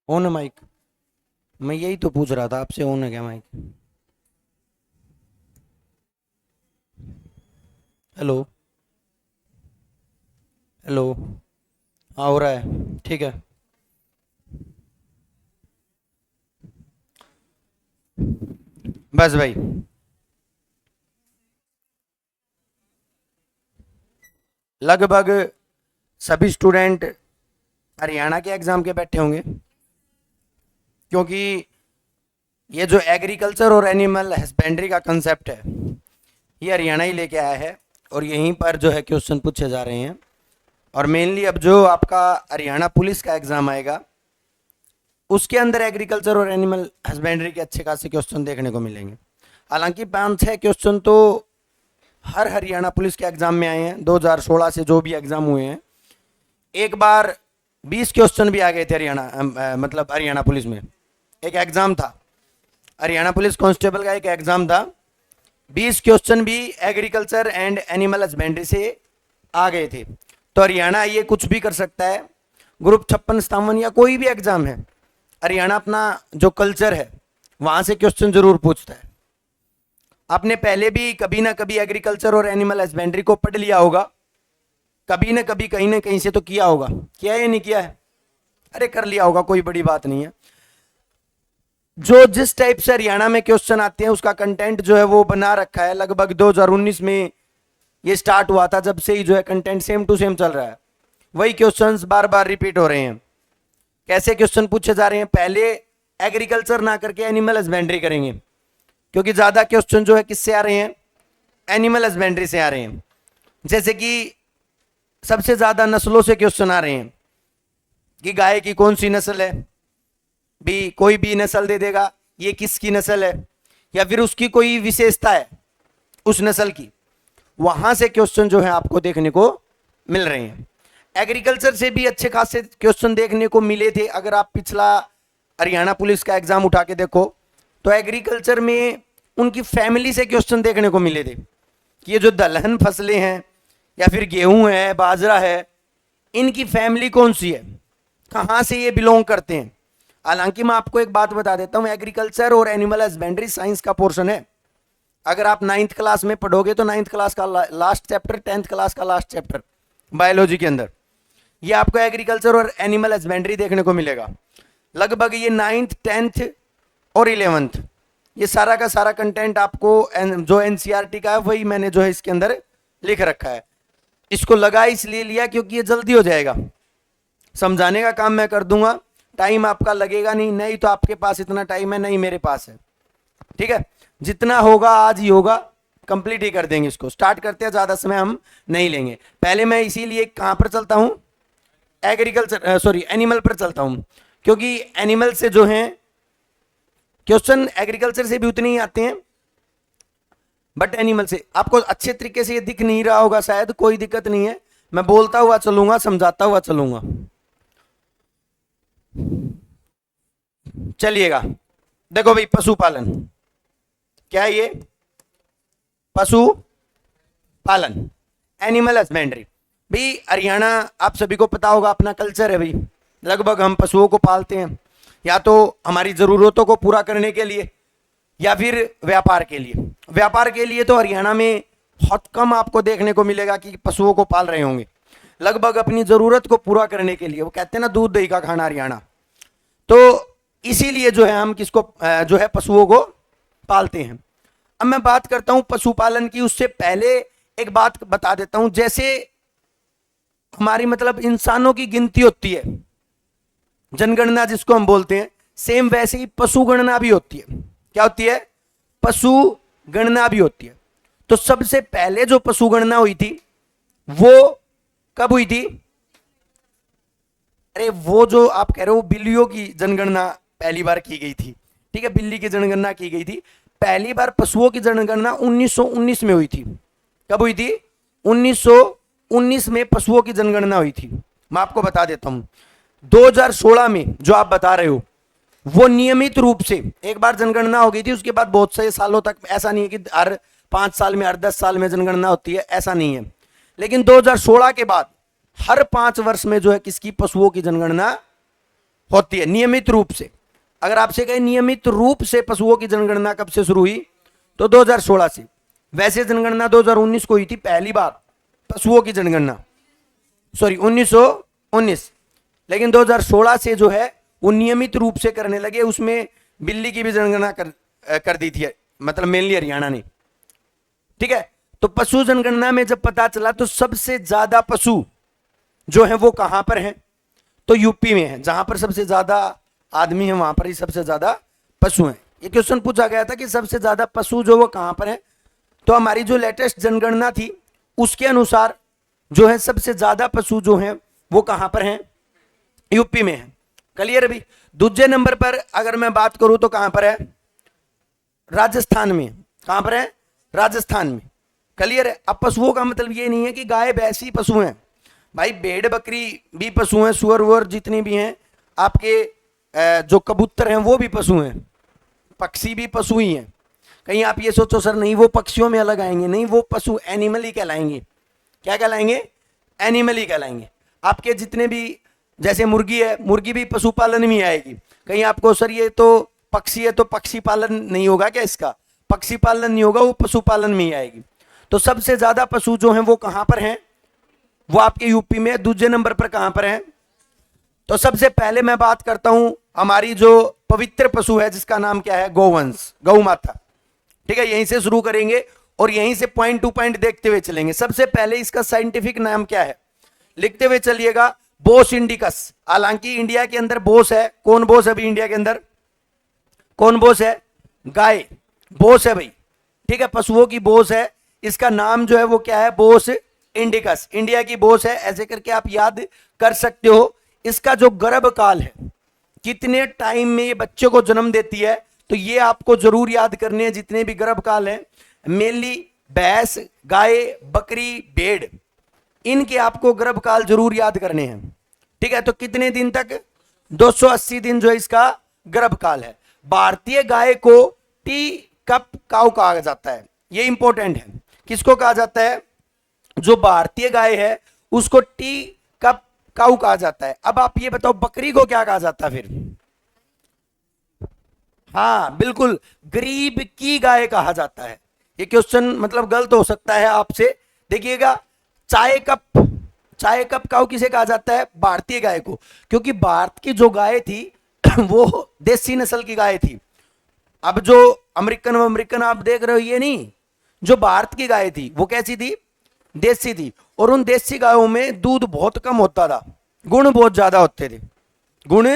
On है mic? मैं यही तो पूछ रहा था आपसे, ऑन है क्या माइक? हेलो? हेलो? हाँ, हो रहा है, ठीक है। बस भाई, लगभग सभी स्टूडेंट हरियाणा के एग्जाम के बैठे होंगे, क्योंकि ये जो एग्रीकल्चर और एनिमल हस्बेंड्री का कंसेप्ट है, ये हरियाणा ही लेके आया है, और यहीं पर जो है क्वेश्चन पूछे जा रहे हैं। और मेनली अब जो आपका हरियाणा पुलिस का एग्जाम आएगा, उसके अंदर एग्रीकल्चर और एनिमल हस्बेंड्री के अच्छे खासे क्वेश्चन देखने को मिलेंगे। हालांकि 5-6 क्वेश्चन तो हर हरियाणा पुलिस के एग्जाम में आए हैं, 2016 से जो भी एग्जाम हुए हैं। एक बार 20 क्वेश्चन भी आ गए थे हरियाणा, मतलब हरियाणा पुलिस में एक एग्जाम था, हरियाणा पुलिस कांस्टेबल का एक एग्जाम था। 20 क्वेश्चन भी एग्रीकल्चर एंड एनिमल हस्बेंड्री से आ गए थे। तो हरियाणा ये कुछ भी कर सकता है, ग्रुप 56-57 या कोई भी एग्जाम है, हरियाणा अपना जो कल्चर है वहां से क्वेश्चन जरूर पूछता है। आपने पहले भी कभी ना कभी एग्रीकल्चर और एनिमल हस्बेंड्री को पढ़ लिया होगा, कभी ना कभी कहीं ना कहीं से तो किया होगा। किया है या नहीं किया है? अरे कर लिया होगा, कोई बड़ी बात नहीं है। जो जिस टाइप से हरियाणा में क्वेश्चन आते हैं उसका कंटेंट जो है वो बना रखा है। लगभग 2019 में ये स्टार्ट हुआ था, जब से ही जो है कंटेंट सेम टू सेम चल रहा है। वही क्वेश्चंस बार बार रिपीट हो रहे हैं। कैसे क्वेश्चन पूछे जा रहे हैं? पहले एग्रीकल्चर ना करके एनिमल हस्बेंड्री करेंगे, क्योंकि ज्यादा क्वेश्चन जो है किससे आ रहे हैं? एनिमल हस्बेंड्री से आ रहे हैं। जैसे कि सबसे ज्यादा नस्लों से क्वेश्चन आ रहे हैं कि गाय की कौन सी नस्ल है, भी कोई भी नस्ल दे देगा, ये किसकी नस्ल है, या फिर उसकी कोई विशेषता है उस नस्ल की। वहां से क्वेश्चन जो है आपको देखने को मिल रहे हैं। एग्रीकल्चर से भी अच्छे खासे क्वेश्चन देखने को मिले थे। अगर आप पिछला हरियाणा पुलिस का एग्जाम उठा के देखो तो एग्रीकल्चर में उनकी फैमिली से क्वेश्चन देखने को मिले थे कि ये जो दलहन फसलें हैं या फिर गेहूं है, बाजरा है, इनकी फैमिली कौन सी है, कहां से ये बिलोंग करते हैं। हालांकि मैं आपको एक बात बता देता हूं, एग्रीकल्चर और एनिमल हस्बेंड्री साइंस का पोर्शन है। अगर आप 9th क्लास में पढ़ोगे तो 9th क्लास का लास्ट चैप्टर, 10th क्लास का लास्ट चैप्टर बायोलॉजी के अंदर ये आपको एग्रीकल्चर और एनिमल हस्बेंड्री देखने को मिलेगा। लगभग ये 9th, 10th और 11th, ये सारा का सारा कंटेंट आपको जो एनसीईआरटी का है वही मैंने जो है इसके अंदर लिख रखा है। इसको लगा इसलिए लिया क्योंकि ये जल्दी हो जाएगा, समझाने का काम मैं कर दूंगा, टाइम आपका लगेगा नहीं। नहीं तो आपके पास इतना टाइम है नहीं, मेरे पास है। ठीक है, जितना होगा आज ही होगा, कंप्लीट ही कर देंगे इसको। स्टार्ट करते हैं, ज्यादा समय हम नहीं लेंगे। पहले मैं इसीलिए कहां पर चलता हूं, एग्रीकल्चर सॉरी एनिमल पर चलता हूं, क्योंकि एनिमल से जो है क्वेश्चन एग्रीकल्चर से भी उतने ही आते हैं, बट एनिमल से आपको अच्छे तरीके से ये दिख नहीं रहा होगा शायद, कोई दिक्कत नहीं है, मैं बोलता हुआ चलूंगा, समझाता हुआ चलूंगा। चलिएगा, देखो भाई, पशुपालन क्या है? ये पशुपालन, एनिमल हस्बेंड्री। भाई हरियाणा आप सभी को पता होगा अपना कल्चर है भाई, लगभग हम पशुओं को पालते हैं, या तो हमारी जरूरतों को पूरा करने के लिए या फिर व्यापार के लिए। व्यापार के लिए तो हरियाणा में बहुत कम आपको देखने को मिलेगा कि पशुओं को पाल रहे होंगे। लगभग अपनी जरूरत को पूरा करने के लिए, वो कहते हैं ना दूध दही का खाना हरियाणा, तो इसीलिए जो है हम किसको जो है पशुओं को पालते हैं। अब मैं बात करता हूं पशुपालन की, उससे पहले एक बात बता देता हूं। जैसे हमारी मतलब इंसानों की गिनती होती है, जनगणना जिसको हम बोलते हैं, सेम वैसे ही पशु गणना भी होती है। क्या होती है? पशु गणना भी होती है। तो सबसे पहले जो पशु गणना हुई थी वो कब हुई थी? अरे वो जो आप कह रहे हो बिल्लियों की जनगणना पहली बार की गई थी, ठीक है, बिल्ली की जनगणना की गई थी। पहली बार पशुओं की जनगणना 1919 में हुई थी। कब हुई थी? 1919 में पशुओं की जनगणना हुई थी। मैं आपको बता देता हूं, 2016 में जो आप बता रहे हो वो नियमित रूप से एक बार जनगणना हो गई थी, उसके बाद बहुत से सालों तक, ऐसा नहीं है कि हर 5 साल में, हर 10 साल में जनगणना होती है, ऐसा नहीं है। लेकिन 2016 के बाद हर 5 वर्ष में जो है किसकी, पशुओं की जनगणना होती है नियमित रूप से। अगर आपसे कहे नियमित रूप से पशुओं की जनगणना कब से शुरू हुई, तो 2016 से। वैसे जनगणना 2019 को हुई थी पहली बार पशुओं की जनगणना, सॉरी 1919, लेकिन 2016 से जो है वो नियमित रूप से करने लगे। उसमें बिल्ली की भी जनगणना कर दी थी, मतलब मेनली हरियाणा ने, ठीक है। तो पशु जनगणना में जब पता चला तो सबसे ज्यादा पशु जो है वो कहां पर हैं, तो यूपी में है। जहां पर सबसे ज्यादा आदमी है वहां पर ही सबसे ज्यादा पशु हैं। ये क्वेश्चन पूछा गया था कि सबसे ज्यादा पशु जो वो कहां पर है, तो हमारी जो लेटेस्ट जनगणना थी उसके अनुसार जो है सबसे ज्यादा पशु जो हैं वो कहां पर हैं, यूपी में है। क्लियर अभी। दूसरे नंबर पर अगर मैं बात करूं तो कहां पर है, राजस्थान में। कहां पर है, राजस्थान में। क्लियर है। अब पशुओं का मतलब ये नहीं है कि गाय भैंस ही पशु हैं, भाई भेड़ बकरी भी पशु हैं, सुअर वुअर जितनी भी हैं, आपके जो कबूतर हैं वो भी पशु हैं, पक्षी भी पशु ही हैं। कहीं आप ये सोचो सर नहीं वो पक्षियों में अलग आएंगे, नहीं, वो पशु एनिमल ही कहलाएंगे। क्या कहलाएंगे, एनिमल ही कहलाएंगे। आपके जितने भी, जैसे मुर्गी है, मुर्गी भी पशुपालन में आएगी। कहीं आपको सर ये तो पक्षी है तो पक्षी पालन नहीं होगा क्या, इसका पक्षी पालन नहीं होगा, वो पशुपालन में ही आएगी। तो सबसे ज्यादा पशु जो हैं वो कहां पर हैं, वो आपके यूपी में। दूसरे नंबर पर कहां पर हैं, तो सबसे पहले मैं बात करता हूं हमारी जो पवित्र पशु है जिसका नाम क्या है, गौवंश, गौ माता। ठीक है, यहीं से शुरू करेंगे और यहीं से पॉइंट टू पॉइंट देखते हुए चलेंगे। सबसे पहले इसका साइंटिफिक नाम क्या है, लिखते हुए चलिएगा, बोस इंडिकस। हालांकि इंडिया के अंदर बोस है, कौन बोस है अभी इंडिया के अंदर, कौन बोस है, गाय बोस है भाई। ठीक है, पशुओं की बोस है। इसका नाम जो है वो क्या है, बोस इंडिकस, इंडिया की बोस है। ऐसे करके आप याद कर सकते हो। इसका जो गर्भकाल है, कितने टाइम में ये बच्चे को जन्म देती है, तो ये आपको जरूर याद करने हैं। जितने भी गर्भकाल है, मेनली भैंस, गाय, बकरी, भेड़, इनके आपको गर्भकाल जरूर याद करने हैं। ठीक है, तो कितने दिन तक, 280 दिन जो है इसका गर्भकाल है। भारतीय गाय को टी कप काऊ कहा जाता है, ये इंपॉर्टेंट है। किसको कहा जाता है, जो भारतीय गाय है उसको टी कप काऊ कहा जाता है। अब आप ये बताओ बकरी को क्या कहा जाता है फिर, हाँ बिल्कुल, गरीब की गाय कहा जाता है। ये क्वेश्चन मतलब गलत हो सकता है आपसे, देखिएगा। चाय कप काऊ किसे कहा जाता है, भारतीय गाय को, क्योंकि भारत की जो गाय थी वो देसी नस्ल की गाय थी। अब जो अमेरिकन आप देख रहे हो ये नहीं, जो भारत की गाय थी वो कैसी थी, देसी थी। और उन देसी गायों में दूध बहुत कम होता था, गुण बहुत ज्यादा होते थे, गुण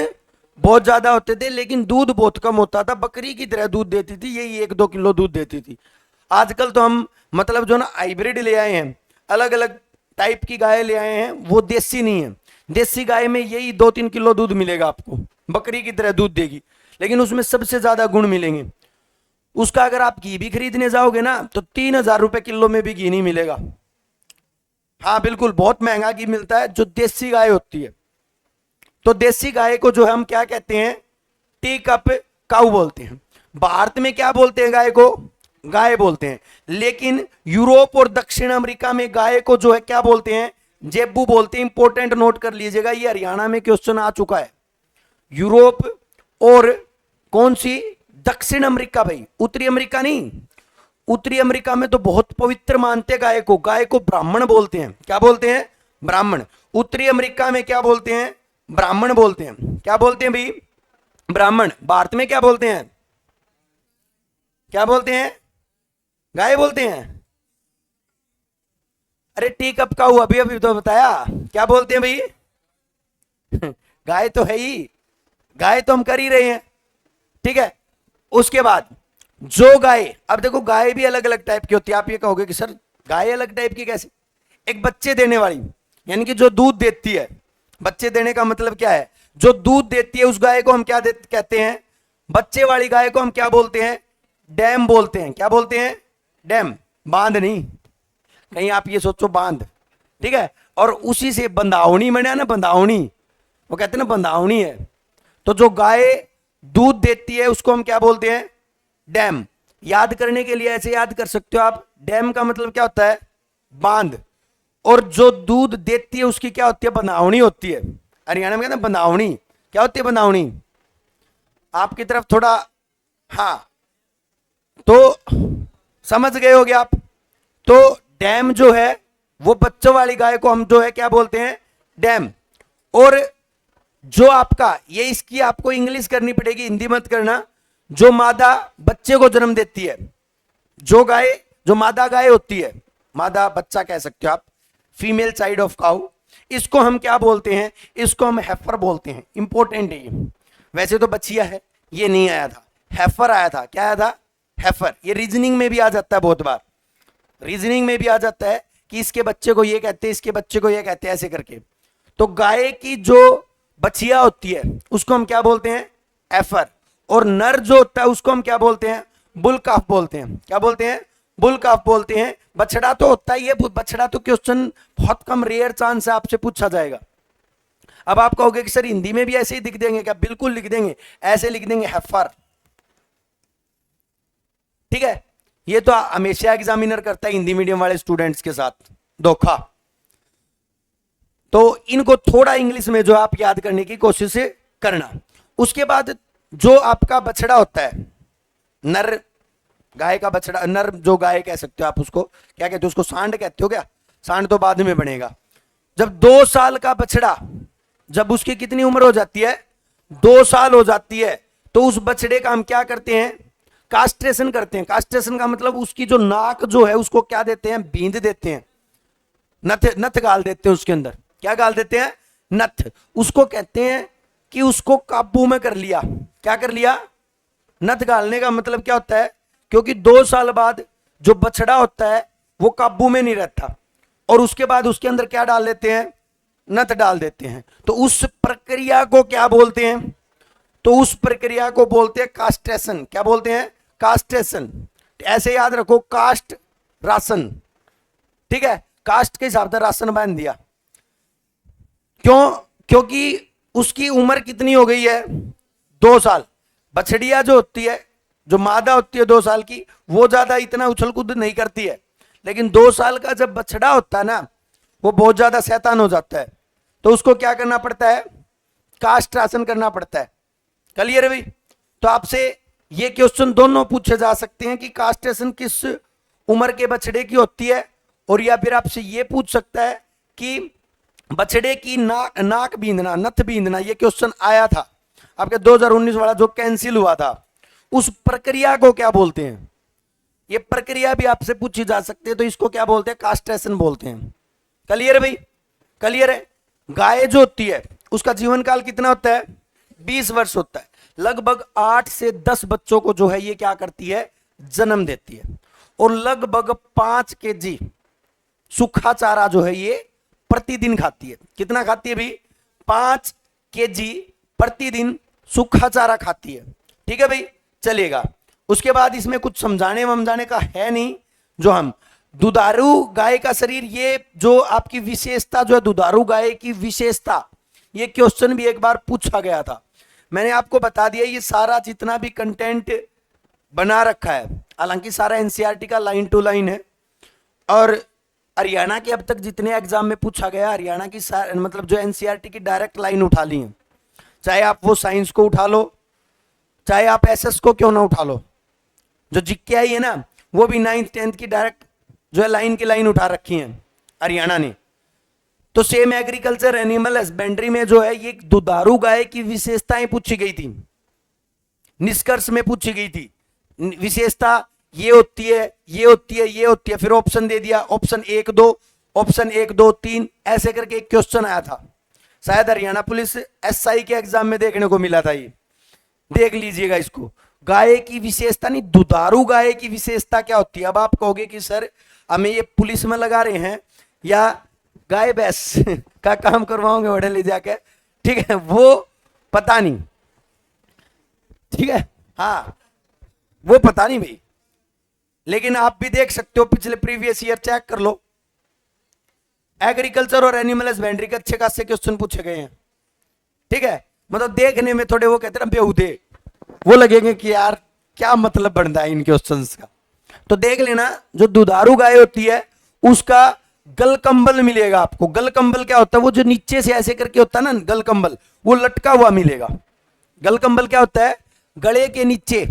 बहुत ज्यादा होते थे, लेकिन दूध बहुत कम होता था। बकरी की तरह दूध देती थी, यही 1-2 किलो दूध देती थी। आजकल तो हम मतलब जो ना हाइब्रिड ले आए हैं, अलग अलग टाइप की गाय ले आए हैं, वो देसी नहीं है। देसी गाय में यही 2-3 किलो दूध मिलेगा आपको, बकरी की तरह दूध देगी, लेकिन उसमें सबसे ज्यादा गुण मिलेंगे। उसका अगर आप घी भी खरीदने जाओगे ना तो 3,000 रुपए किलो में भी घी नहीं मिलेगा। हाँ बिल्कुल, बहुत महंगा घी मिलता है जो देसी गाय होती है। तो देसी गाय को जो है हम क्या कहते हैं, टी कप काऊ बोलते हैं। भारत में क्या बोलते हैं, गाय को गाय बोलते हैं। लेकिन यूरोप और दक्षिण अमेरिका में गाय को जो है क्या बोलते हैं, जेबू बोलते हैं। इंपोर्टेंट नोट कर लीजिएगा, ये हरियाणा में क्वेश्चन आ चुका है। यूरोप और कौन सी, दक्षिण अमेरिका भाई, उत्तरी अमेरिका नहीं। उत्तरी अमेरिका में तो बहुत पवित्र मानते हैं गाय को, गाय को ब्राह्मण बोलते हैं। क्या बोलते हैं, ब्राह्मण। उत्तरी अमेरिका में क्या बोलते हैं, ब्राह्मण बोलते हैं। क्या बोलते हैं भाई, ब्राह्मण। भारत में क्या बोलते हैं, क्या बोलते हैं, गाय बोलते हैं। अरे टी कप का हुआ, अभी अभी तो बताया, क्या बोलते हैं भाई गाय तो है ही, गाय तो हम कर ही रहे हैं। ठीक है, उसके बाद जो गाय, अब देखो गाय भी अलग अलग टाइप की होती है। आप ये कहोगे कि सर गाय अलग टाइप की कैसे, एक बच्चे देने वाली, यानी कि जो दूध देती है। बच्चे देने का मतलब क्या है, जो दूध देती है उस गाय को हम क्या कहते हैं, बच्चे वाली गाय को हम क्या बोलते हैं, डैम बोलते हैं। क्या बोलते हैं, डैम, बांध नहीं, कहीं आप ये सोचो बांध। ठीक है, और उसी से बंधावनी बना ना, बंधावनी, वो कहते हैं ना बंधावनी है। तो जो गाय दूध देती है उसको हम क्या बोलते हैं, डैम। याद करने के लिए ऐसे याद कर सकते हो आप, डैम का मतलब क्या होता है, बांध। और जो दूध देती है उसकी क्या होती है, बनावनी होती है। हरियाणा में कहते हैं बनावनी। क्या होती है बनावनी? आपकी तरफ थोड़ा, हाँ, तो समझ गए होगे आप। तो डैम जो है वो बच्चों वाली गाय को हम जो है क्या बोलते हैं, डैम। और जो आपका ये, इसकी आपको इंग्लिश करनी पड़ेगी, हिंदी मत करना। जो मादा बच्चे को जन्म देती है, जो गाय, जो मादा गाय होती है, मादा बच्चा कह सकते हो आप, फीमेल साइड ऑफ काउ, इसको हम क्या बोलते हैं, इसको हम हेफर बोलते हैं। इंपॉर्टेंट है ये। वैसे तो बछिया है, ये नहीं आया था, हेफर आया था। क्या आया था? हेफर। ये रीजनिंग में भी आ जाता है, बहुत बार रीजनिंग में भी आ जाता है कि इसके बच्चे को ये कहते हैं, इसके बच्चे को ये कहते हैं, ऐसे करके। तो गाय की जो बछिया होती है उसको हम क्या बोलते हैं, एफर। और नर जो होता है उसको हम क्या बोलते हैं, बुल काफ बोलते हैं। क्या बोलते हैं? बुल काफ बोलते हैं। बछड़ा तो होता ही है, बछड़ा तो क्वेश्चन बहुत कम, रेयर चांस से आपसे पूछा जाएगा। अब आप कहोगे कि सर हिंदी में भी ऐसे ही लिख देंगे क्या? बिल्कुल लिख देंगे, ऐसे लिख देंगे हेफर। ठीक है, ये तो हमेशा एग्जामिनर करता है हिंदी मीडियम वाले स्टूडेंट्स के साथ धोखा। तो इनको थोड़ा इंग्लिश में जो आप याद करने की कोशिश करना। उसके बाद जो आपका बछड़ा होता है, नर गाय का बछड़ा, नर जो गाय कह सकते हो आप, उसको क्या कहते हो? उसको सांड कहते हो क्या? सांड तो बाद में बनेगा। जब 2 साल का बछड़ा, जब उसकी कितनी उम्र हो जाती है, 2 साल हो जाती है, तो उस बछड़े का हम क्या करते हैं, कास्ट्रेशन करते हैं। कास्ट्रेशन का मतलब उसकी जो नाक जो है उसको क्या देते हैं, बींद देते हैं, नथ, नथ गाल देते हैं उसके अंदर। क्या गाल देते हैं? नथ। उसको कहते हैं कि उसको काबू में कर लिया। क्या कर लिया? नथ गालने का मतलब क्या होता है, क्योंकि 2 साल बाद जो बछड़ा होता है वो काबू में नहीं रहता, और उसके बाद उसके अंदर क्या डाल देते हैं, नथ डाल देते हैं। तो उस प्रक्रिया को क्या बोलते हैं? तो उस प्रक्रिया को बोलते हैं कास्ट्रेशन। क्या बोलते हैं? कास्ट्रेशन। ऐसे याद रखो, कास्ट राशन। ठीक है, कास्ट के हिसाब से राशन बांध दिया। क्यों? क्योंकि उसकी उम्र कितनी हो गई है, 2 साल। बछड़िया जो होती है, जो मादा होती है 2 साल की, वो ज्यादा इतना उछल कूद नहीं करती है, लेकिन 2 साल का जब बछड़ा होता है ना, वो बहुत ज्यादा शैतान हो जाता है। तो उसको क्या करना पड़ता है, कास्ट्रेशन करना पड़ता है। क्लियर है भाई? तो आपसे ये क्वेश्चन दोनों पूछे जा सकते हैं कि कास्ट्रेशन किस उम्र के बछड़े की होती है, और या फिर आपसे ये पूछ सकता है कि बछड़े की नाक बींदना, नथ बींदना। ये क्वेश्चन आया था आपके 2019 वाला जो कैंसिल हुआ था, उस प्रक्रिया को क्या बोलते हैं? ये प्रक्रिया भी आपसे पूछी जा सकती है, तो इसको क्या बोलते हैं, कास्ट्रेशन बोलते हैं। क्लियर है भाई? क्लियर है? गाय जो होती है उसका जीवन काल कितना होता है, 20 वर्ष होता है। लगभग 8 से 10 बच्चों को जो है ये क्या करती है, जन्म देती है। और लगभग 5 केजी सूखा चारा जो है ये प्रतिदिन खाती है। कितना खाती है भाई? 5 केजी प्रतिदिन सूखा चारा खाती है। ठीक है भाई, चलेगा। उसके बाद इसमें कुछ समझाने वमझाने का है नहीं। जो हम दुधारू गाय का शरीर, ये जो आपकी विशेषता जो है दुधारू गाय की विशेषता, ये क्वेश्चन भी एक बार पूछा गया था। मैंने आपको बता दिया, ये सारा जितना भी कंटेंट बना रखा है, हालांकि सारा एनसीईआरटी का लाइन टू लाइन है, और हरियाणा के अब तक जितने एग्जाम में पूछा गया, हरियाणा की मतलब जो एनसीईआरटी की डायरेक्ट लाइन उठा ली है। चाहे आप वो साइंस को उठा लो, चाहे आप एसएस को क्यों ना उठा लो, जो जीके आई है ना, वो भी 9th 10th की डायरेक्ट जो है लाइन की लाइन उठा रखी है हरियाणा ने। तो सेम एग्रीकल्चर एनिमल हस्बेंड्री में जो है ये दुधारू गाय की विशेषताएं पूछी गई थी, निष्कर्ष में पूछी गई थी। विशेषता ये होती है, ये होती है, ये होती है, फिर ऑप्शन दे दिया, ऑप्शन 1 2, ऑप्शन 1 2 3, ऐसे करके एक क्वेश्चन आया था। शायद हरियाणा पुलिस एसआई के एग्जाम में देखने को मिला था। ये देख लीजिएगा इसको। गाय की विशेषता नहीं, दुधारू गाय की विशेषता क्या होती है। अब आप कहोगे कि सर हमें ये पुलिस में लगा रहे हैं या गाय भैंस का काम करवाओगे बड़े ले जाकर, ठीक है, वो पता नहीं। ठीक है, हाँ वो पता नहीं भाई, लेकिन आप भी देख सकते हो, पिछले प्रीवियस ईयर चेक कर लो, एग्रीकल्चर और एनिमल हस्बेंड्री के अच्छे खासे क्वेश्चन पूछे गए हैं। ठीक है, मतलब देखने में थोड़े वो कहते हैं बेहुदे, वो लगेंगे कि यार क्या मतलब बनता है इन क्वेश्चंस का। तो देख लेना, जो दुधारू गाय होती है उसका गलकंबल मिलेगा आपको। गलकंबल क्या होता है? वो जो नीचे से ऐसे करके होता है ना गलकंबल, वो लटका हुआ मिलेगा। गलकंबल क्या होता है? गले के नीचे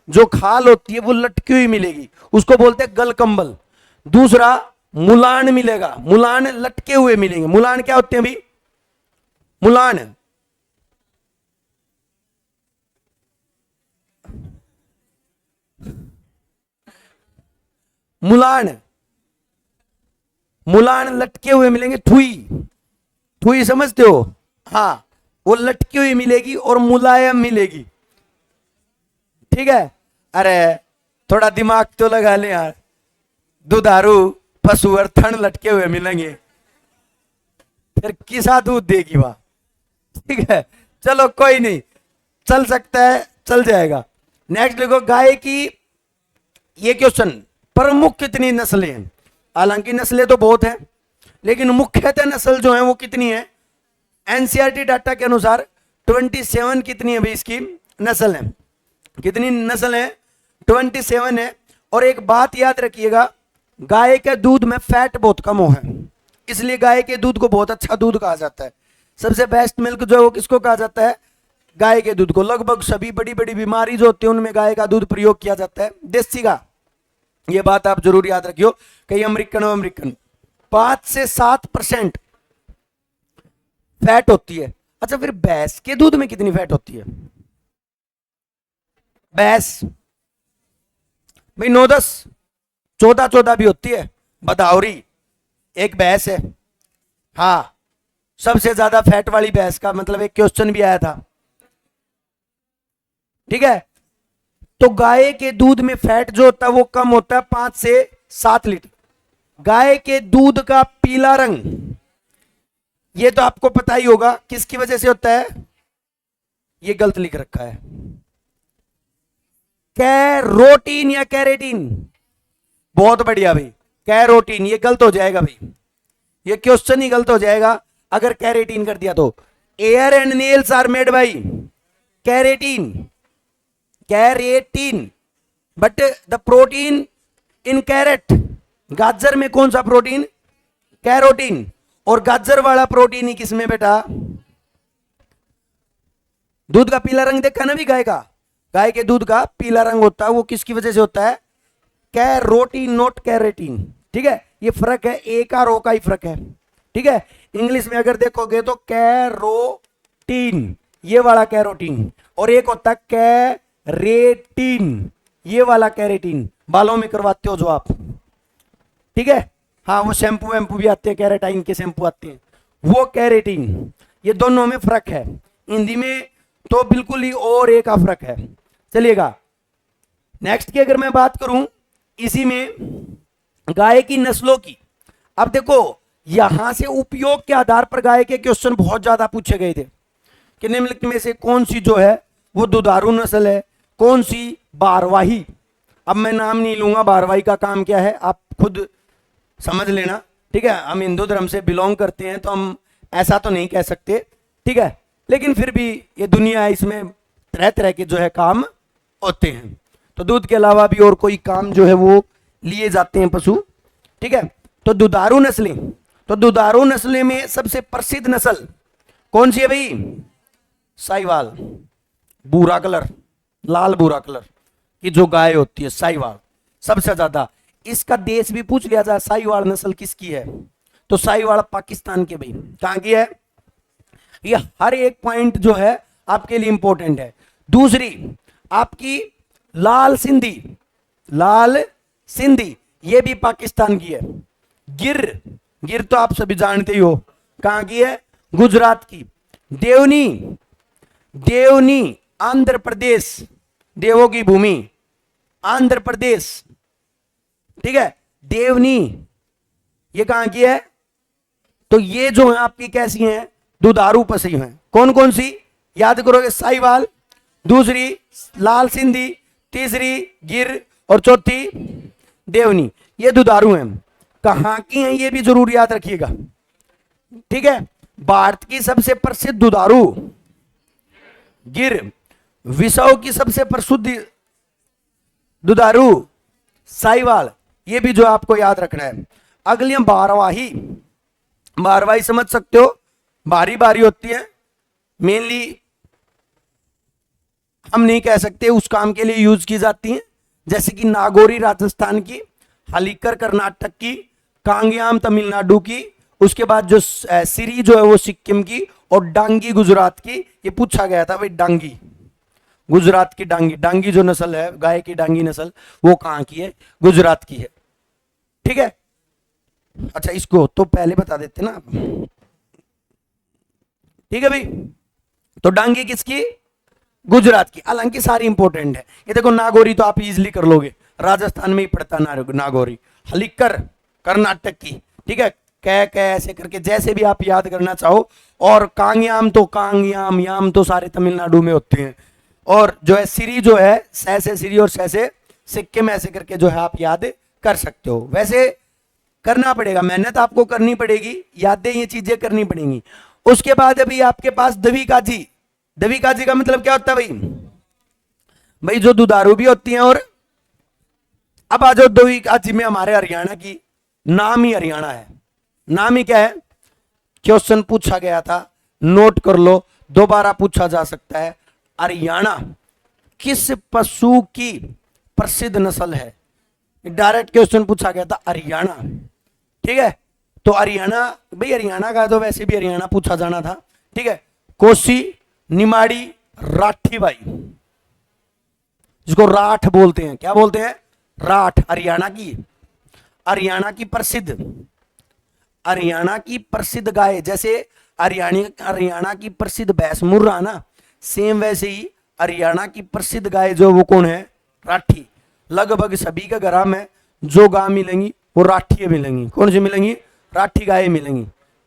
जो खाल होती है वो लटकी हुई मिलेगी, उसको बोलते हैं गलकंबल। दूसरा मुलान मिलेगा, मुलान लटके हुए मिलेंगे। मुलान क्या होते हैं भाई? मुलान मुलान मुलान लटके हुए मिलेंगे। थुई, थुई समझते हो? हाँ, वो लटकी हुई मिलेगी और मुलायम मिलेगी। ठीक है? अरे थोड़ा दिमाग तो लगा ले यार। दुधारू पशु और थन लटके हुए मिलेंगे, फिर किसा दूध देगी वह? ठीक है, चलो कोई नहीं, चल सकता है, चल जाएगा। नेक्स्ट देखो, गाय की ये क्वेश्चन, प्रमुख कितनी नस्लें हैं? हालांकि नस्लें तो बहुत हैं, लेकिन मुख्यतः नस्ल जो है वो कितनी है? एनसीईआरटी डाटा के अनुसार 27 कितनी है भाई इसकी नस्ल है? कितनी नस्ल है? 27 है। और एक बात याद रखिएगा, गाय के दूध में फैट बहुत कम हो है, इसलिए गाय के दूध को बहुत अच्छा दूध कहा जाता है। सबसे बेस्ट मिल्क जो है वो किसको कहा जाता है? गाय के दूध को। लगभग सभी बड़ी बड़ी बीमारी जो होती है उनमें गाय का दूध प्रयोग किया जाता है, देसी का। ये बात आप जरूर याद रखियो। कई अमेरिकन 5 से 7% फैट होती है। अच्छा, फिर भैंस के दूध में कितनी फैट होती है? भैंस भाई 9-10, 14-14 भी होती है। बदावरी एक भैंस है। हाँ, सबसे ज्यादा फैट वाली भैंस का मतलब एक क्वेश्चन भी आया था। ठीक है, तो गाय के दूध में फैट जो होता है वो कम होता है 5 से 7 लीटर। गाय के दूध का पीला रंग, ये तो आपको पता ही होगा किसकी वजह से होता है? ये गलत लिख रखा है, कैरोटीन या कैरेटीन। बहुत बढ़िया भाई, कैरोटीन। ये गलत हो जाएगा भाई, ये क्वेश्चन ही गलत हो जाएगा अगर कैरेटीन कर दिया तो। Hair and nails are made by keratin, keratin, but the protein in carrot, गाजर में कौन सा प्रोटीन? कैरोटीन। और गाजर वाला प्रोटीन ही किसमें बेटा? दूध का पीला रंग देखा ना भी गाय का? गाय के दूध का पीला रंग होता है वो किसकी वजह से होता है? Carotene, not keratin. ठीक है, ये फर्क है, ए का रो का ही फर्क है। ठीक है, इंग्लिश में अगर देखोगे तो कैरोटीन, ये वाला कैरोटीन, और एक होता है कैरेटीन, ये वाला कैरेटीन। बालों में करवाते हो जो आप, ठीक है? हाँ, वो शैम्पू वैम्पू भी आते हैं, कैरेटाइन के शैम्पू आते हैं, वो कैरेटीन। ये दोनों में फर्क है। हिंदी में तो बिल्कुल ही और एक का फर्क है। चलिएगा नेक्स्ट की अगर मैं बात करूं इसी में गाय की नस्लों की। अब देखो, यहां से उपयोग के आधार पर गाय के क्वेश्चन बहुत ज्यादा पूछे गए थे कि निम्नलिखित में से कौन सी जो है वो दुधारू नस्ल है, कौन सी बारवाही। अब मैं नाम नहीं लूंगा, बारवाही का काम क्या है आप खुद समझ लेना। ठीक है, हम हिंदू धर्म से बिलोंग करते हैं तो हम ऐसा तो नहीं कह सकते। ठीक है, लेकिन फिर भी ये दुनिया है, इसमें तरह तरह के जो है काम होते हैं, तो दूध के अलावा भी और कोई काम जो है वो लिए जाते हैं पशु। ठीक है, तो दुधारू नस्लें, तो दुधारू नस्लें में सबसे प्रसिद्ध नस्ल कौन सी है भाई? साहिवाल, भूरा कलर, लाल भूरा कलर की जो गाय होती है साहिवाल सबसे ज्यादा। इसका देश भी पूछ लिया जाए साहिवाल नस्ल किसकी है, तो साहिवाल पाकिस्तान के भाई। कहां की है? ये हर एक पॉइंट जो है आपके लिए इंपॉर्टेंट है। दूसरी आपकी लाल सिंधी, लाल सिंधी ये भी पाकिस्तान की है। गिर, गिर तो आप सभी जानते ही हो कहां की है? गुजरात की। देवनी, देवनी आंध्र प्रदेश, देवों की भूमि आंध्र प्रदेश। ठीक है, देवनी ये कहां की है? तो ये जो है आपकी कैसी हैं? दुधारू पशु हैं। कौन कौन सी याद करोगे? साहिवाल, दूसरी लाल सिंधी, तीसरी गिर, और चौथी देवनी। ये दुधारू हैं। कहां की हैं ये भी जरूर याद रखिएगा। ठीक है, भारत की सबसे प्रसिद्ध दुधारू गिर, विश्व की सबसे प्रसिद्ध दुधारू साहिवाल, ये भी जो आपको याद रखना है। अगली हम बारवाही, बारवाही समझ सकते हो, बारी बारी होती है, मेनली हम नहीं कह सकते उस काम के लिए यूज की जाती हैं, जैसे कि नागौरी राजस्थान की, हलीकर कर्नाटक की, कांगयाम तमिलनाडु की, उसके बाद जो सिरी जो है वो सिक्किम की, और डांगी गुजरात की। ये पूछा गया था भाई, डांगी गुजरात की, डांगी, डांगी जो नस्ल है गाय की, डांगी नस्ल, वो कहाँ की है? गुजरात की है। ठीक है, अच्छा इसको तो पहले बता देते ना। ठीक है भाई, तो डांगी किसकी? गुजरात की। हालांकि सारी इंपॉर्टेंट है। ये देखो नागौरी तो आप इजीली कर लोगे, राजस्थान में ही पड़ता नागौरी। हलिकर कर्नाटक की, ठीक है, कै कै ऐसे करके जैसे भी आप याद करना चाहो। और कांगयाम तो कांगयाम याम तो सारे तमिलनाडु में होते हैं। और जो है सिरी जो है, सै से सिरी और सै से सिक्किम, ऐसे करके जो है आप याद कर सकते हो। वैसे करना पड़ेगा, मेहनत आपको करनी पड़ेगी, यादें ये चीजें करनी पड़ेंगी। उसके बाद अभी आपके पास दवी काजी। दवी काजी का मतलब क्या होता है भाई? भाई जो दुधारू भी होती हैं। और अब आ जाओ दवी काजी में, हमारे हरियाणा की, नाम ही हरियाणा है। नाम ही क्या है? क्वेश्चन पूछा गया था, नोट कर लो, दोबारा पूछा जा सकता है। हरियाणा किस पशु की प्रसिद्ध नस्ल है? डायरेक्ट क्वेश्चन पूछा गया था, हरियाणा। ठीक है, तो हरियाणा, भाई हरियाणा का तो वैसे भी हरियाणा पूछा जाना था। ठीक है, कोसी, निमाड़ी, राठी बाई, जिसको राठ बोलते हैं। क्या बोलते हैं? राठ। हरियाणा की, हरियाणा की प्रसिद्ध, हरियाणा की प्रसिद्ध गाय, जैसे हरियाणा की प्रसिद्ध भैंस मुर्रा ना, सेम वैसे ही हरियाणा की प्रसिद्ध गाय जो वो कौन है? राठी। लगभग सभी के घर में जो गाय मिलेंगी वो राठी मिलेंगी। कौन सी मिलेंगी? राठी गाय मिलेंगी।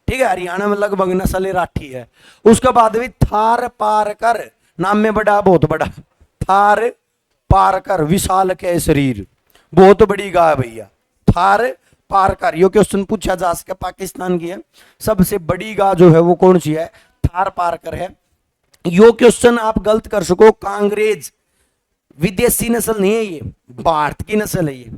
ठीक है, हरियाणा में लगभग नस्ल राठी है। उसके बाद भी थार पारकर, नाम में बड़ा, बहुत बड़ा, थार पारकर, विशाल के शरीर, बहुत बड़ी गाय भैया, थार पारकर। यो क्वेश्चन पूछा जा सके, पाकिस्तान की है, सबसे बड़ी गाय जो है वो कौन सी है? थार पारकर है। यो क्वेश्चन आप गलत कर सको, कांग्रेज विदेशी नस्ल नहीं है, ये भारत की नस्ल है। ये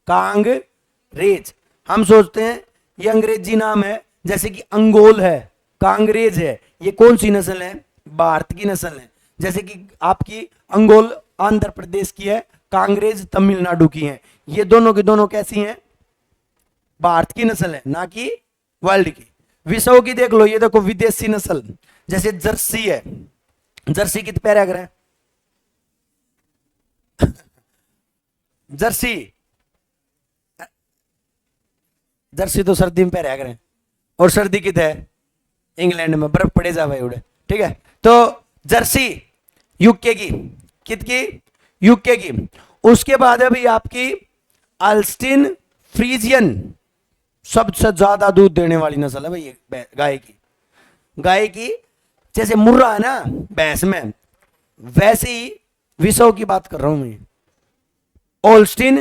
कांग्रेज, हम सोचते हैं ये अंग्रेजी नाम है, जैसे कि अंगोल है, कांग्रेज है, ये कौन सी नस्ल है? भारत की नस्ल है। जैसे कि आपकी अंगोल आंध्र प्रदेश की है, कांग्रेज तमिलनाडु की है। ये दोनों की दोनों कैसी हैं? भारत की नस्ल है, ना कि वर्ल्ड की। विश्व की देख लो, ये देखो विदेशी नस्ल, जैसे जर्सी है। जर्सी कितने पैरे अगर है? जर्सी, जर्सी तो सर्दी में पैरे अगर है, और सर्दी कित है? इंग्लैंड में बर्फ पड़े जा भाई उड़े। ठीक है, तो जर्सी यूके की, कितकी? यूके की। उसके बाद अभी आपकी अल्स्टिन फ्रीजियन, सबसे ज्यादा दूध देने वाली नस्ल है भाई गाय की। गाय की जैसे मुर्रा है ना भैंस में, वैसे ही विश्व की बात कर रहा हूं मैं। ओल्स्टिन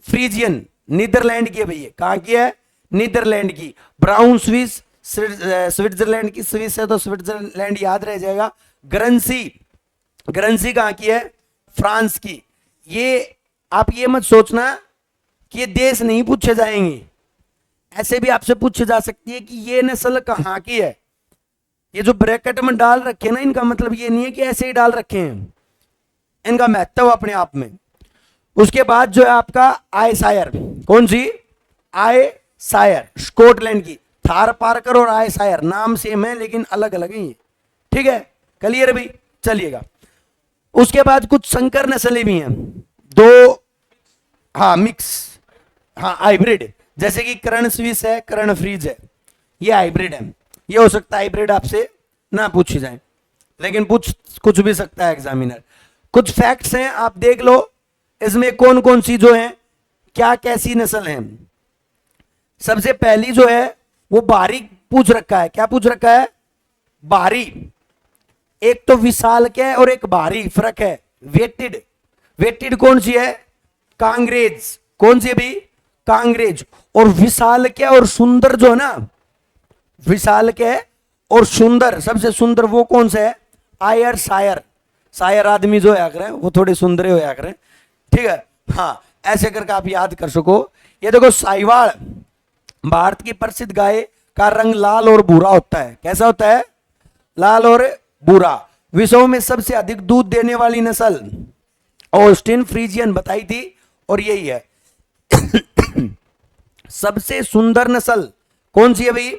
फ्रीजियन नीदरलैंड की है भैया। कहां की है? नीदरलैंड की। ब्राउन स्विस स्विट्जरलैंड की, स्विस है तो स्विट्जरलैंड याद रह जाएगा। ग्रंसी, ग्रंसी कहां की है? फ्रांस की। ये आप ये मत सोचना कि ये देश नहीं पूछे जाएंगे, ऐसे भी आपसे पूछे जा सकती है कि ये नस्ल कहां की है। ये जो ब्रैकेट में डाल रखे ना, इनका मतलब ये नहीं है कि ऐसे ही डाल रखे हैं, इनका महत्व अपने आप में। उसके बाद जो है आपका आयशायर, कौन सी? आयशायर, स्कॉटलैंड की। थार पारकर और आयशायर नाम सेम है लेकिन अलग अलग है। ठीक है, क्लियर भी, चलिएगा। उसके बाद कुछ संकर नस्लें भी हैं, दो, हाँ मिक्स, हाँ हाइब्रिड, जैसे कि कर्ण स्विस है, कर्ण फ्रीज है, ये हाइब्रिड है। ये हो सकता है हाइब्रिड आपसे ना पूछी जाए, लेकिन पूछ कुछ भी सकता है एग्जामिनर। कुछ फैक्ट्स हैं, आप देख लो इसमें कौन कौन सी जो है, क्या कैसी नस्ल है। सबसे पहली जो है वो बारी पूछ रखा है। क्या पूछ रखा है? बारी। एक तो विशाल के और एक बारी, फर्क है। वेटेड, वेटेड कौन सी है? कांग्रेज। कौन सी भी? कांग्रेज। और विशाल के और सुंदर जो है ना, विशाल के और सुंदर, सबसे सुंदर वो कौन सा है? आयर शायर। शायर आदमी जो है करें वो थोड़े सुंदर होया करें। ठीक है, हाँ ऐसे करके आप याद कर सको। ये देखो साहिवाल, भारत की प्रसिद्ध गाय का रंग लाल और भूरा होता है। कैसा होता है? लाल और भूरा। विश्व में सबसे अधिक दूध देने वाली नस्ल ऑस्टिन फ्रीजियन बताई थी, और यही है। सबसे सुंदर नस्ल कौन सी है भाई?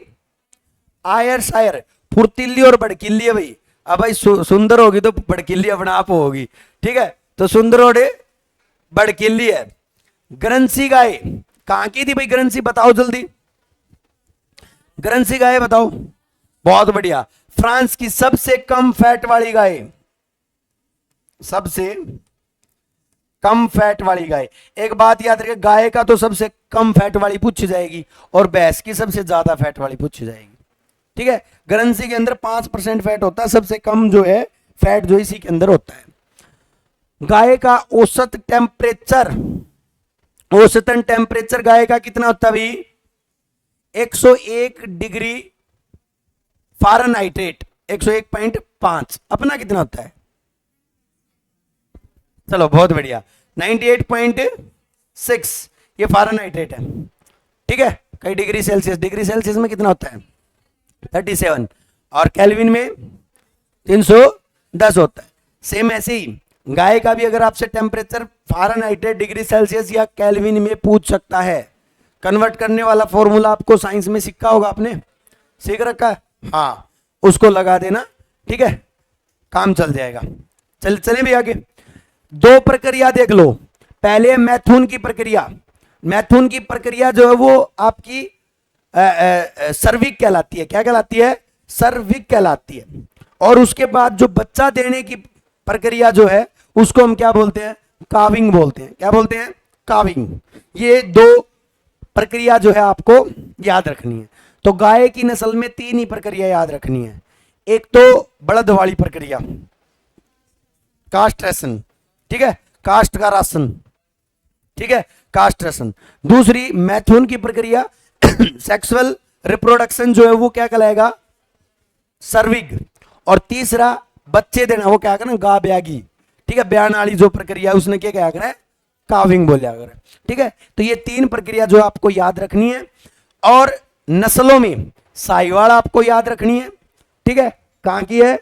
आयर शायर। फुर्तीली और भड़कीली है भाई। अब भाई सुंदर होगी तो भड़कीली अपने आप होगी, ठीक है? तो सुंदर और भड़कीली है। ग्रंसी गाय कहां की थी भाई? ग्रंसी बताओ जल्दी, ग्रंसी गाय बताओ। बहुत बढ़िया। फ्रांस की सबसे कम फैट वाली गाय, सबसे कम फैट वाली गाय। एक बात याद रखिए, गाय का तो सबसे कम फैट वाली पूछी जाएगी और भैंस की सबसे ज्यादा फैट वाली पूछी जाएगी, ठीक है? ग्रंसी के अंदर 5% फैट होता है, सबसे कम जो है फैट जो इसी के अंदर होता है। गाय का औसत टेम्परेचर, औसतन टेम्परेचर गाय का कितना होता है भाई? 101 डिग्री फ़ारेनहाइट, 101.5। अपना कितना होता है? चलो बहुत बढ़िया, 98.6 ये फ़ारेनहाइट है, ठीक है? कई डिग्री सेल्सियस, डिग्री सेल्सियस में कितना होता है? 37, और केल्विन में 310 होता है। सेम ऐसे ही गाय का भी अगर आपसे टेम्परेचर फ़ारेनहाइट, डिग्री सेल्सियस या केल्विन में पूछ सकता है, कन्वर्ट करने वाला फॉर्मूला आपको साइंस में सीखा होगा, आपने सीख रखा है, हाँ, उसको लगा देना, ठीक है? काम चल जाएगा। चले भी आगे। दो प्रक्रिया देख लो। पहले मैथुन की प्रक्रिया। मैथुन की प्रक्रिया जो है वो आपकी सर्विक कहलाती है। क्या कहलाती है? सर्विक कहलाती है। और उसके बाद जो बच्चा देने की प्रक्रिया जो है उसको हम क्या बोलते हैं? काविंग बोलते हैं। क्या बोलते हैं? काविंग। ये दो प्रक्रिया जो है आपको याद रखनी है। तो गाय की नस्ल में 3 ही प्रक्रिया याद रखनी है। एक तो बलद वाली प्रक्रिया, कास्ट्रेशन, ठीक है? कास्ट का राशन, ठीक है? कास्ट्रेशन। दूसरी मैथुन की प्रक्रिया, सेक्सुअल रिप्रोडक्शन जो है वो क्या कहलाएगा? सर्विग। और तीसरा बच्चे देना, वो क्या करना? गा ब्यागी, ठीक है? ब्यान वाली जो प्रक्रिया उसने क्या क्या करा? काविंग बोलिया कर, ठीक है? तो ये 3 प्रक्रिया जो आपको याद रखनी है। और नस्लों में साहिवाल आपको याद रखनी है, ठीक है? कहां की है?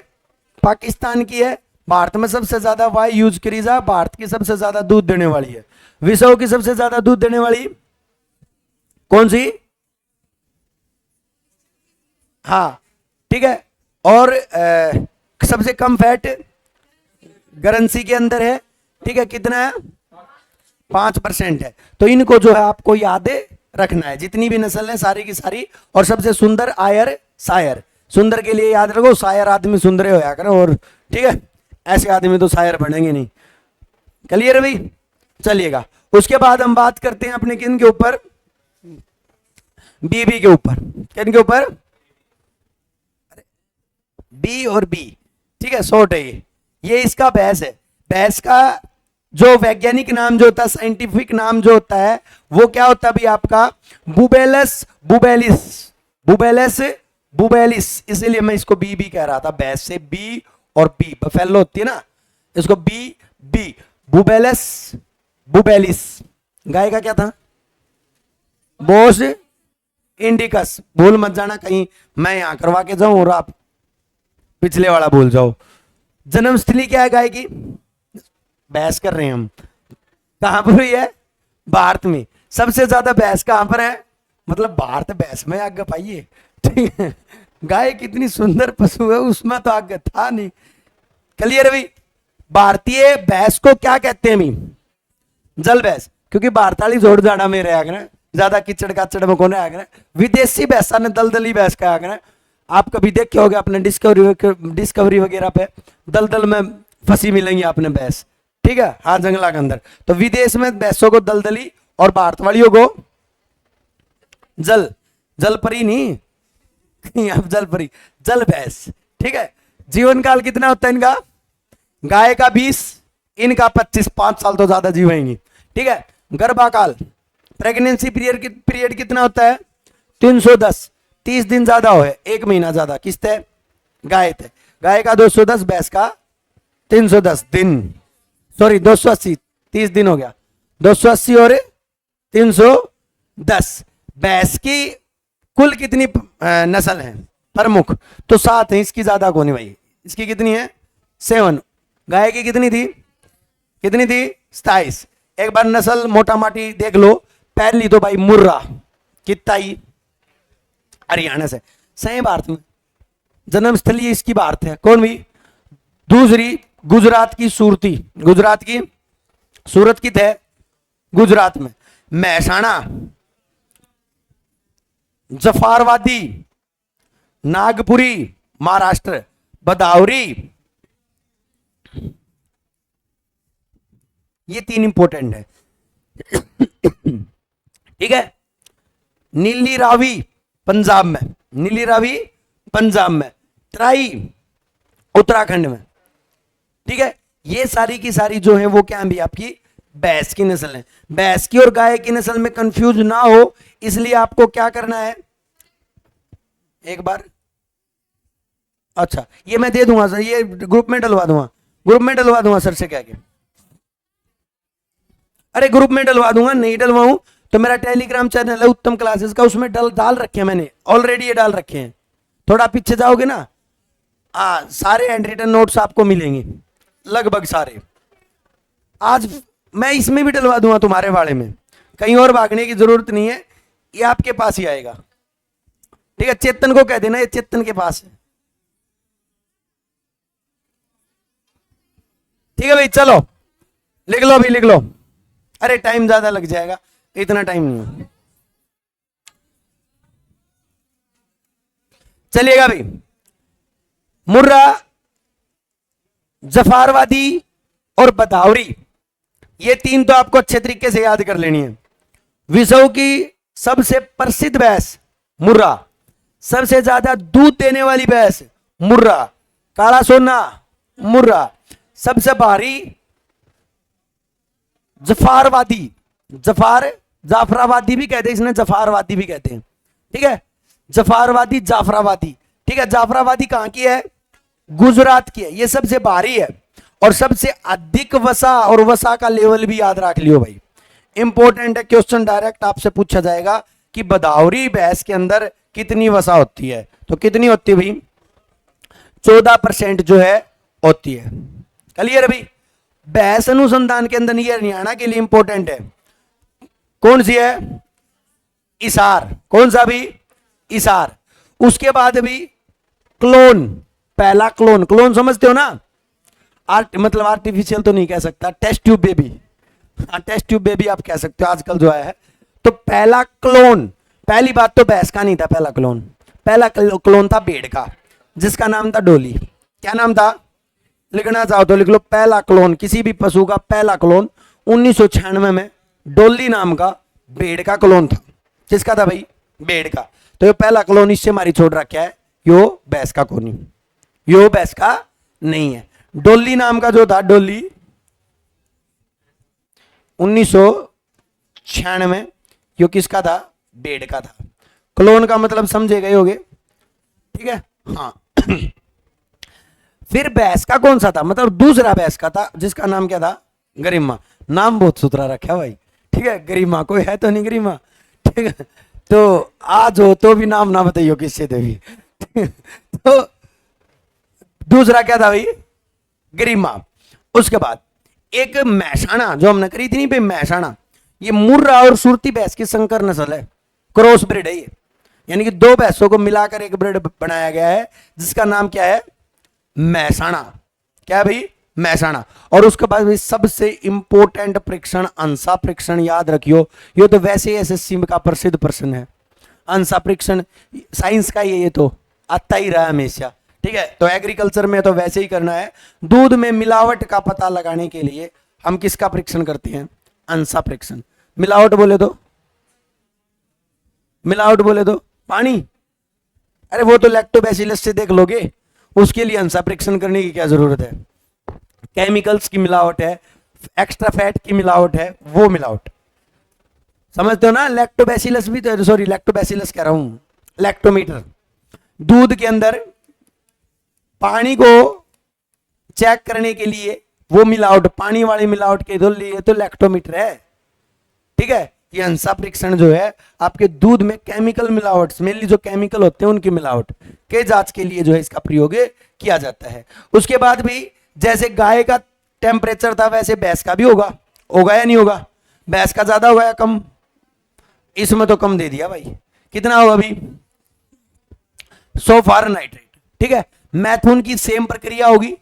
पाकिस्तान की है। भारत में सबसे ज्यादा वाई यूज करी जा, भारत की सबसे ज्यादा दूध देने वाली है। विश्व की सबसे ज्यादा दूध देने वाली कौन सी? हाँ, ठीक है? और सबसे कम फैट ग्रंसी के अंदर है, ठीक है? कितना है? 5% है। तो इनको जो है आपको याद रखना है, जितनी भी नस्ल है सारी की सारी। और सबसे सुंदर आयर शायर। सुंदर के लिए याद रखो, शायर आदमी सुंदर होया करो, और ठीक है, ऐसे आदमी तो शायर बनेंगे नहीं। क्लियर है भाई? चलिएगा, उसके बाद हम बात करते हैं अपने किन के ऊपर? बीबी के ऊपर। किन के ऊपर? बी और बी, ठीक है? शॉर्ट है ये इसका भैंस है। भैंस का जो वैज्ञानिक नाम जो होता है, साइंटिफिक नाम जो होता है, वो क्या होता है भी आपका? बुबेलस बुबेलिस। बुबेलस बुबेलिस, इसीलिए मैं इसको बी कह रहा था। भैंस से बी और बी, बफेलो होती है ना, इसको बी बी, बुबेलस बुबेलिस। गाय का क्या था? बोस इंडिकस। भूल मत जाना कहीं मैं यहां करवा के जाऊं और आप पिछले वाला भूल जाओ। जन्मस्थली क्या है गाय की? बहस कर रहे हैं हम, कहां पर हुई है? भारत में। सबसे ज्यादा बहस कहां पर है? मतलब भारत बहस में आगे पाइए, ठीक है? गाय कितनी सुंदर पशु है, उसमें तो आगे था नहीं। क्लियर भाई? भारतीय भैंस को क्या कहते हैं? जल भैंस, क्योंकि भारताली जोड़ जाना मेरे आगे ज्यादा किचड़ काचड़ में कोने आगे। विदेशी भैंसा ने दलदली भैंस का आगे, आप कभी देखे होगे अपने डिस्कवरी वगैरह पे, दलदल में फंसी मिलेंगी आपने भैंस, ठीक है? हाँ, जंगला के अंदर। तो विदेश में भैंसों को दलदली और भारत वालियों को जलपरी नहीं, अब जलपरी, जल भैंस, ठीक है? जीवन काल कितना होता है इनका? गाय का 20, इनका 25, 5 साल तो ज्यादा जीवेंगी, ठीक है? गर्भाकाल, प्रेगनेंसी पीरियड कितना होता है? 310, 30 दिन ज्यादा हो, 1 महीना ज्यादा। किसते? गाय थे। गाय का 210, भैंस का 310 दिन, सॉरी 280, 30 दिन हो गया, 280 और 310। भैंस की कुल कितनी नस्ल है प्रमुख? तो 7 है, इसकी ज्यादा कौन है भाई? इसकी कितनी है? 7। गाय की कितनी थी? कितनी थी? 27। एक बार नस्ल मोटा माटी देख लो। पहली तो भाई मुर्रा, कितना ही हरियाणा से, सही भारत में जन्म स्थली इसकी भारत है। कौन भी? दूसरी गुजरात की सूरती, गुजरात की सूरत की थे गुजरात में। महसाणा जफारवादी नागपुरी महाराष्ट्र। बदावरी, ये 3 इंपॉर्टेंट है। ठीक है। नीली रावी पंजाब में, नीली रावी पंजाब में, तराई उत्तराखंड में। ठीक है। ये सारी की सारी जो है वो क्या है भी आपकी भैंस की नस्ल है। भैंस की और गाय की नस्ल में कंफ्यूज ना हो इसलिए आपको क्या करना है, एक बार, अच्छा ये मैं दे दूंगा सर, ये ग्रुप में डलवा दूंगा, ग्रुप में डलवा दूंगा सर से क्या क्या। अरे ग्रुप में डलवा दूंगा, नहीं डलवाऊं तो मेरा टेलीग्राम चैनल है उत्तम क्लासेस का, उसमें डाल रखे हैं मैंने ऑलरेडी, ये डाल रखे हैं। थोड़ा पीछे जाओगे ना, सारे हैंड रिटन नोट्स आपको मिलेंगे, लगभग सारे। आज मैं इसमें भी डलवा दूंगा तुम्हारे वाले में, कहीं और भागने की जरूरत नहीं है, ये आपके पास ही आएगा। ठीक है। चेतन को कह देना, ये चेतन के पास है। ठीक है भाई, चलो लिख लो, अभी लिख लो। अरे टाइम ज्यादा लग जाएगा, इतना टाइम नहीं है। चलिएगा भाई, मुर्रा, जफारवादी और बदावरी, ये 3 तो आपको अच्छे तरीके से याद कर लेनी है। विश्व की सबसे प्रसिद्ध भैंस मुर्रा, सबसे ज्यादा दूध देने वाली भैंस मुर्रा, काला सोना मुर्रा, सबसे भारी जफारवादी, जाफराबादी भी कहते हैं, इसने जफारवादी भी कहते हैं। ठीक है। जफारवादी, जाफराबादी। ठीक है। जाफराबादी कहां की है? गुजरात की है। ये सबसे भारी है और सबसे अधिक वसा, और वसा का लेवल भी याद रख लियो भाई, इंपॉर्टेंट है। क्वेश्चन डायरेक्ट आपसे पूछा जाएगा कि बदावरी भैंस के अंदर कितनी वसा होती है, तो कितनी होती है भाई? 14% जो है होती है। क्लियर है भाई? भैंस अनुसंधान के अंदर ये हरियाणा के लिए इंपॉर्टेंट है। कौन सी है? इसार। कौन सा भी? इसार। उसके बाद भी क्लोन, पहला क्लोन, क्लोन समझते हो ना? मतलब आर्टिफिशियल तो नहीं कह सकता, टेस्ट ट्यूब बेबी, हाँ टेस्ट ट्यूब बेबी आप कह सकते हो आजकल जो है। तो पहला क्लोन, पहली बात तो भैंस का नहीं था पहला क्लोन, पहला क्लोन था भेड़ का, जिसका नाम था डोली। क्या नाम था? लिखना चाहो तो लिख लो, पहला क्लोन किसी भी पशु का पहला क्लोन 1996 में डोली नाम का भेड़ का क्लोन था। किसका था भाई? भेड़ का। तो ये पहला क्लोन इससे हमारी छोड़ रखा है, यो भैंस का कोनी, यो भैंस का नहीं है। डोली नाम का जो था, डोली 1996 में, यो किसका था? भेड़ का था। क्लोन का मतलब समझे गए होगे। ठीक है। हाँ। फिर भैंस का कौन सा था? मतलब दूसरा भैंस का था, जिसका नाम क्या था? गरिमा। नाम बहुत सुथरा रखा भाई। ठीक है। गरिमा कोई है तो नहीं गरिमा? ठीक है। तो आज हो तो भी नाम ना बताइयो किससे देवी। तो दूसरा क्या था भाई? गरिमा। उसके बाद एक महसाणा जो हमने करी थी नहीं भाई, महसाणा, ये मुर्रा और सुरती भैंस की संकर नस्ल है, क्रॉस ब्रीड है ये, यानी कि 2 भैंसों को मिलाकर एक ब्रीड बनाया गया है, जिसका नाम क्या है? महसाणा। क्या है भाई? महसाणा। और उसके बाद भाई सबसे इंपॉर्टेंट परीक्षण अंसा परीक्षण, याद रखियो, ये तो वैसे ही एसएससी का प्रसिद्ध प्रश्न है। अंसा परीक्षण साइंस का ये तो आता ही रहा हमेशा। ठीक है। तो एग्रीकल्चर में तो वैसे ही करना है। दूध में मिलावट का पता लगाने के लिए हम किसका परीक्षण करते हैं? अंसा परीक्षण। मिलावट बोले तो, मिलावट बोले तो पानी, अरे वो तो लैक्टोबैसिलस से देख लोगे, उसके लिए अंसा परीक्षण करने की क्या जरूरत है? केमिकल्स की मिलावट है, एक्स्ट्रा फैट की मिलावट है, वो मिलावट समझते हो ना? लैक्टोबैसिलस भी तो, सॉरी लैक्टोबैसिलस कह रहा हूं, लैक्टोमीटर। दूध के अंदर पानी को चेक करने के लिए वो मिलावट, पानी वाली मिलावट के लिए तो लैक्टोमीटर है। ठीक है। ये हंसा परीक्षण जो है आपके दूध में केमिकल मिलावट, मेनली जो केमिकल होते हैं उनकी मिलावट के जांच के लिए जो है इसका प्रयोग किया जाता है। उसके बाद भी जैसे गाय का टेम्परेचर था वैसे भैंस का भी होगा, होगा या नहीं होगा? भैंस का ज्यादा होगा या कम? इसमें तो कम दे दिया भाई, कितना होगा अभी? 100 फ़ारेनहाइट, ठीक है। मैथुन की सेम प्रक्रिया होगी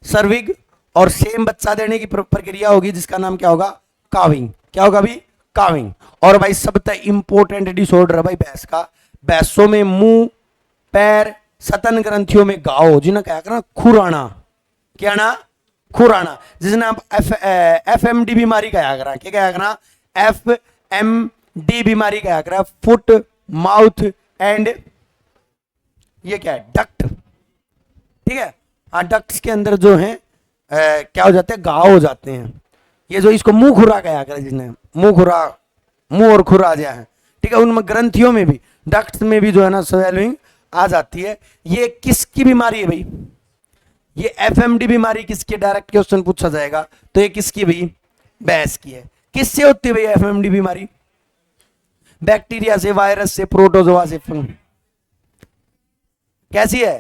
सर्विग, और सेम बच्चा देने की प्रक्रिया होगी जिसका नाम क्या होगा? काविंग। क्या होगा अभी? काविंग। और भाई सबसे इंपॉर्टेंट डिसऑर्डर भाई भैंस का, भैंसों में मुंह, पैर, सतन ग्रंथियों में घाव, जिन्हें क्या करना? खुराना। क्या ना? खुराना, जिसने आप FMD बीमारी कहा करा। क्या कहा करा? FMD बीमारी कहा करा, फुट माउथ एंड ये क्या है? डक्ट, ठीक है। हाँ, डक्ट्स के अंदर जो है क्या हो जाते हैं? घाव हो जाते हैं। ये जो इसको मुंह खुरा कहा करा, जिसने मुंह खुरा, मुंह और खुरा आ जाए है, ठीक है। उनमें ग्रंथियों में भी, डक्ट्स में भी जो है ना स्वेलिंग आ जाती है। ये किसकी बीमारी है भाई? ये FMD बीमारी किसकी? डायरेक्ट क्वेश्चन पूछा जाएगा तो ये किसकी भाई? भैंस की है। किससे होती है भाई FMD बीमारी? बैक्टीरिया से, वायरस से, प्रोटोजोआ से, कैसी है?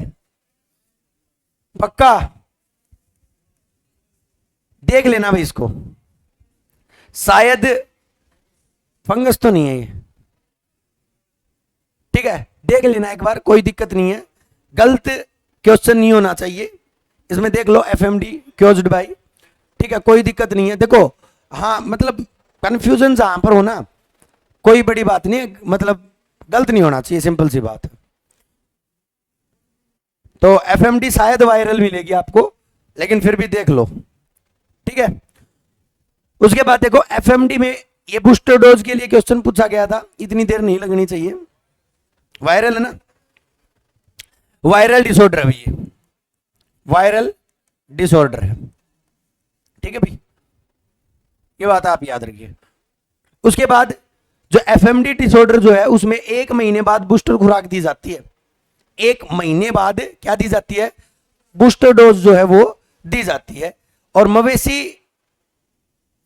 पक्का देख लेना भाई इसको, शायद फंगस तो नहीं है ये, ठीक है। देख लेना एक बार, कोई दिक्कत नहीं है, गलत क्वेश्चन नहीं होना चाहिए इसमें। देख लो FMD क्योज्ड बाई, ठीक है, कोई दिक्कत नहीं है। देखो हाँ, मतलब कंफ्यूजन जहां पर हो ना, कोई बड़ी बात नहीं है, मतलब गलत नहीं होना चाहिए, सिंपल सी बात है। तो FMD शायद वायरल मिलेगी आपको, लेकिन फिर भी देख लो, ठीक है। उसके बाद देखो FMD में ये बूस्टर डोज के लिए क्वेश्चन पूछा गया था, इतनी देर नहीं लगनी चाहिए, वायरल है ना, वायरल डिसऑर्डर है भैया, वायरल डिसऑर्डर है, ठीक है भाई, ये बात आप याद रखिए। उसके बाद जो FMD डिसऑर्डर जो है उसमें 1 महीने बाद बूस्टर खुराक दी जाती है। 1 महीने बाद क्या दी जाती है? बूस्टर डोज जो है वो दी जाती है। और मवेशी,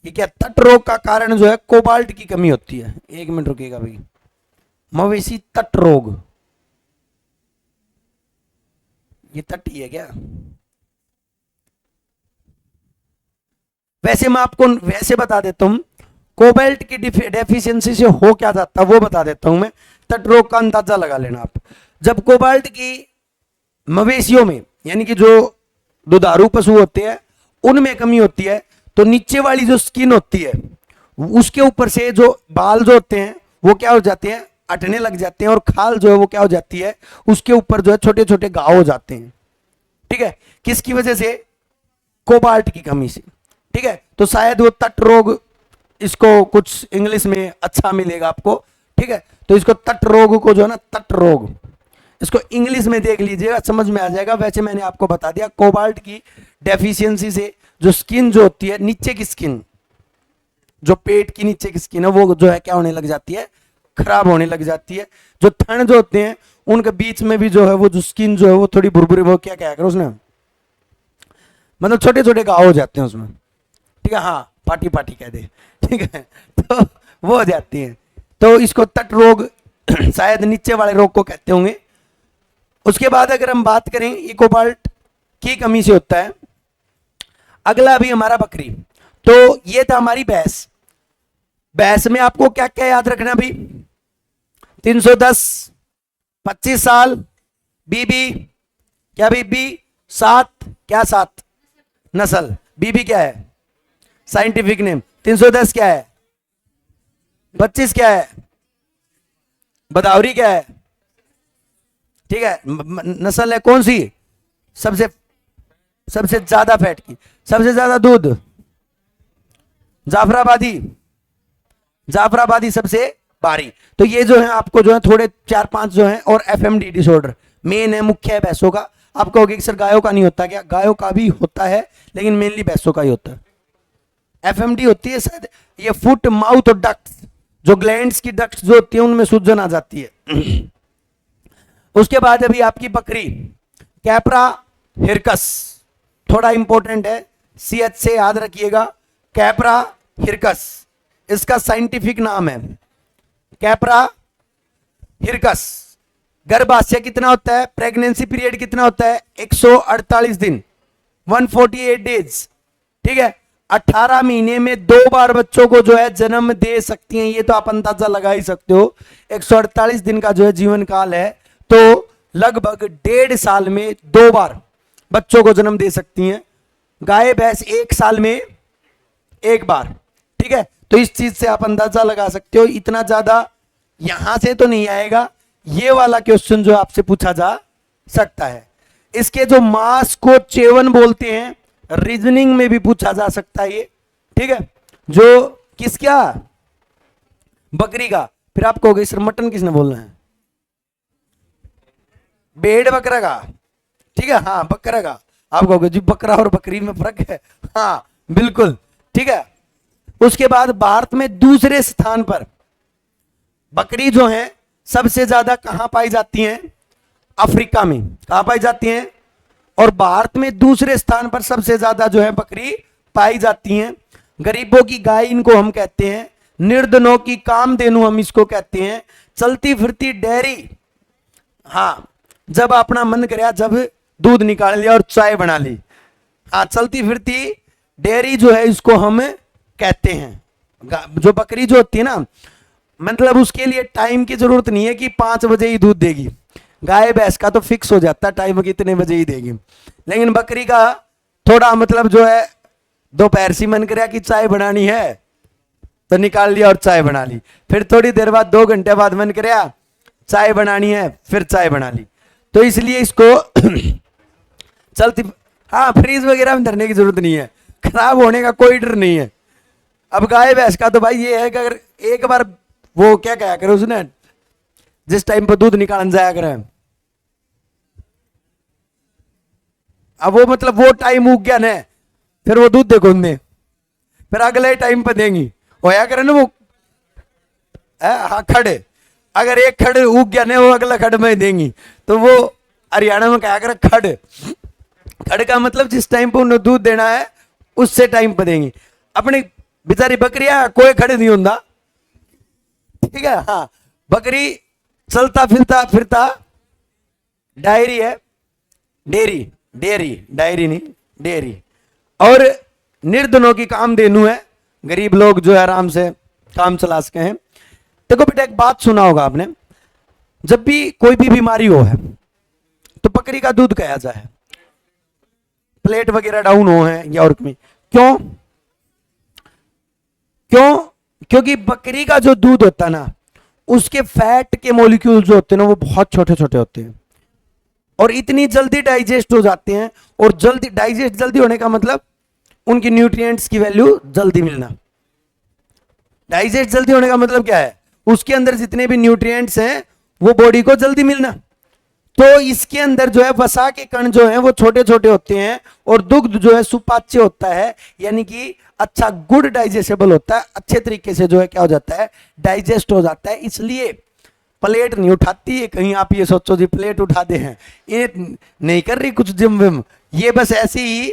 ये क्या, तट रोग का कारण जो है कोबाल्ट की कमी होती है। 1 मिनट रुकिएगा भाई, मवेशी तट रोग, ये तट ही है क्या? वैसे मैं आपको वैसे बता देता हूं, कोबाल्ट की डेफिशिएंसी से हो क्या जाता है वो बता देता हूं मैं, तट रोग का अंदाजा लगा लेना आप। जब कोबाल्ट की मवेशियों में, यानी कि जो दुधारू पशु होते हैं उनमें कमी होती है, तो नीचे वाली जो स्किन होती है उसके ऊपर से जो बाल जो होते हैं वो क्या हो जाते हैं? अटने लग जाते हैं, और खाल जो है वो क्या हो जाती है? उसके ऊपर जो है छोटे छोटे घाव हो जाते हैं, ठीक है। किसकी वजह से? कोबाल्ट की कमी से, ठीक है। तो शायद वो तट रोग, इसको कुछ इंग्लिश में अच्छा मिलेगा आपको, ठीक है। तो इसको तट रोग को जो है ना, तट रोग, इसको इंग्लिश में देख लीजिएगा, समझ में आ जाएगा। वैसे मैंने आपको बता दिया, कोबाल्ट की डेफिशिएंसी से जो स्किन जो होती है, नीचे की स्किन, जो पेट की नीचे की स्किन है वो जो है क्या होने लग जाती है? खराब होने लग जाती है। जो थन जो होते हैं उनके बीच में भी जो है वो जो स्किन जो है वो थोड़ी भुरभुरी, वो क्या क्या करो उसने, मतलब छोटे छोटे घाव हो जाते हैं उसमें, ठीक है। हाँ, पार्टी पार्टी कह दे, ठीक है, तो वो हो जाती है। तो इसको तट रोग शायद नीचे वाले रोग को कहते होंगे। उसके बाद अगर हम बात करें, ये कोबाल्ट की कमी से होता है। अगला भी हमारा बकरी, तो ये था हमारी भैंस। भैंस में आपको क्या क्या याद रखना भी? 310, 25 साल, बीबी क्या? बीबी 7, क्या 7? नस्ल। बीबी क्या है? Scientific name. 310 क्या है? 25 क्या है? बदावरी क्या है? ठीक है, नस्ल है कौन सी? सबसे सबसे ज्यादा फैट की, सबसे ज्यादा दूध, जाफराबादी, जाफराबादी सबसे भारी। तो ये जो है आपको जो है थोड़े 4-5 जो है, और FMD डिसऑर्डर मेन है, मुख्य है भैंसों का। आप कहोगे कि सर गायों का नहीं होता क्या? गायों का भी होता है, लेकिन मेनली भैंसों का ही होता है। FMD होती है शायद ये फुट माउथ और डक्ट्स, जो ग्लैंड्स की डक्ट्स जो होती है उनमें सूजन आ जाती है। उसके बाद अभी आपकी बकरी, कैपरा हिरकस, थोड़ा इंपॉर्टेंट है, CH से याद रखिएगा, कैपरा हिरकस। इसका साइंटिफिक नाम है कैप्रा हिरकस। गर्भाशय कितना होता है, प्रेगनेंसी पीरियड कितना होता है, 148 दिन, 148 डेज। ठीक है, 18 महीने में 2 बार बच्चों को जो है जन्म दे सकती हैं। ये तो आप अंदाजा लगा ही सकते हो, 148 दिन का जो है जीवन काल है, तो लगभग 1.5 साल में 2 बार बच्चों को जन्म दे सकती हैं। गाय भैंस 1 साल में 1 बार। ठीक है, तो इस चीज से आप अंदाजा लगा सकते हो। इतना ज्यादा यहां से तो नहीं आएगा, ये वाला क्वेश्चन जो आपसे पूछा जा सकता है। इसके जो मांस को चेवन बोलते हैं, रीजनिंग में भी पूछा जा सकता है ये। ठीक है, जो किस क्या, बकरी का। फिर आप कहोगे सर मटन किसने बोलना है, भेड़ बकरा का। ठीक है, हाँ बकरा का। आप कहोगे जी बकरा और बकरी में फर्क है, हाँ बिल्कुल। ठीक है, उसके बाद भारत में दूसरे स्थान पर बकरी जो है सबसे ज्यादा कहां पाई जाती हैं, अफ्रीका में। कहां पाई जाती हैं, और भारत में दूसरे स्थान पर सबसे ज्यादा जो है बकरी पाई जाती हैं। गरीबों की गाय इनको हम कहते हैं, निर्धनों की कामधेनु हम इसको कहते हैं, चलती फिरती डेयरी। हाँ, जब अपना मन कराया जब दूध निकाल लिया और चाय बना ली, हाँ चलती फिरती डेयरी जो है इसको हम कहते हैं। जो बकरी जो होती है ना, मतलब उसके लिए टाइम की जरूरत नहीं है कि 5 बजे ही दूध देगी। गाय भैंस का तो फिक्स हो जाता है टाइम कितने बजे ही देगी, लेकिन बकरी का थोड़ा मतलब जो है दोपहर से मन कराया कि चाय बनानी है तो निकाल लिया और चाय बना ली, फिर थोड़ी देर बाद 2 घंटे बाद मन कराया चाय बनानी है फिर चाय बना ली। तो इसलिए इसको चलती, हाँ फ्रीज वगैरह में धरने की जरूरत नहीं है, खराब होने का कोई डर नहीं है। अब गाय भैंस का तो भाई ये है कि अगर एक बार वो क्या कहा करे उसने, जिस टाइम पर दूध निकालने जाया करे, अब वो मतलब वो टाइम उग गया ना, फिर वो दूध देखो उनने फिर अगले टाइम पर देंगी होया करे ना वो। हाँ खड़े, अगर एक खड़ उग गया ना वो अगला खड़ में देंगी। तो वो हरियाणा में क्या करे, खड़, खड़ का मतलब जिस टाइम पर उन्हें दूध देना है उससे टाइम पर देंगी। अपनी बेचारी बकरियां कोई खड़े नहीं होता। ठीक है, हाँ बकरी चलता फिरता फिरता डायरी है, डेयरी, डेयरी डायरी नहीं डेयरी, और निर्धनों की कामधेनु है, गरीब लोग जो है आराम से काम चला सके हैं। देखो बेटा एक बात सुना होगा आपने, जब भी कोई भी बीमारी हो है तो बकरी का दूध खाया जाए, प्लेट वगैरह डाउन हो है या और में। क्यों क्यों, क्योंकि बकरी का जो दूध होता है ना उसके फैट के मॉलिक्यूल जो होते हैं ना वो बहुत छोटे छोटे होते हैं और इतनी जल्दी डाइजेस्ट हो जाते हैं। और जल्दी डाइजेस्ट जल्दी होने का मतलब उनकी न्यूट्रिएंट्स की वैल्यू जल्दी मिलना। डाइजेस्ट जल्दी होने का मतलब क्या है, उसके अंदर जितने भी न्यूट्रिएंट्स हैं वो बॉडी को जल्दी मिलना। तो इसके अंदर जो है वसा के कण जो है वो छोटे छोटे होते हैं और दुग्ध जो है सुपाच्य होता है, यानी कि अच्छा गुड डाइजेस्टेबल होता है, अच्छे तरीके से जो है क्या हो जाता है, डाइजेस्ट हो जाता है। इसलिए प्लेट नहीं उठाती है कहीं आप ये सोचो जी प्लेट उठा दे हैं, ये नहीं कर रही कुछ जिम विम, ये बस ऐसे ही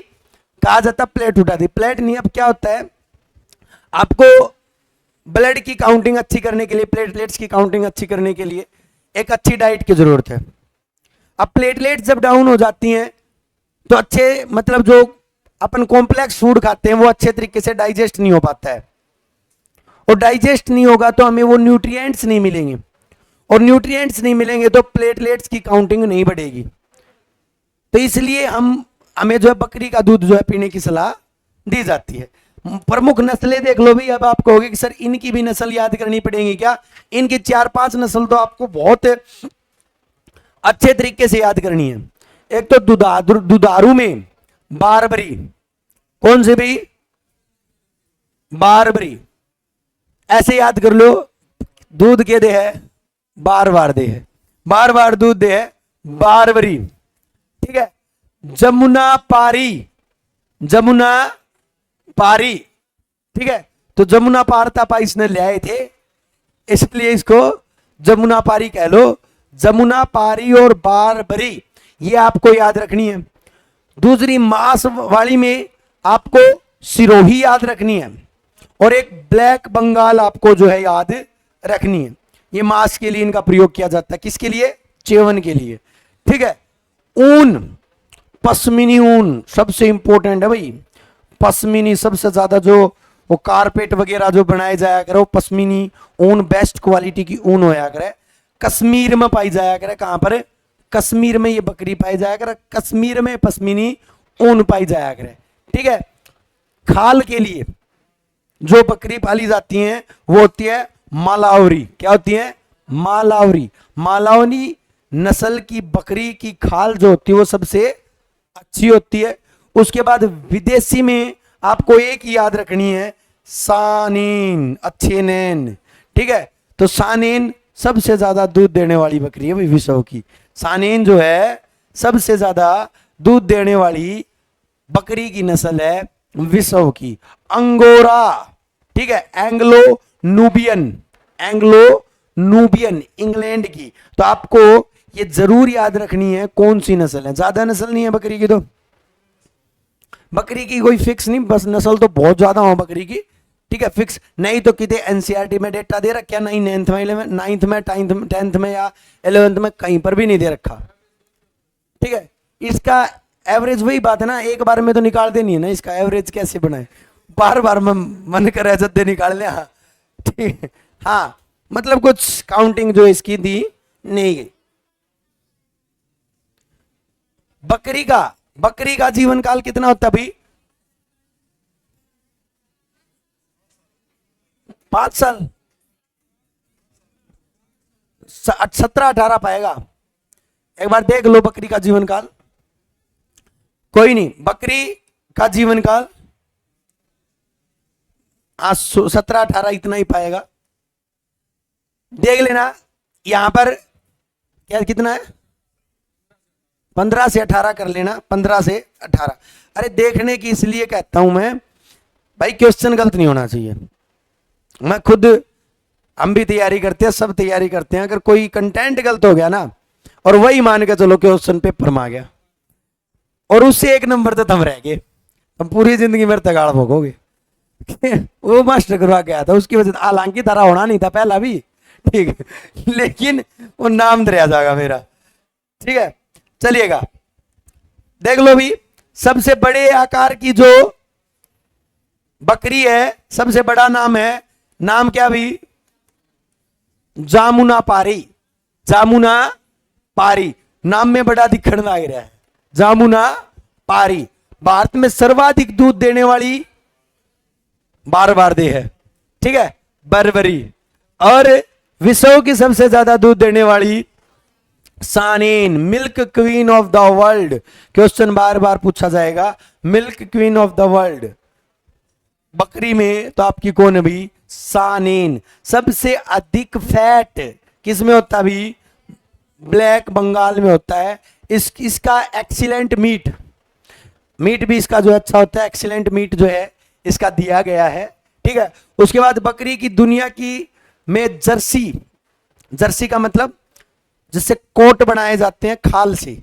कहा जाता प्लेट उठा दी। प्लेट नहीं, अब क्या होता है आपको ब्लड की काउंटिंग अच्छी करने के लिए, प्लेटलेट्स की काउंटिंग अच्छी करने के लिए एक अच्छी डाइट की जरूरत है। अब प्लेटलेट्स जब डाउन हो जाती हैं तो अच्छे मतलब जो अपन कॉम्प्लेक्स फूड खाते हैं वो अच्छे तरीके से डाइजेस्ट नहीं हो पाता है, और डाइजेस्ट नहीं होगा तो हमें वो न्यूट्रिएंट्स नहीं मिलेंगे, और न्यूट्रिएंट्स नहीं मिलेंगे तो प्लेटलेट्स की काउंटिंग नहीं बढ़ेगी। तो इसलिए हमें जो है बकरी का दूध जो है पीने की सलाह दी जाती है। प्रमुख नस्लें देख लो भी, अब आप कहोगे कि सर इनकी भी नस्ल याद करनी पड़ेगी क्या, इनकी 4-5 नस्ल तो आपको बहुत अच्छे तरीके से याद करनी है। एक तो दुधारू में बारबरी, कौन से भी, बारबरी, ऐसे याद कर लो, दूध के दे है बार बार दे है, बार बार दूध दे है बारबरी। ठीक है, जमुना पारी, जमुना पारी, ठीक है, तो जमुना पार तापा इसने ले आए थे इसलिए इसको जमुना पारी कह लो। जमुना पारी और बारबरी ये आपको याद रखनी है। दूसरी मांस वाली में आपको सिरोही याद रखनी है, और एक ब्लैक बंगाल आपको जो है याद रखनी है। ये मांस के लिए इनका प्रयोग किया जाता है, किसके लिए? चेवन के लिए। ठीक है। ऊन, पश्मीनी ऊन सबसे इंपॉर्टेंट है भाई। पश्मीनी सबसे ज्यादा जो वो कारपेट वगैरह जो बनाए जाया करे वो पश्मीनी ऊन बेस्ट क्वालिटी की ऊन होया करे। कश्मीर में पाई जाया करे। कहां पर? कश्मीर में ये बकरी पाई जाया करे। कश्मीर में पश्मीनी ऊन पाई जाया करे। ठीक है। खाल के लिए जो बकरी पाली जाती हैं वो होती है मालावरी। क्या होती है? मालावरी। मालावरी नस्ल की बकरी की खाल जो होती है वो सबसे अच्छी होती है। उसके बाद विदेशी में आपको एक ही याद रखनी है, सानेन, अच्छे नैन। ठीक है। तो सानेन सबसे ज्यादा दूध देने वाली बकरी है भाई विश्व की। सानेन जो है सबसे ज्यादा दूध देने वाली बकरी की नस्ल है विश्व की। अंगोरा, ठीक है, Anglo Nubian, Anglo Nubian England की। तो आपको ये जरूर याद रखनी है कौन सी नस्ल है। ज्यादा नस्ल नहीं है बकरी की, तो बकरी की कोई फिक्स नहीं, बस नस्ल तो बहुत ज्यादा हो बकरी की। ठीक है, फिक्स नहीं तो कितने एनसीईआरटी में डेटा दे रखा, नहीं नाइन्थ में, 9th में, 10th में या 11th में, कहीं पर भी नहीं दे रखा। ठीक है। इसका एवरेज वही बात है ना, एक बार में तो निकालते नहीं है ना, इसका एवरेज कैसे बनाए, बार बार मन करे जद्दे निकाल ले। हाँ ठीक है। हाँ मतलब कुछ काउंटिंग जो इसकी दी नहीं गई। बकरी का जीवन काल कितना होता है भाई? 5 साल, 17-18 पाएगा। एक बार देख लो बकरी का जीवन काल। कोई नहीं, बकरी का जीवन काल 17-18 इतना ही पाएगा। देख लेना यहां पर क्या कितना है, 15 से 18 कर लेना, 15 से 18। अरे देखने की इसलिए कहता हूं मैं भाई, क्वेश्चन गलत नहीं होना चाहिए। मैं खुद, हम भी तैयारी करते हैं, सब तैयारी करते हैं, अगर कोई कंटेंट गलत हो गया ना और वही मान के चलो क्वेश्चन पेपर में आ गया और उससे 1 नंबर तो तुम रह गए, हम पूरी जिंदगी मेरे तगाड़ भोगोगे। वो मास्टर करवा के आया था, उसकी वजह से हालांकि तारा होना नहीं था पहला भी, ठीक है, लेकिन वो नाम दरिया जाएगा मेरा। ठीक है, चलिएगा देख लो भी, सबसे बड़े आकार की जो बकरी है, सबसे बड़ा नाम है, नाम क्या भी? जामुना पारी। जामुना पारी नाम में बड़ा दिखने लग रहा है, जामुना पारी। भारत में सर्वाधिक दूध देने वाली बारबारदे है, ठीक है, बर्बरी। और विश्व की सबसे ज्यादा दूध देने वाली Saanen, milk queen of the world. Question बार बार पूछा जाएगा, milk queen of the world बकरी में तो आपकी कौन है भी? सानेन। सबसे अधिक फैट किस में होता भी? ब्लैक बंगाल में होता है। इसका एक्सीलेंट मीट भी इसका जो अच्छा होता है, एक्सीलेंट मीट जो है इसका दिया गया है। ठीक है। उसके बाद बकरी की दुनिया की में जर्सी का मतलब जिससे कोट बनाए जाते हैं खाल से,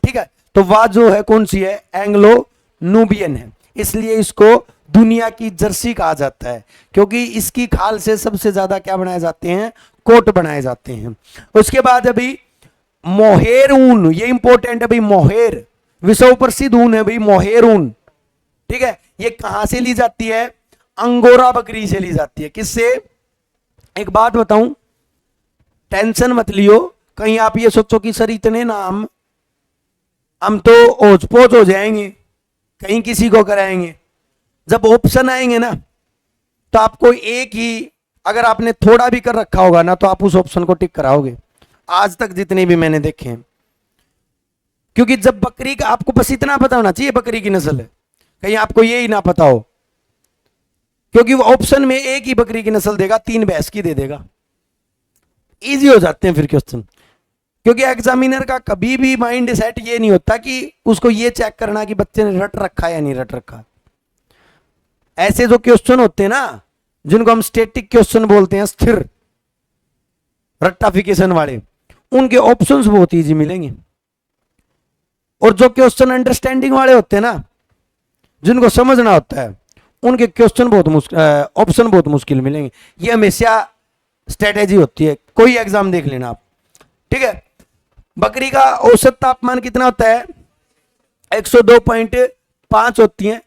ठीक है, तो वह जो है कौन सी है? एंग्लो नूबियन है, इसलिए इसको दुनिया की जर्सी कहा जाता है, क्योंकि इसकी खाल से सबसे ज्यादा क्या बनाए जाते हैं? कोट बनाए जाते हैं। उसके बाद अभी मोहेर ऊन, ये इंपॉर्टेंट है भाई, मोहेर विश्व प्रसिद्ध ऊन है भाई, मोहेर ऊन। ठीक है, ये कहां से ली जाती है? अंगोरा बकरी से ली जाती है। किससे? एक बात बताऊं, टेंशन मत लियो, कहीं आप ये सोचो कि सर इतने नाम हम तो ओझ पोझ हो जाएंगे, कहीं किसी को कराएंगे। जब ऑप्शन आएंगे ना तो आपको एक ही, अगर आपने थोड़ा भी कर रखा होगा ना तो आप उस ऑप्शन को टिक कराओगे, आज तक जितने भी मैंने देखे हैं। क्योंकि जब बकरी का, आपको बस इतना पता होना चाहिए बकरी की नस्ल है, कहीं आपको ये ही ना पता हो, क्योंकि वो ऑप्शन में एक ही बकरी की नस्ल देगा, 3 भैंस की दे देगा, इजी हो जाते हैं फिर क्वेश्चन। क्योंकि एग्जामिनर का कभी भी माइंड सेट ये नहीं होता कि उसको ये चेक करना कि बच्चे ने रट रखा या नहीं रट रखा। ऐसे जो क्वेश्चन होते हैं ना, जिनको हम स्टैटिक क्वेश्चन बोलते हैं, स्थिर रट्टाफिकेशन वाले, उनके ऑप्शंस बहुत इजी मिलेंगे। और जो क्वेश्चन अंडरस्टैंडिंग वाले होते हैं ना, जिनको समझना होता है, उनके क्वेश्चन बहुत मुश्किल, ऑप्शन बहुत मुश्किल मिलेंगे। ये हमेशा स्ट्रेटेजी होती है, कोई एग्जाम देख लेना आप, ठीक है। बकरी का औसत तापमान कितना होता है? 102.5 होती है।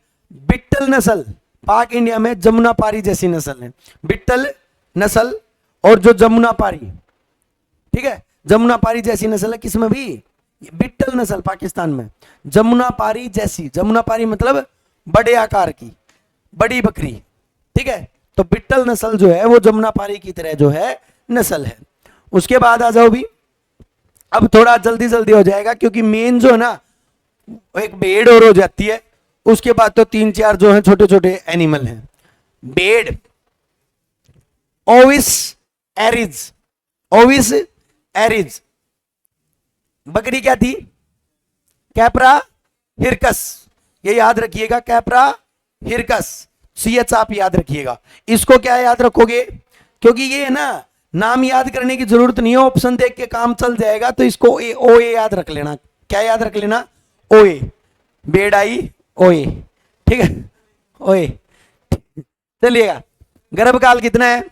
बिट्टल नस्ल पाक इंडिया में जमुनापारी जैसी नस्ल है, बिट्टल नस्ल और जो जमुनापारी, ठीक है, जमुनापारी जैसी नस्ल है किसमें भी? बिट्टल नस्ल पाकिस्तान में, जमुनापारी जैसी, जमुनापारी मतलब बड़े आकार की बड़ी बकरी, ठीक है। तो बिट्टल नस्ल जो है वो जमुनापारी की तरह जो है नस्ल है। उसके बाद आ जाओ भी, अब थोड़ा जल्दी जल्दी हो जाएगा क्योंकि मेन जो है ना एक भेड़ और हो जाती है, उसके बाद तो 3-4 जो है छोटे छोटे एनिमल हैं। भेड़, ओविस एरिज, ओविस एरिज। बकरी क्या थी? कैप्रा हिरकस, ये याद रखिएगा, कैप्रा हिरकस, CH आप याद रखिएगा। इसको क्या याद रखोगे? क्योंकि ये है ना, नाम याद करने की जरूरत नहीं है, ऑप्शन देख के काम चल जाएगा। तो इसको OA याद रख लेना। क्या याद रख लेना? OA, बेड़ाई OA, ठीक है, OA। चलिएगा, गर्भकाल कितना है?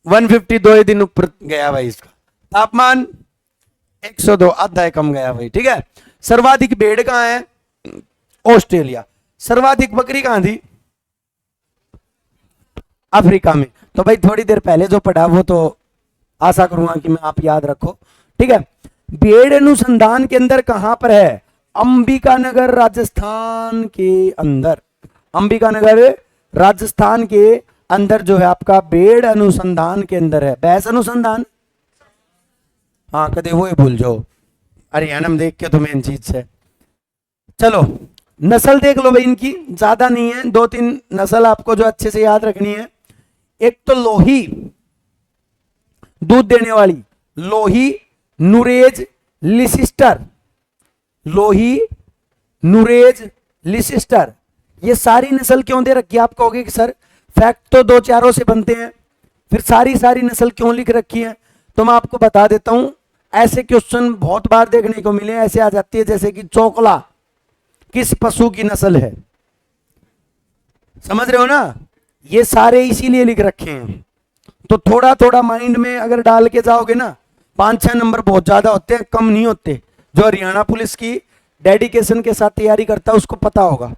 152 दिन ऊपर गया भाई इसका। तापमान 102, आधा कम गया भाई, ठीक है। सर्वाधिक भेड़ कहां है? ऑस्ट्रेलिया। सर्वाधिक बकरी कहां थी? अफ्रीका में। तो भाई थोड़ी देर पहले जो पढ़ा वो तो आशा करूंगा कि मैं आप याद रखो, ठीक है। भेड़ अनुसंधान केंद्र कहां पर है? अंबिकानगर राजस्थान के अंदर, अंबिकानगर राजस्थान के अंदर जो है आपका भेड़ अनुसंधान केंद्र है। भैंस अनुसंधान, हाँ कदे वो भूल जाओ, हरियाणा में देख के तो मेन चीज है। चलो नस्ल देख लो भाई, इनकी ज्यादा नहीं है, 2-3 नस्ल आपको जो अच्छे से याद रखनी है। एक तो लोही, दूध देने वाली, लोही, नुरेज, लिसिस्टर, लोही, नुरेज, लिसिस्टर। ये सारी नस्ल क्यों दे रखी है? आप कहोगे कि सर फैक्ट तो 2-4 से बनते हैं, फिर सारी नस्ल क्यों लिख रखी है? तो मैं आपको बता देता हूं, ऐसे क्वेश्चन बहुत बार देखने को मिले। ऐसे आ जाती है जैसे कि चोकला किस पशु की नस्ल है, समझ रहे हो ना? ये सारे इसीलिए लिख रखे हैं। तो थोड़ा थोड़ा माइंड में अगर डाल के जाओगे ना, 5-6 नंबर बहुत ज्यादा होते हैं, कम नहीं होते। जो हरियाणा पुलिस की डेडिकेशन के साथ तैयारी करता है उसको पता होगा,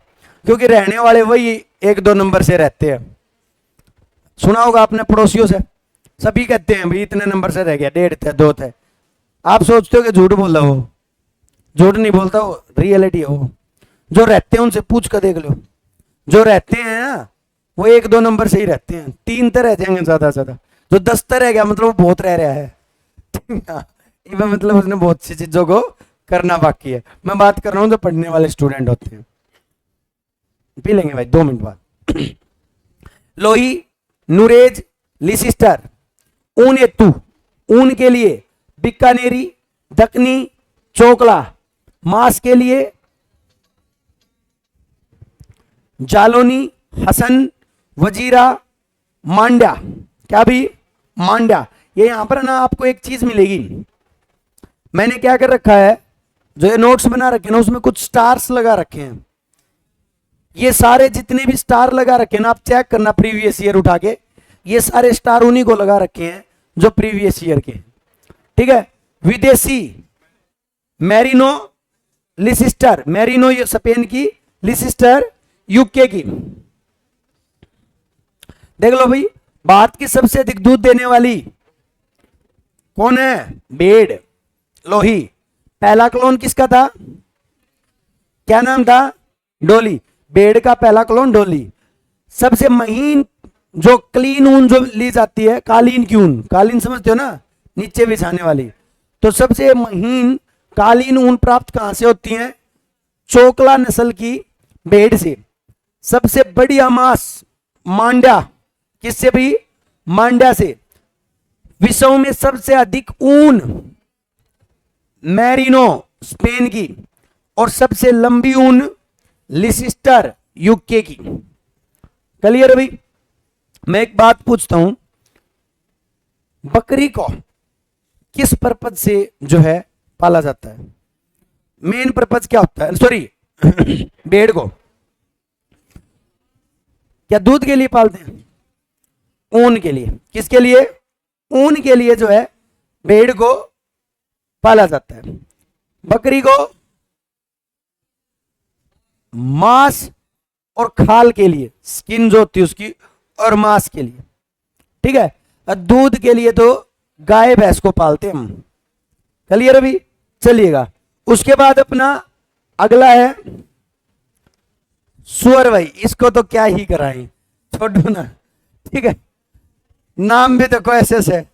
क्योंकि रहने वाले वही 1-2 नंबर से रहते हैं। सुना होगा आपने पड़ोसियों से, सभी कहते हैं भाई इतने नंबर से रह गया, 1.5 थे, 2 थे। आप सोचते हो कि झूठ बोला, वो झूठ नहीं बोलता, वो रियलिटी है। वो जो रहते हैं उनसे पूछ कर देख लो, जो रहते हैं ना वो 1-2 नंबर से ही रहते हैं, 3 तो रह जाएंगे ज्यादा से ज्यादा। जो 10 तो रह गया मतलब वो बहुत रह रहा है मतलब उसने बहुत सी चीजों को करना बाकी है। मैं बात कर रहा हूं जो पढ़ने वाले स्टूडेंट होते हैं। पी लेंगे भाई 2 मिनट बाद। लोही, नुरेज, लिसिस्टर। ऊन हेतु, ऊन के लिए बीकानेरी, दक्कनी, चोकला। मांस के लिए जालोनी, हसन, वजीरा, मांड्या। क्या भी? मांड्या। ये यहां पर ना आपको एक चीज मिलेगी, मैंने क्या कर रखा है, जो ये नोट्स बना रखे हैं ना उसमें कुछ स्टार्स लगा रखे हैं। ये सारे जितने भी स्टार लगा रखे हैं ना, आप चेक करना प्रीवियस ईयर उठा के, ये सारे स्टार उन्हीं को लगा रखे हैं जो प्रीवियस ईयर के, ठीक है। विदेशी मैरिनो, लिसिस्टर, मैरिनो ये स्पेन की, लिसिस्टर यूके की। देख लो भाई, भारत की सबसे अधिक दूध देने वाली कौन है? भेड़, लोही। पहला क्लोन किसका था? क्या नाम था? डोली। भेड़ का पहला क्लोन डोली। सबसे महीन जो क्लीन ऊन जो ली जाती है, कालीन की ऊन, कालीन समझते हो ना, नीचे बिछाने वाली। तो सबसे महीन कालीन ऊन प्राप्त कहां से होती है? चोकला नस्ल की भेड़ से। सबसे बढ़िया मांस मांड्या, किससे भी? मांड्या से। विश्व में सबसे अधिक ऊन मैरिनो, स्पेन की। और सबसे लंबी ऊन लिसिस्टर, यूके की। क्लियर है भाई? मैं एक बात पूछता हूं, बकरी को किस पर्पज से जो है पाला जाता है? मेन पर्पज क्या होता है? सॉरी भेड़ को क्या दूध के लिए पालते हैं? ऊन के लिए। किसके लिए? ऊन के लिए जो है भेड़ को पाला जाता है। बकरी को मांस और खाल के लिए, स्किन जो होती है उसकी, और मांस के लिए। ठीक है। और दूध के लिए तो गाय भैंस को पालते हैं हम। क्लियर अभी? चलिएगा। उसके बाद अपना अगला है सुअर। भाई इसको तो क्या ही कराएं, छोड़ो ना। ठीक है। नाम भी देखो ऐसे ऐसे,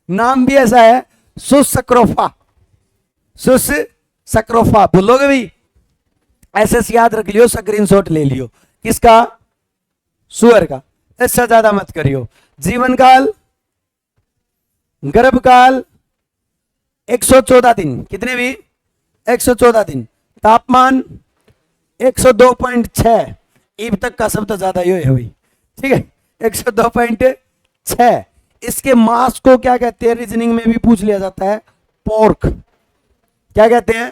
नाम भी ऐसा है, सुसक्रोफा। सुसक्रोफा बोलोगे भाई? ऐसे से याद रख लियो, स्क्रीनशॉट ले लियो। किसका? सुअर का। इससे ज्यादा मत करियो। जीवन काल, गर्भकाल 114 दिन। कितने भी? 114 दिन। तापमान 102.6। ईब तक का सब तो ज्यादा ही है भाई। ठीक है, 102.6। इसके मांस को क्या कहते हैं? रीजनिंग में भी पूछ लिया जाता है, पोर्क। क्या कहते हैं?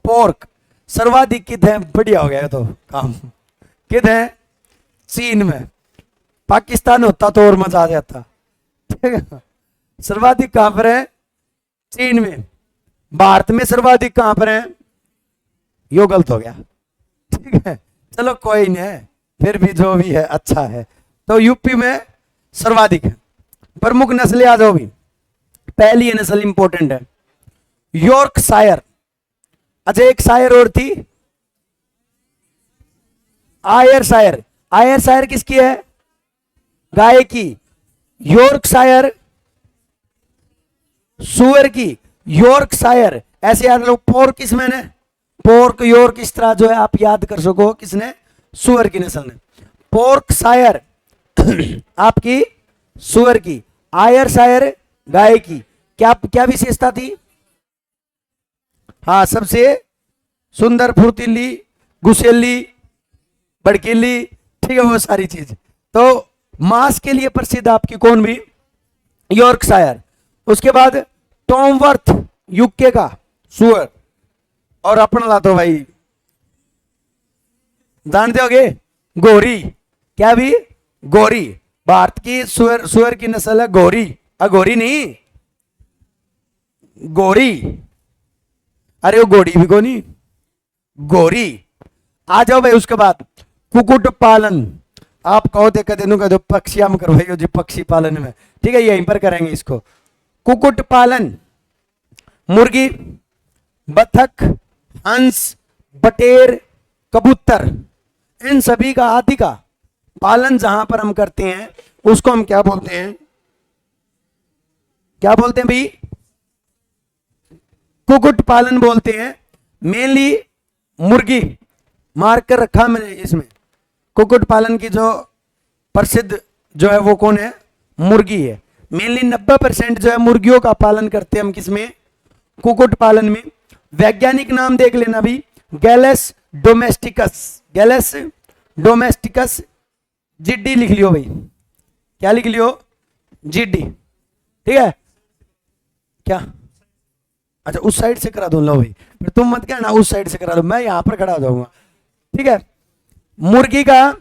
पोर्क। सर्वाधिक कित है? बढ़िया हो गया तो काम। कित है? चीन में। पाकिस्तान होता तो और मजा आ जाता। ठीक है। सर्वाधिक कहां पर है? चीन में। भारत में सर्वाधिक कहां पर है? यो गलत हो गया। ठीक है, चलो कोई नहीं है, फिर भी जो भी है अच्छा है। तो यूपी में सर्वाधिक है। प्रमुख नस्लें आ जाओ भी। पहली ये नस्ल इंपॉर्टेंट है, यॉर्कशायर। अच्छा, एक शायर और थी, आयरशायर। आयरशायर किसकी है? गाय की। यॉर्कशायर सुअर की। यॉर्कशायर ऐसे याद लो। पोर्क किस में ने? पोर्क, यॉर्क, इस तरह जो है आप याद कर सको। किसने? सुअर की नस्ल ने। पोर्कशायर आपकी सुअर की, आयरशायर गाय की। क्या क्या विशेषता थी? हाँ, सबसे सुंदर, फुर्तीली, गुस्सेली, भड़कीली। ठीक है, वो सारी चीज। तो मांस के लिए प्रसिद्ध आपकी कौन भी? यॉर्कशायर। उसके बाद टॉमवर्थ, यूके का सुअर। और अपना ला तो भाई जानते होगे, गोरी। क्या भी? गोरी। भारत की सुअर की नस्ल है गोरी। अघोरी नहीं, गोरी। अरे वो गोरी भी को नहीं, गोरी। आ जाओ भाई। उसके बाद कुकुट पालन। आप कहो तो कहते कह दो पक्षी हम करवाइयो जी, पक्षी पालन में। ठीक है, यहीं पर करेंगे इसको। कुकुट पालन, मुर्गी, बतख, हंस, बटेर, कबूतर, इन सभी का आदि का पालन जहां पर हम करते हैं उसको हम क्या बोलते हैं? क्या बोलते हैं भाई? कुकुट पालन बोलते हैं। मेनली मुर्गी मार कर रखा मैंने इसमें। कुकुट पालन की जो प्रसिद्ध जो है वो कौन है? मुर्गी है। मेनली 90% जो है मुर्गियों का पालन करते हैं हम। किसमें? कुकुट पालन में। वैज्ञानिक नाम देख लेना भी, गैलस डोमेस्टिकस। गैलस डोमेस्टिकस। जिड्डी लिख लियो भाई। क्या लिख लियो? जिड्डी। ठीक है। क्या? अच्छा, उस साइड से करा दो। लो भाई, फिर तुम मत कहना उस साइड से करा दो, मैं यहां पर खड़ा हो जाऊंगा। ठीक है। मुर्गी का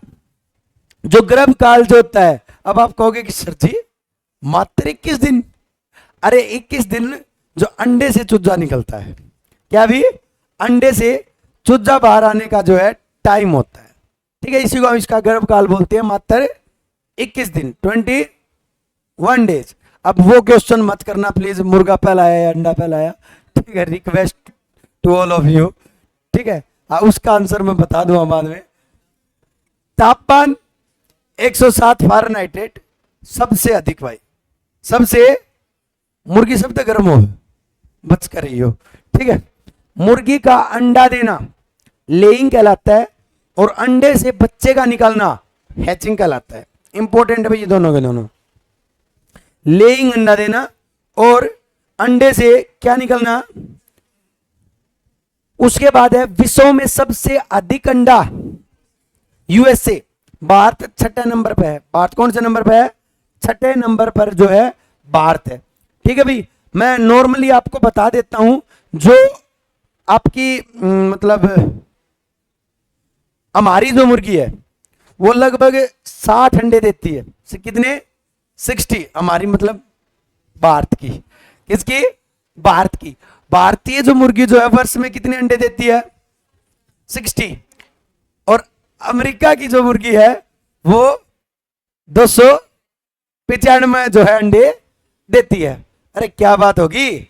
जो गर्भ काल जो होता है, अब आप कहोगे कि सर जी मात्र 21 दिन। अरे 21 दिन जो अंडे से चूजा निकलता है। क्या भी? अंडे से चूजा बाहर आने का जो है टाइम होता है। ठीक है, इसी को हम इसका गर्भ काल बोलते हैं। मात्र 21 दिन, 21 डेज। अब वो क्वेश्चन मत करना प्लीज, मुर्गा पहला आया या अंडा पहला आया। ठीक है, request to all of you. ठीक है, उसका आंसर मैं बता दूंगा बाद में। तापमान 107 फ़ारेनहाइट सबसे अधिक भाई। सबसे मुर्गी सबसे गर्म हो, बच कर रही हो। ठीक है। मुर्गी का अंडा देना लेइंग कहलाता है, और अंडे से बच्चे का निकालना हैचिंग कहलाता है। इंपॉर्टेंट है भाई ये दोनों के दोनों। लेइंग अंडा देना और अंडे से क्या निकलना। उसके बाद है विश्व में सबसे अधिक अंडा यूएसए। भारत 6ठे नंबर पे है। भारत कौन से नंबर पे है? 6ठे नंबर पर जो है भारत है। ठीक है भाई, मैं नॉर्मली आपको बता देता हूं जो आपकी मतलब हमारी जो मुर्गी है वो लगभग 60 अंडे देती है। कितने? 60। हमारी मतलब भारत की, किसकी? भारत की। भारतीय जो मुर्गी जो है वर्ष में कितने अंडे देती है? 60। और अमेरिका की जो मुर्गी है वो 295 जो है अंडे देती है। अरे क्या बात होगी।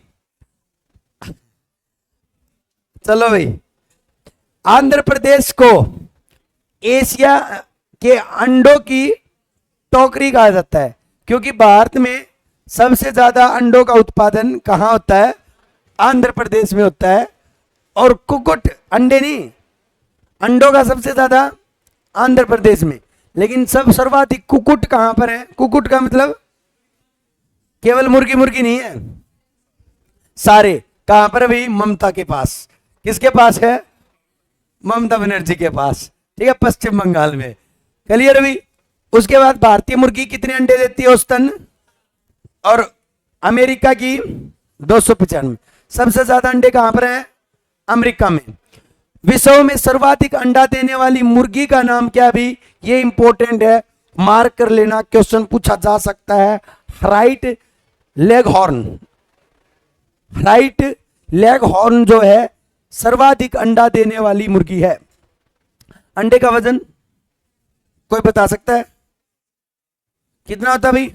चलो भाई, आंध्र प्रदेश को एशिया के अंडों की टोकरी कहा जाता है, क्योंकि भारत में सबसे ज्यादा अंडों का उत्पादन कहां होता है? आंध्र प्रदेश में होता है। और कुकुट, अंडे नहीं, अंडों का सबसे ज्यादा आंध्र प्रदेश में। लेकिन सब सर्वाधिक कुकुट कहां पर है? कुकुट का मतलब केवल मुर्गी मुर्गी नहीं है, सारे। कहां पर? अभी ममता के पास। किसके पास है? ममता बनर्जी के पास, ठीक है, पश्चिम बंगाल में। क्लियर अभी? उसके बाद भारतीय मुर्गी कितने अंडे देती है औसतन? और अमेरिका की 295। सबसे ज्यादा अंडे कहां पर हैं? अमेरिका में। विश्व में सर्वाधिक अंडा देने वाली मुर्गी का नाम क्या? भी ये इंपॉर्टेंट है, मार्क कर लेना, क्वेश्चन पूछा जा सकता है। Right leg horn. Right leg horn जो है सर्वाधिक अंडा देने वाली मुर्गी है। अंडे का वजन कोई बता सकता है कितना होता है भाई?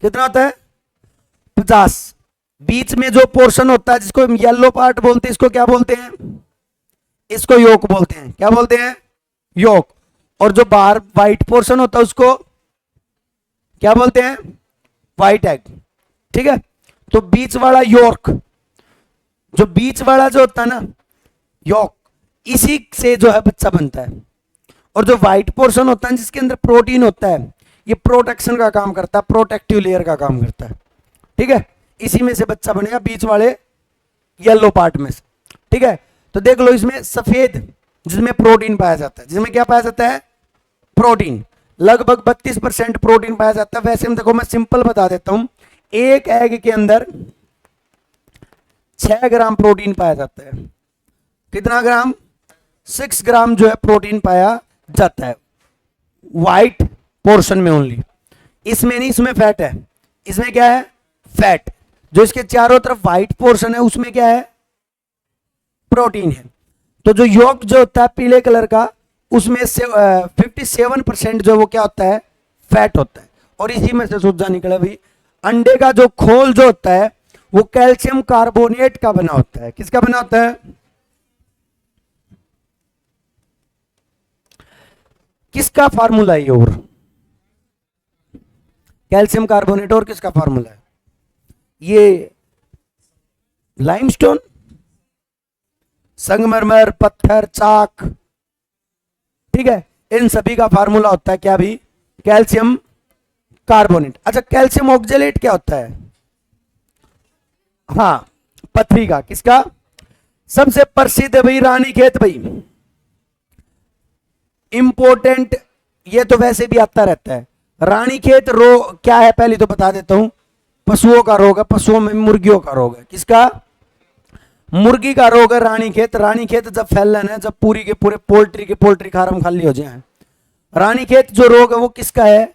कितना होता है? 50। बीच में जो पोर्शन होता है जिसको येलो पार्ट बोलते हैं, इसको क्या बोलते हैं? इसको योक बोलते हैं। क्या बोलते हैं? योक। और जो बाहर व्हाइट पोर्शन होता है उसको क्या बोलते हैं? White egg. ठीक है, तो बीच वाला योर्क, जो बीच वाला जो होता है ना योक, इसी से जो है बच्चा बनता है। और जो व्हाइट पोर्शन होता है जिसके अंदर प्रोटीन होता है, ये प्रोटेक्शन का काम करता है, प्रोटेक्टिव लेयर का काम करता है। ठीक है, इसी में से बच्चा बनेगा, बीच वाले येलो पार्ट में से। ठीक है, तो देख लो इसमें सफेद जिसमें प्रोटीन पाया जाता है, जिसमें क्या पाया जाता है? प्रोटीन। लगभग 32% प्रोटीन पाया जाता है। वैसे में देखो मैं सिंपल बता देता हूं, एक एग के अंदर 6 ग्राम प्रोटीन पाया जाता है। कितना ग्राम? 6 ग्राम जो है प्रोटीन पाया जाता है, व्हाइट पोर्शन में ओनली। इसमें नहीं, इसमें फैट है। इसमें क्या है? फैट। जो इसके चारों तरफ व्हाइट पोर्शन है उसमें क्या है? प्रोटीन है। तो जो योक जो होता है पीले कलर का, उसमें से 57% जो वो क्या होता है? फैट होता है। और इसी में से सूजा निकला भी। अंडे का जो खोल जो होता है वो कैल्शियम कार्बोनेट का बना होता है। किसका बना होता है? किसका फार्मूला है ये? और कैल्शियम कार्बोनेट और किसका फार्मूला है? ये लाइमस्टोन, संगमरमर, पत्थर, चाक, ठीक है, इन सभी का फार्मूला होता है क्या भी? Calcium carbonate. अच्छा, कैल्शियम ऑक्जेलेट क्या होता है? हाँ, पथरी का। किसका? सबसे प्रसिद्ध है भाई रानीखेत। भाई इंपॉर्टेंट, ये तो वैसे भी आता रहता है। रानीखेत रोग क्या है पहले तो बता देता हूं। पशुओं का रोग है, पशुओं में मुर्गियों का रोग है। किसका? मुर्गी का रोग है रानीखेत। रानीखेत जब फैलन है, जब पूरी के पूरे पोल्ट्री फार्म खाली हो जाए। रानीखेत जो रोग है वो किसका है?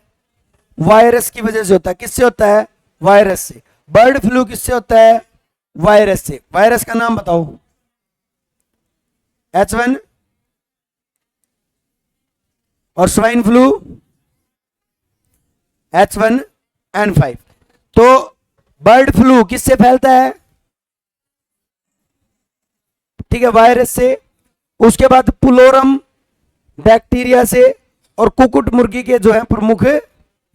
वायरस की वजह से होता है। किससे होता है? वायरस से। बर्ड फ्लू किससे होता है? वायरस से। वायरस का नाम बताओ। H1 और स्वाइन फ्लू H1N5। तो बर्ड फ्लू किससे फैलता है? ठीक है, वायरस से। उसके बाद पुलोरम बैक्टीरिया से। और कुकुट मुर्गी के जो है प्रमुख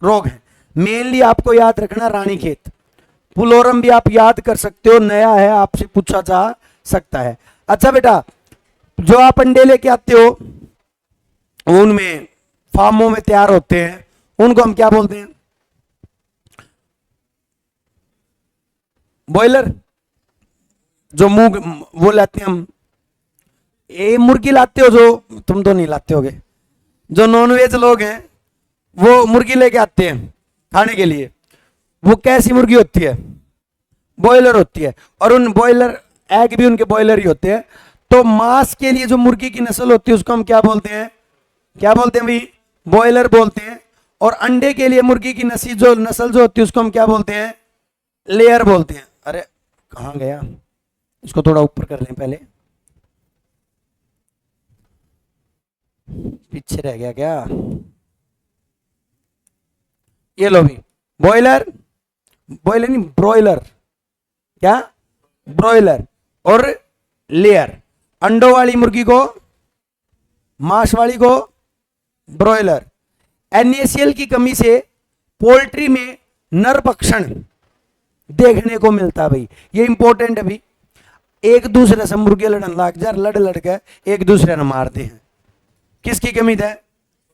रोग हैं। मेनली आपको याद रखना रानीखेत। पुलोरम भी आप याद कर सकते हो, नया है, आपसे पूछा जा सकता है। अच्छा बेटा, जो आप अंडे लेके आते हो उनमें फार्मों में तैयार होते हैं, उनको हम क्या बोलते हैं? बॉयलर। जो मुंह वो लाते हैं हम, ये मुर्गी लाते हो, जो तुम तो नहीं लाते होगे, जो नॉनवेज लोग हैं वो मुर्गी लेके आते हैं खाने के लिए। वो कैसी मुर्गी होती है? बॉयलर होती है। और उन बॉयलर एग भी उनके बॉयलर ही होते हैं। तो मांस के लिए जो मुर्गी की नस्ल होती है उसको हम क्या बोलते हैं? क्या बोलते हैं भाई? बॉयलर बोलते हैं। और अंडे के लिए मुर्गी की नस्ल जो होती है उसको हम क्या बोलते हैं? लेयर बोलते हैं। अरे कहाँ गया, इसको थोड़ा ऊपर कर लें पहले, पीछे रह गया क्या? ये लो भी, बॉयलर, बॉयलर नहीं ब्रॉयलर, क्या? ब्रॉयलर। और लेयर, अंडों वाली मुर्गी को, मांस वाली को ब्रॉयलर। NaCl की कमी से पोल्ट्री में नरभक्षण देखने को मिलता है भाई, ये इंपॉर्टेंट है भाई। एक दूसरे से मुर्गे लड़न लग जा, लड़ लड़ के एक दूसरे ने मारते हैं। किसकी कमी है?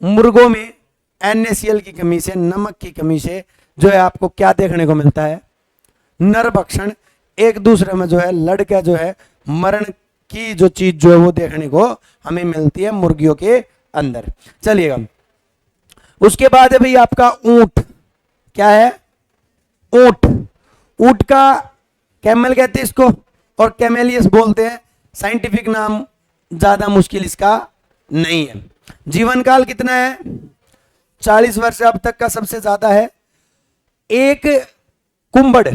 मुर्गों में NaCl की कमी से, नमक की कमी से जो है आपको क्या देखने को मिलता है? नरभक्षण, एक दूसरे में जो है लड़के जो है मरण की जो चीज जो है वो देखने को हमें मिलती है मुर्गियों के अंदर। चलिएगा, उसके बाद है भाई आपका ऊंट। क्या है? ऊंट। ऊंट का कैमल कहते हैं इसको, और कैमेलियस बोलते हैं। साइंटिफिक नाम ज्यादा मुश्किल इसका नहीं है। जीवन काल कितना है? 40 वर्ष अब तक का सबसे ज्यादा है। एक कुंबड़,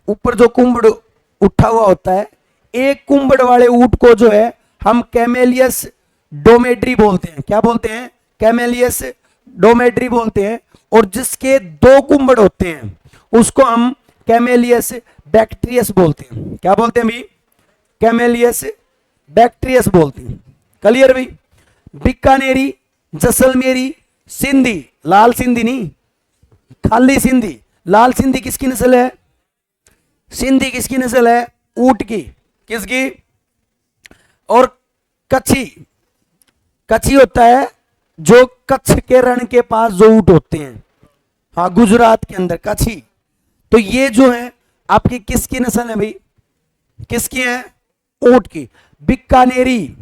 ऊपर जो कुंबड़ उठा हुआ होता है, एक कुंबड़ वाले ऊंट को जो है हम कैमेलियस डोमेड्री बोलते हैं। क्या बोलते हैं? कैमेलियस डोमेड्री बोलते हैं। और जिसके 2 कुंबड़ होते हैं उसको हम कैमेलियस बैक्टीरियस बोलते हैं। क्या बोलते हैं भाई? कैमेलियस बैक्टीरियस बोलते हैं। क्लियर भाई? बीकानेरी, जैसलमेरी, सिंधी, लाल सिंधी नहीं, खाली सिंधी। लाल सिंधी किसकी नस्ल है? सिंधी किसकी नस्ल है? ऊंट की। किसकी? और कच्छी, कच्छी होता है जो कच्छ के रण के पास जो ऊंट होते हैं, हाँ गुजरात के अंदर कच्छी। तो ये जो है आपकी किसकी नस्ल है भाई? किसकी है? ऊंट की। बीकानेरी,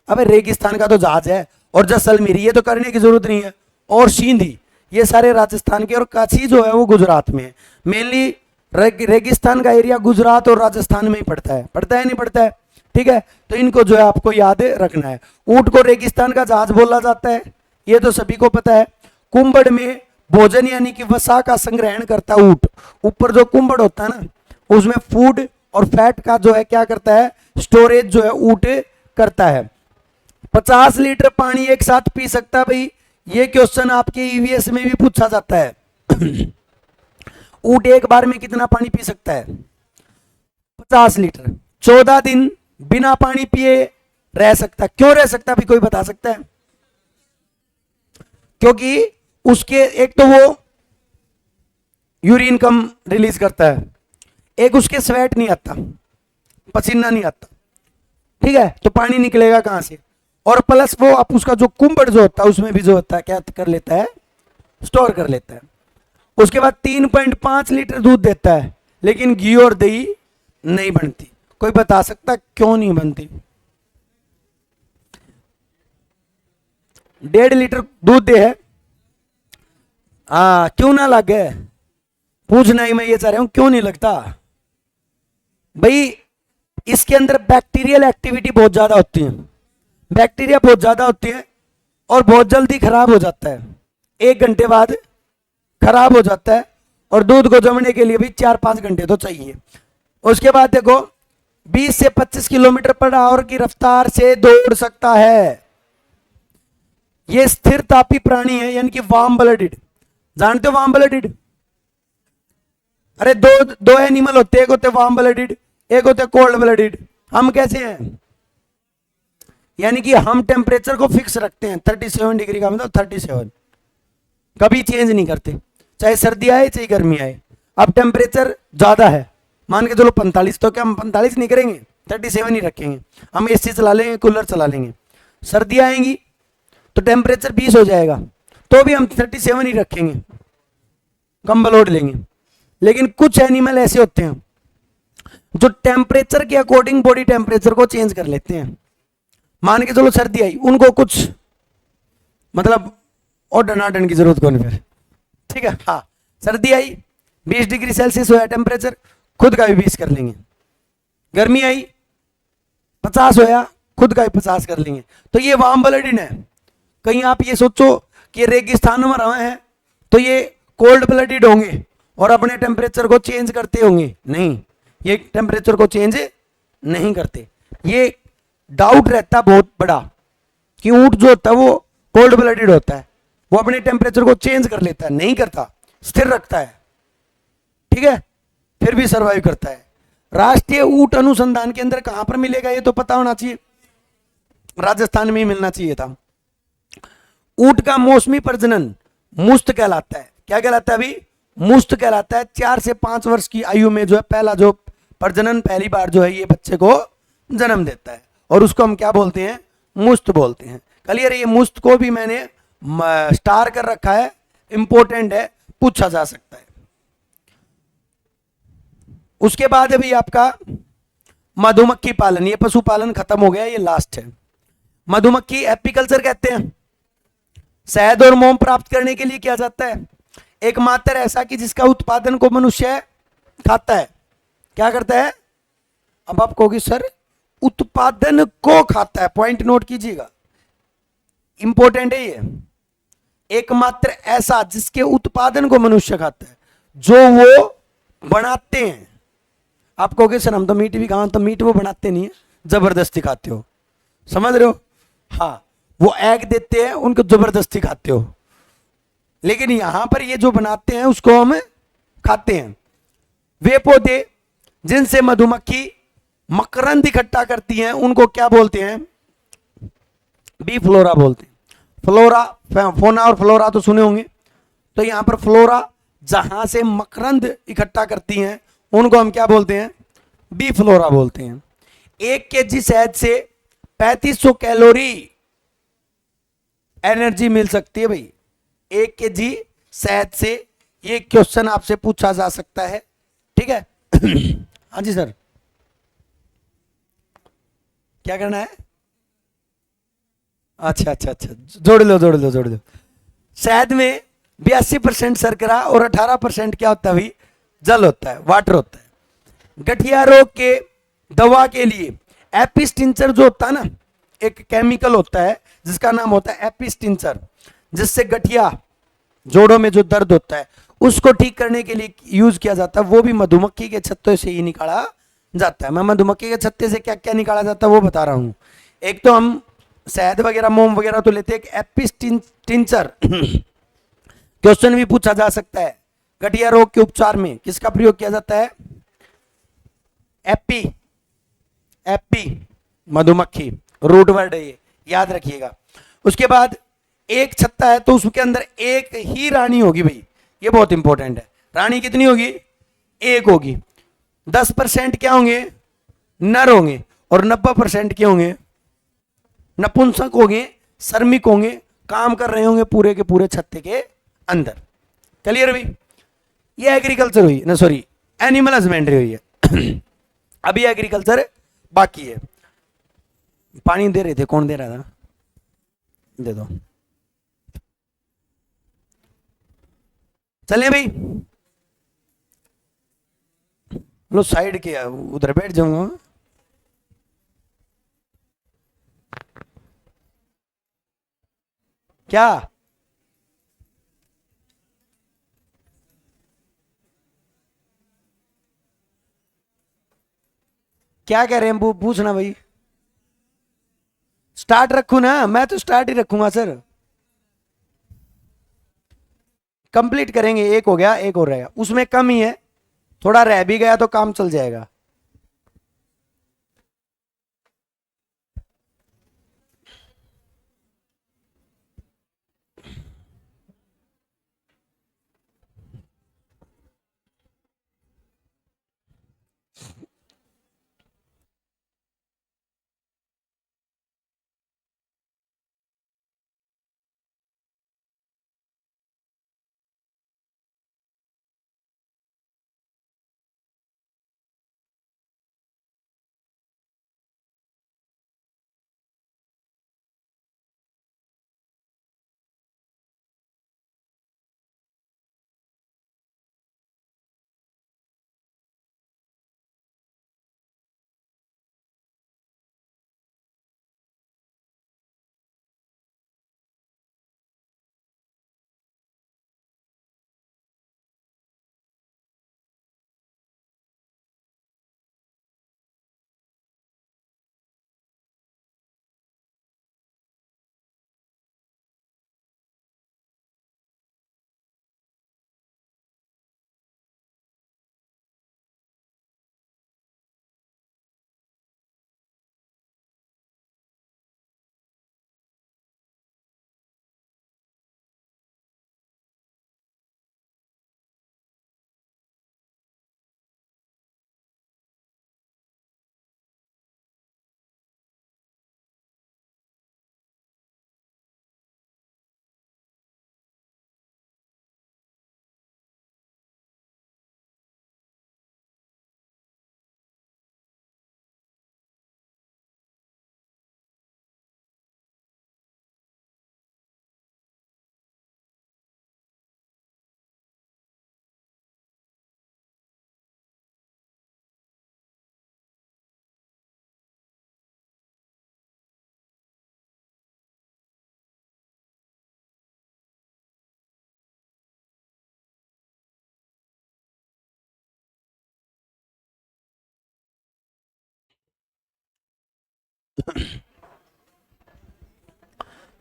अबे रेगिस्तान का तो जहाज है। और जैसलमेरी, ये तो करने की जरूरत नहीं है। और सिंधी, ये सारे राजस्थान के। और कच्छी जो है वो गुजरात में है। मेनली रेगिस्तान का एरिया गुजरात और राजस्थान में ही पड़ता है। पड़ता है नहीं पड़ता है? ठीक है, तो इनको जो है आपको याद रखना है। ऊंट को रेगिस्तान का जहाज बोला जाता है, ये तो सभी को पता है। कुंबड़ में भोजन यानी कि वसा का संग्रहण करता है ऊंट। ऊपर जो कुंबड़ होता है ना, उसमें फूड और फैट का जो है क्या करता है? स्टोरेज जो है ऊंट करता है। 50 लीटर पानी एक साथ पी सकता है भाई, ये क्वेश्चन आपके ईवीएस में भी पूछा जाता है। ऊंट एक बार में कितना पानी पी सकता है? 50 लीटर। 14 दिन बिना पानी पिए रह सकता है। क्यों रह सकता है भी, कोई बता सकता है? क्योंकि उसके एक तो वो यूरिन कम रिलीज करता है, एक उसके स्वेट नहीं आता, पसीना नहीं आता। ठीक है, तो पानी निकलेगा कहां से? और प्लस वो आप उसका जो कुंबड़ जो होता है उसमें भी जो होता है क्या कर लेता है? स्टोर कर लेता है। उसके बाद 3.5 लीटर दूध देता है, लेकिन घी और दही नहीं बनती। कोई बता सकता क्यों नहीं बनती? 1.5 लीटर दूध दे है, क्यों ना लगे? पूछना ही मैं ये चाह रहा हूं, क्यों नहीं लगता भाई? इसके अंदर बैक्टीरियल एक्टिविटी बहुत ज्यादा होती है, बैक्टीरिया बहुत ज्यादा होती है और बहुत जल्दी खराब हो जाता है। 1 घंटे बाद खराब हो जाता है। और दूध को जमने के लिए भी 4-5 घंटे तो चाहिए। उसके बाद देखो, 20 से 25 किलोमीटर पर आवर की रफ्तार से दौड़ सकता है। ये स्थिर तापी प्राणी है, यानी कि वार्म ब्लडेड। जानते हो वार्म ब्लडेड? अरे दो एनिमल होते हैं, एक होते वार्म ब्लडेड, एक होते कोल्ड ब्लडेड। हम कैसे हैं? यानी कि हम टेम्परेचर को फिक्स रखते हैं 37 डिग्री का, मतलब 37, कभी चेंज नहीं करते, चाहे सर्दी आए चाहे गर्मी आए। अब टेम्परेचर ज्यादा है, मान के चलो 45, तो क्या हम 45 नहीं करेंगे, 37 ही रखेंगे। हम एसी चला लेंगे, कूलर चला लेंगे। सर्दी आएंगी तो टेम्परेचर 20 हो जाएगा, तो भी हम 37 ही रखेंगे, कंबल ओढ़ लेंगे। लेकिन कुछ एनिमल ऐसे होते हैं जो टेम्परेचर के अकॉर्डिंग बॉडी टेम्परेचर को चेंज कर लेते हैं। मान के चलो सर्दी आई, उनको कुछ मतलब और डनाडन की जरूरत कौन फिर? ठीक है, हाँ सर्दी आई 20 डिग्री सेल्सियस होया टेम्परेचर, खुद का भी 20 कर लेंगे। गर्मी आई 50 होया, खुद का भी 50 कर लेंगे। तो ये वार्म ब्लडेड है। कहीं आप ये सोचो कि रेगिस्तान में रहे हैं तो ये कोल्ड ब्लडेड होंगे और अपने टेम्परेचर को चेंज करते होंगे, नहीं, ये टेम्परेचर को चेंज नहीं करते। ये डाउट रहता बहुत बड़ा कि ऊंट जो होता है वो कोल्ड ब्लडेड होता है, वो अपने टेम्परेचर को चेंज कर लेता है, नहीं करता, स्थिर रखता है, ठीक है, फिर भी सरवाइव करता है। राष्ट्रीय ऊंट अनुसंधान केंद्र कहां पर मिलेगा ये तो पता होना चाहिए, राजस्थान में ही मिलना चाहिए था। ऊंट का मौसमी प्रजनन मुस्त कहलाता है, क्या कहलाता है अभी, मुस्त कहलाता है। 4 से 5 वर्ष की आयु में जो है पहला जो प्रजनन पहली बार जो है ये बच्चे को जन्म देता है और उसको हम क्या बोलते हैं, मुस्त बोलते हैं। क्लियर है, ये मुस्त को भी मैंने स्टार कर रखा है, इंपॉर्टेंट है, पूछा जा सकता है। उसके बाद अभी आपका मधुमक्खी पालन, ये पशुपालन खत्म हो गया, ये लास्ट है। मधुमक्खी एपीकल्चर कहते हैं। शहद और मोम प्राप्त करने के लिए किया जाता है, एकमात्र ऐसा कि जिसका उत्पादन को मनुष्य खाता है। क्या करता है, अब आप कहोगे सर उत्पादन को खाता है, पॉइंट नोट कीजिएगा, इंपॉर्टेंट है ये। एकमात्र ऐसा जिसके उत्पादन को मनुष्य खाता है, जो वो बनाते हैं। आप कहोगे सर हम तो मीट भी खाओ, तो मीट वो बनाते नहीं है, जबरदस्ती खाते हो, समझ रहे हो, हाँ, वो एग देते हैं, उनको जबरदस्ती खाते हो, लेकिन यहां पर ये जो बनाते हैं उसको हम खाते हैं। वे पौधे जिनसे मधुमक्खी मकरंद इकट्ठा करती हैं उनको क्या बोलते हैं, बी फ्लोरा बोलते हैं। फ्लोरा, फोना और फ्लोरा तो सुने होंगे, तो यहां पर फ्लोरा जहां से मकरंद इकट्ठा करती हैं उनको हम क्या बोलते हैं, बी फ्लोरा बोलते हैं। 1 केजी शहद से 3500 कैलोरी एनर्जी मिल सकती है भाई, 1 केजी शहद से, ये क्वेश्चन आपसे पूछा जा सकता है, ठीक है। हाँ जी सर, क्या करना है, अच्छा अच्छा अच्छा, जोड़ लो जोड़ लो जोड़ लो। शहद में 82% शर्करा और 18% क्या होता है भाई, जल होता है, वाटर होता है। गठिया रोग के दवा के लिए एपिस्टिंचर जो होता है ना, एक केमिकल होता है जिसका नाम होता है एपिस्टिंचर, जिससे गठिया जोड़ों में जो दर्द होता है उसको ठीक करने के लिए यूज किया जाता है, वो भी मधुमक्खी के छत्ते से ही निकाला जाता है। मैं मधुमक्खी के छत्ते से क्या क्या निकाला जाता है वो बता रहा हूं। एक तो हम शहद वगैरह मोम वगैरह तो लेते हैं, एक एपिस्टिंचर क्वेश्चन भी पूछा जा सकता है, गठिया रोग के उपचार में किसका प्रयोग किया जाता है, एपी, एपी मधुमक्खी, रूट वर्ड है ये, याद रखिएगा। उसके बाद एक छत्ता है तो उसके अंदर एक ही रानी होगी भाई, ये बहुत इंपॉर्टेंट है। रानी कितनी होगी, एक होगी। 10% क्या होंगे, नर होंगे, और 90% क्या होंगे, नपुंसक होंगे, श्रमिक होंगे, काम कर रहे होंगे पूरे के पूरे छत्ते के अंदर। क्लियर भाई, ये एग्रीकल्चर हुई ना, सॉरी एनिमल हस्बेंड्री हुई है। अभी एग्रीकल्चर बाकी है। पानी दे रहे थे, कौन दे रहा था, दे दो, चले भाई, लो साइड के उधर बैठ जाऊंगा। क्या क्या कह रहे हैं पूछना भाई, स्टार्ट रखू ना, मैं तो स्टार्ट ही रखूंगा सर। कंप्लीट करेंगे, एक हो गया, एक और रहेगा, उसमें कम ही है, थोड़ा रह भी गया तो काम चल जाएगा।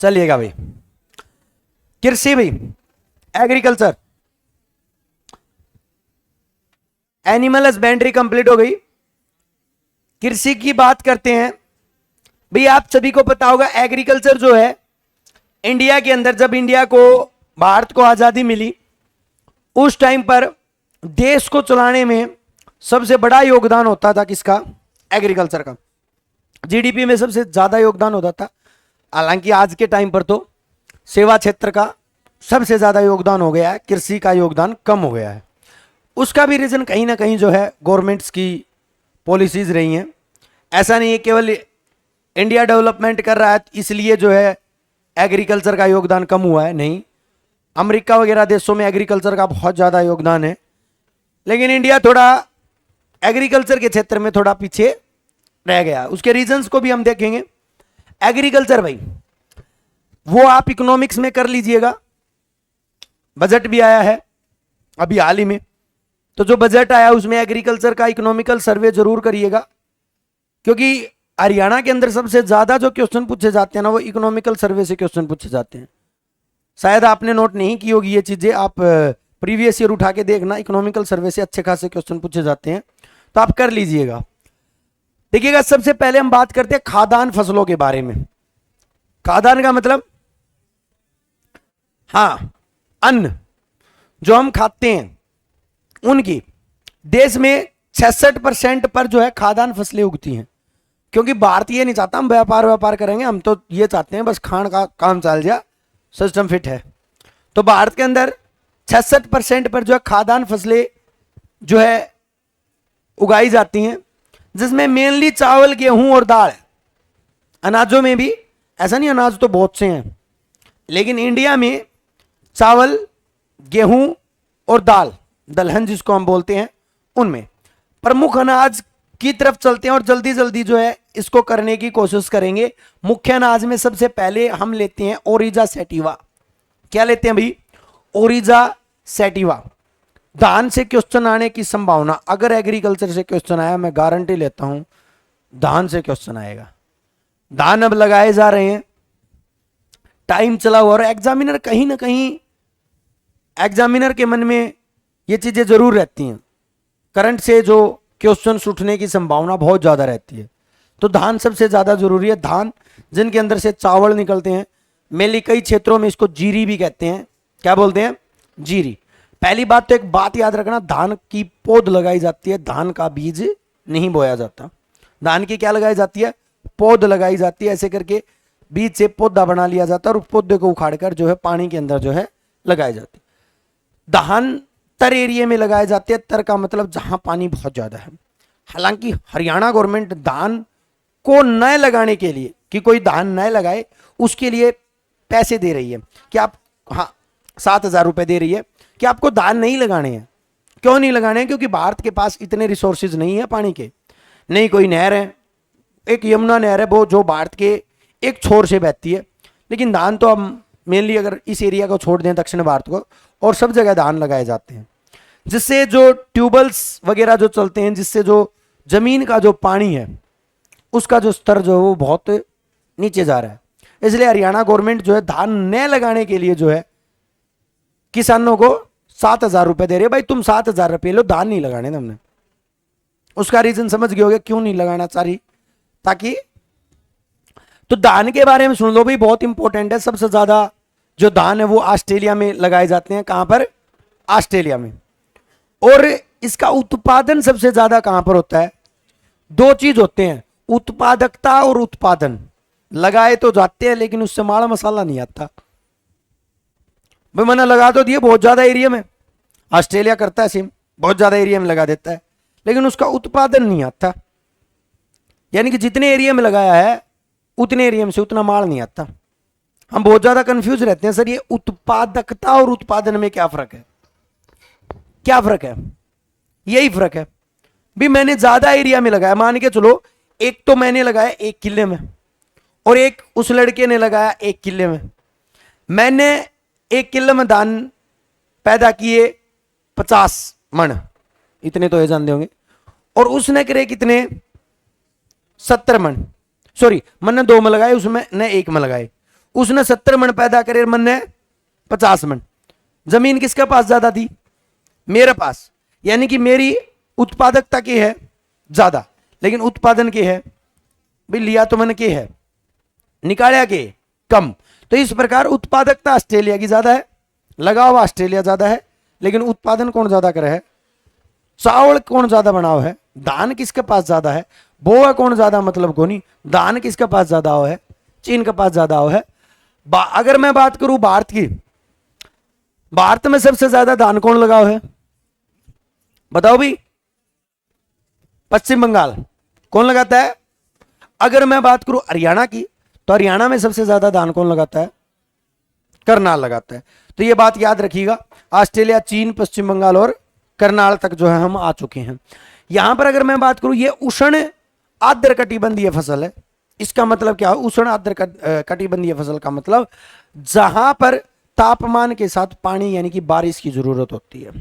चलिएगा भाई, कृषि भाई, एग्रीकल्चर, एनिमल हस्बेंड्री कंप्लीट हो गई। कृषि की बात करते हैं भाई। आप सभी को पता होगा एग्रीकल्चर जो है इंडिया के अंदर, जब इंडिया को, भारत को आजादी मिली, उस टाइम पर देश को चलाने में सबसे बड़ा योगदान होता था किसका? एग्रीकल्चर का। जीडीपी में सबसे ज्यादा योगदान होता था। हालांकि आज के टाइम पर तो सेवा क्षेत्र का सबसे ज्यादा योगदान हो गया है, कृषि का योगदान कम हो गया है। उसका भी रीजन कहीं ना कहीं जो है गवर्नमेंट्स की पॉलिसीज रही हैं। ऐसा नहीं है केवल इंडिया डेवलपमेंट कर रहा है इसलिए जो है एग्रीकल्चर का योगदान कम हुआ है, नहीं। अमेरिका वगैरह देशों में एग्रीकल्चर का बहुत ज़्यादा योगदान है, लेकिन इंडिया थोड़ा एग्रीकल्चर के क्षेत्र में थोड़ा पीछे रह गया। उसके रीजंस को भी हम देखेंगे। एग्रीकल्चर भाई वो आप इकोनॉमिक्स में कर लीजिएगा, बजट भी आया है अभी हाल ही में, तो जो बजट आया उसमें एग्रीकल्चर का इकोनॉमिकल सर्वे जरूर करिएगा, क्योंकि हरियाणा के अंदर सबसे ज्यादा जो क्वेश्चन पूछे जाते हैं ना वो इकोनॉमिकल सर्वे से क्वेश्चन पूछे जाते हैं। शायद आपने नोट नहीं की होगी ये चीजें, आप प्रीवियस ईयर उठा के देखना, इकोनॉमिकल सर्वे से अच्छे खासे क्वेश्चन पूछे जाते हैं, तो आप कर लीजिएगा। देखिएगा, सबसे पहले हम बात करते हैं खाद्यान्न फसलों के बारे में। खाद्यान्न का मतलब, हाँ, अन्न जो हम खाते हैं उनकी देश में 66% पर जो है खाद्यान्न फसलें उगती हैं। क्योंकि भारत ये नहीं चाहता हम व्यापार करेंगे, हम तो ये चाहते हैं बस खान का काम चल जाए, सिस्टम फिट है। तो भारत के अंदर 66% पर जो है खाद्यान्न फसलें जो है उगाई जाती हैं, जिसमें मेनली चावल, गेहूं और दाल। अनाजों में भी ऐसा नहीं, अनाज तो बहुत से हैं, लेकिन इंडिया में चावल, गेहूं और दाल, दलहन जिसको हम बोलते हैं, उनमें प्रमुख अनाज की तरफ चलते हैं और जल्दी जल्दी जो है इसको करने की कोशिश करेंगे। मुख्य अनाज में सबसे पहले हम लेते हैं ओरिजा सैटिवा। क्या लेते हैं भाई? ओरिजा सैटिवा। धान से क्वेश्चन आने की संभावना, अगर एग्रीकल्चर से क्वेश्चन आया, मैं गारंटी लेता हूं धान से क्वेश्चन आएगा। धान अब लगाए जा रहे हैं, टाइम चला हुआ, और एग्जामिनर कहीं ना कहीं, एग्जामिनर के मन में ये चीजें जरूर रहती हैं। करंट से जो क्वेश्चन उठने की संभावना बहुत ज्यादा रहती है, तो धान सबसे ज्यादा जरूरी है। धान जिनके अंदर से चावल निकलते हैं, मेनली कई क्षेत्रों में इसको जीरी भी कहते हैं। क्या बोलते हैं? जीरी। पहली बात तो एक बात याद रखना, धान की पौध लगाई जाती है, धान का बीज नहीं बोया जाता। धान की क्या लगाई जाती है? पौध लगाई जाती है। ऐसे करके बीज से पौधा बना लिया जाता है और पौधे को उखाड़कर जो है पानी के अंदर जो है लगाई जाती है। धान तर एरिया में लगाए जाते हैं। तर का मतलब जहां पानी बहुत ज्यादा है। हालांकि हरियाणा गवर्नमेंट धान को न लगाने के लिए, कि कोई धान न लगाए, उसके लिए पैसे दे रही है कि आप, हाँ, 7,000 रुपए दे रही है कि आपको धान नहीं लगाने हैं। क्यों नहीं लगाने हैं? क्योंकि भारत के पास इतने रिसोर्सेज नहीं है पानी के, नहीं कोई नहर है। एक यमुना नहर है वो जो भारत के एक छोर से बहती है, लेकिन धान तो हम मेनली अगर इस एरिया को छोड़ दें, दक्षिण भारत को, और सब जगह धान लगाए जाते हैं, जिससे जो ट्यूबवेल्स वगैरह जो चलते हैं, जिससे जो जमीन का जो पानी है उसका जो स्तर जो है वो बहुत नीचे जा रहा है। इसलिए हरियाणा गवर्नमेंट जो है धान न लगाने के लिए जो है किसानों को 7,000 रुपए दे रही है। भाई तुम 7,000 रुपये लो, धान नहीं लगाने तुमने। उसका रीजन समझ गए होगे क्यों नहीं लगाना चाह रही, ताकि, तो धान के बारे में सुन लो भाई, बहुत इंपॉर्टेंट है। सबसे ज्यादा जो धान है वो ऑस्ट्रेलिया में लगाए जाते हैं। कहां पर? ऑस्ट्रेलिया में। और इसका उत्पादन सबसे ज्यादा कहां पर होता है? दो चीज होते हैं, उत्पादकता और उत्पादन। लगाए तो जाते हैं लेकिन उससे माड़ा मसाला नहीं आता। भाई मैंने लगा तो दिए बहुत ज्यादा एरिया में, ऑस्ट्रेलिया करता है सेम, बहुत ज्यादा एरिया में लगा देता है, लेकिन उसका उत्पादन नहीं आता। यानी कि जितने एरिया में लगाया है उतने एरिया में से उतना माल नहीं आता। हम बहुत ज्यादा कंफ्यूज रहते हैं, सर ये उत्पादकता और उत्पादन में क्या फर्क है? क्या फर्क है? यही फर्क है भी। मैंने ज्यादा एरिया में लगाया, मान के चलो एक तो मैंने लगाया 1 किले में और एक उस लड़के ने लगाया 1 किले में। मैंने 1 किले में धान पैदा किए 50 मन, इतने तो ये जानते होंगे, और उसने करे कितने? 70 मन। सॉरी, मन ने 2 मन लगाए, उसमें ने 1 मन लगाए, उसने 70 मन पैदा करे, मन ने 50 मन। जमीन किसके पास ज्यादा थी? मेरे पास, यानी कि मेरी उत्पादकता की है ज्यादा, लेकिन उत्पादन की है भाई, लिया तो मैंने के है, निकाला के कम। तो इस प्रकार उत्पादकता ऑस्ट्रेलिया की ज्यादा है, लगाव ऑस्ट्रेलिया ज्यादा है, लेकिन उत्पादन कौन ज्यादा करे है? चावल कौन ज्यादा बनाओ है? धान किसके पास ज्यादा है? बोआ कौन ज्यादा, मतलब कोनी, धान किसके पास ज्यादा हो है? चीन के पास ज्यादा हो है। अगर मैं बात करूं भारत की, भारत में सबसे ज्यादा धान कौन लगाओ है? बताओ भी। पश्चिम बंगाल। कौन लगाता है? अगर मैं बात करूं हरियाणा की, तो हरियाणा में सबसे ज्यादा धान कौन लगाता है? करनाल लगाता है। तो ये बात याद रखिएगा, ऑस्ट्रेलिया, चीन, पश्चिम बंगाल और करनाल तक जो है हम आ चुके हैं। यहां पर अगर मैं बात करूं, ये उष्ण आर्द्र कटिबंधीय फसल है। इसका मतलब क्या है? उष्ण आर्द्र कटिबंधीय फसल का मतलब जहां पर तापमान के साथ पानी यानी कि बारिश की जरूरत होती है।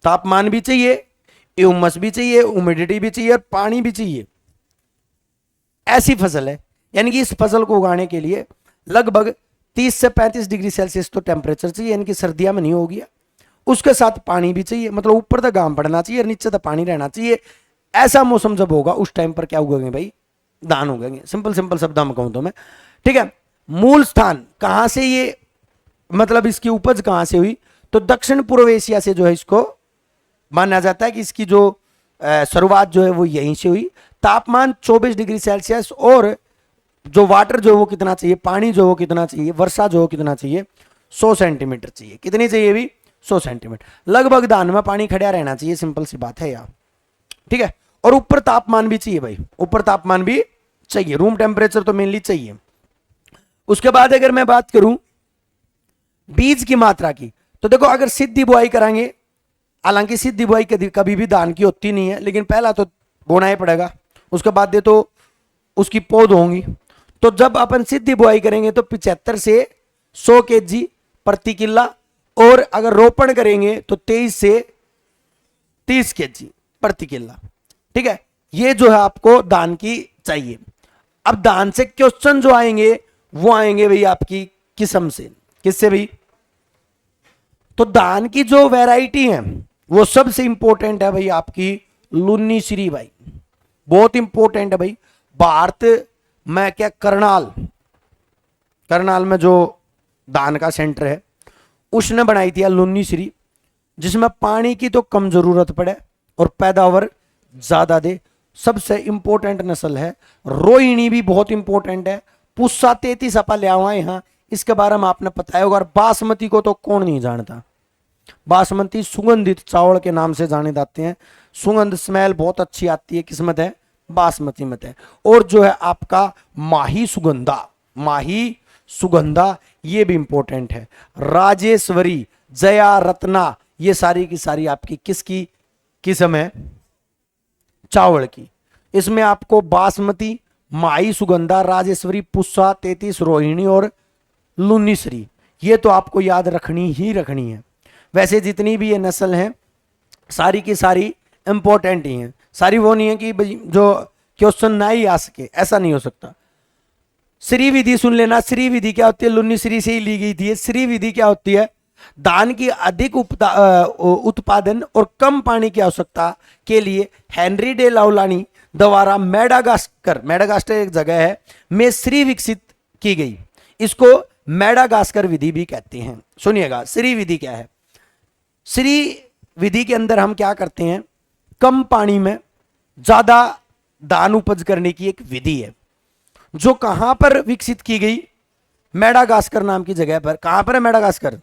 तापमान भी चाहिए, ह्यूमस भी चाहिए, ह्यूमिडिटी भी चाहिए और पानी भी चाहिए, ऐसी फसल है। यानी कि इस फसल को उगाने के लिए लगभग 30 से 35 डिग्री सेल्सियस तो टेम्परेचर चाहिए, यानी कि सर्दियां में नहीं हो गया। उसके साथ पानी भी चाहिए, मतलब ऊपर तक घाम पड़ना चाहिए और नीचे तक पानी रहना चाहिए। ऐसा मौसम जब होगा उस टाइम पर क्या उगेंगे भाई? धान उगेंगे। सिंपल सिंपल शब्द में कहूं तो मैं, ठीक है। मूल स्थान कहां से ये, मतलब इसकी उपज कहां से हुई? तो दक्षिण पूर्व एशिया से जो है इसको माना जाता है कि इसकी जो शुरुआत जो है वो यहीं से हुई। तापमान 24 डिग्री सेल्सियस और जो वाटर जो वो कितना चाहिए, पानी जो वो कितना चाहिए, वर्षा जो वो कितना चाहिए, 100 सेंटीमीटर चाहिए। कितनी चाहिए भी? 100 सेंटीमीटर। लगभग धान में पानी खड़ा रहना चाहिए, सिंपल सी बात है यार, ठीक है। और ऊपर तापमान भी चाहिए भाई, ऊपर तापमान भी चाहिए, रूम टेम्परेचर तो मेनली चाहिए। उसके बाद अगर मैं बात करूं बीज की मात्रा की, तो देखो अगर सीधी बुआई कराएंगे, हालांकि सीधी बुआई कभी भी धान की होती नहीं है, लेकिन पहला तो बोना ही पड़ेगा, उसके बाद तो उसकी पौध होंगी। तो जब अपन सीधी बुआई करेंगे तो 75 से 100 केजी प्रति किल्ला, और अगर रोपण करेंगे तो 23 से 30 केजी प्रति किल्ला, ठीक है। ये जो है आपको धान की चाहिए। अब धान से क्वेश्चन जो आएंगे वो आएंगे भाई आपकी किस्म से। किससे भाई? तो धान की जो वैरायटी है वो सबसे इंपॉर्टेंट है भाई आपकी लुन्नी श्री भाई, बहुत इंपॉर्टेंट है भाई। भारत में क्या, करनाल में जो धान का सेंटर है उसने बनाई थी लुन्नी श्री, जिसमें पानी की तो कम जरूरत पड़े और पैदावार ज्यादा दे। सबसे इंपॉर्टेंट नस्ल है रोहिणी, भी बहुत इंपॉर्टेंट है। पुस्सा 33 अपा ले आवा यहां, इसके बारे में आपने पता है। और बासमती को तो कौन नहीं जानता, बासमती सुगंधित चावल के नाम से जाने जाते हैं। सुगंध स्मेल बहुत अच्छी आती है, किस्मत है बासमती मत है। और जो है आपका माही सुगंधा ये भी इंपॉर्टेंट है। राजेश्वरी, जया, रत्ना, ये सारी की सारी आपकी किसकी किस्म है? चावल की। इसमें आपको बासमती, माही सुगंधा, राजेश्वरी, पुस्सा 33, रोहिणी और लुन्नीश्री, ये तो आपको याद रखनी ही रखनी है। वैसे जितनी भी ये नस्ल हैं सारी की सारी इंपॉर्टेंट ही हैं, सारी वो नहीं है कि जो क्वेश्चन ना ही आ सके, ऐसा नहीं हो सकता। श्री विधि सुन लेना। श्री विधि क्या होती है? लुन्नी श्री से ही ली गई थी। श्री विधि क्या होती है? धान की अधिक उत्पादन और कम पानी की आवश्यकता के लिए हेनरी डे लाउलानी द्वारा मेडागास्कर एक जगह है में श्री विकसित की गई। इसको मेडागास्कर विधि भी कहते हैं। सुनिएगा श्री विधि क्या है। श्री विधि के अंदर हम क्या करते हैं, कम पानी में ज्यादा धान उपज करने की एक विधि है, जो कहां पर विकसित की गई? मेडागास्कर नाम की जगह पर। कहां पर है मेडागास्कर?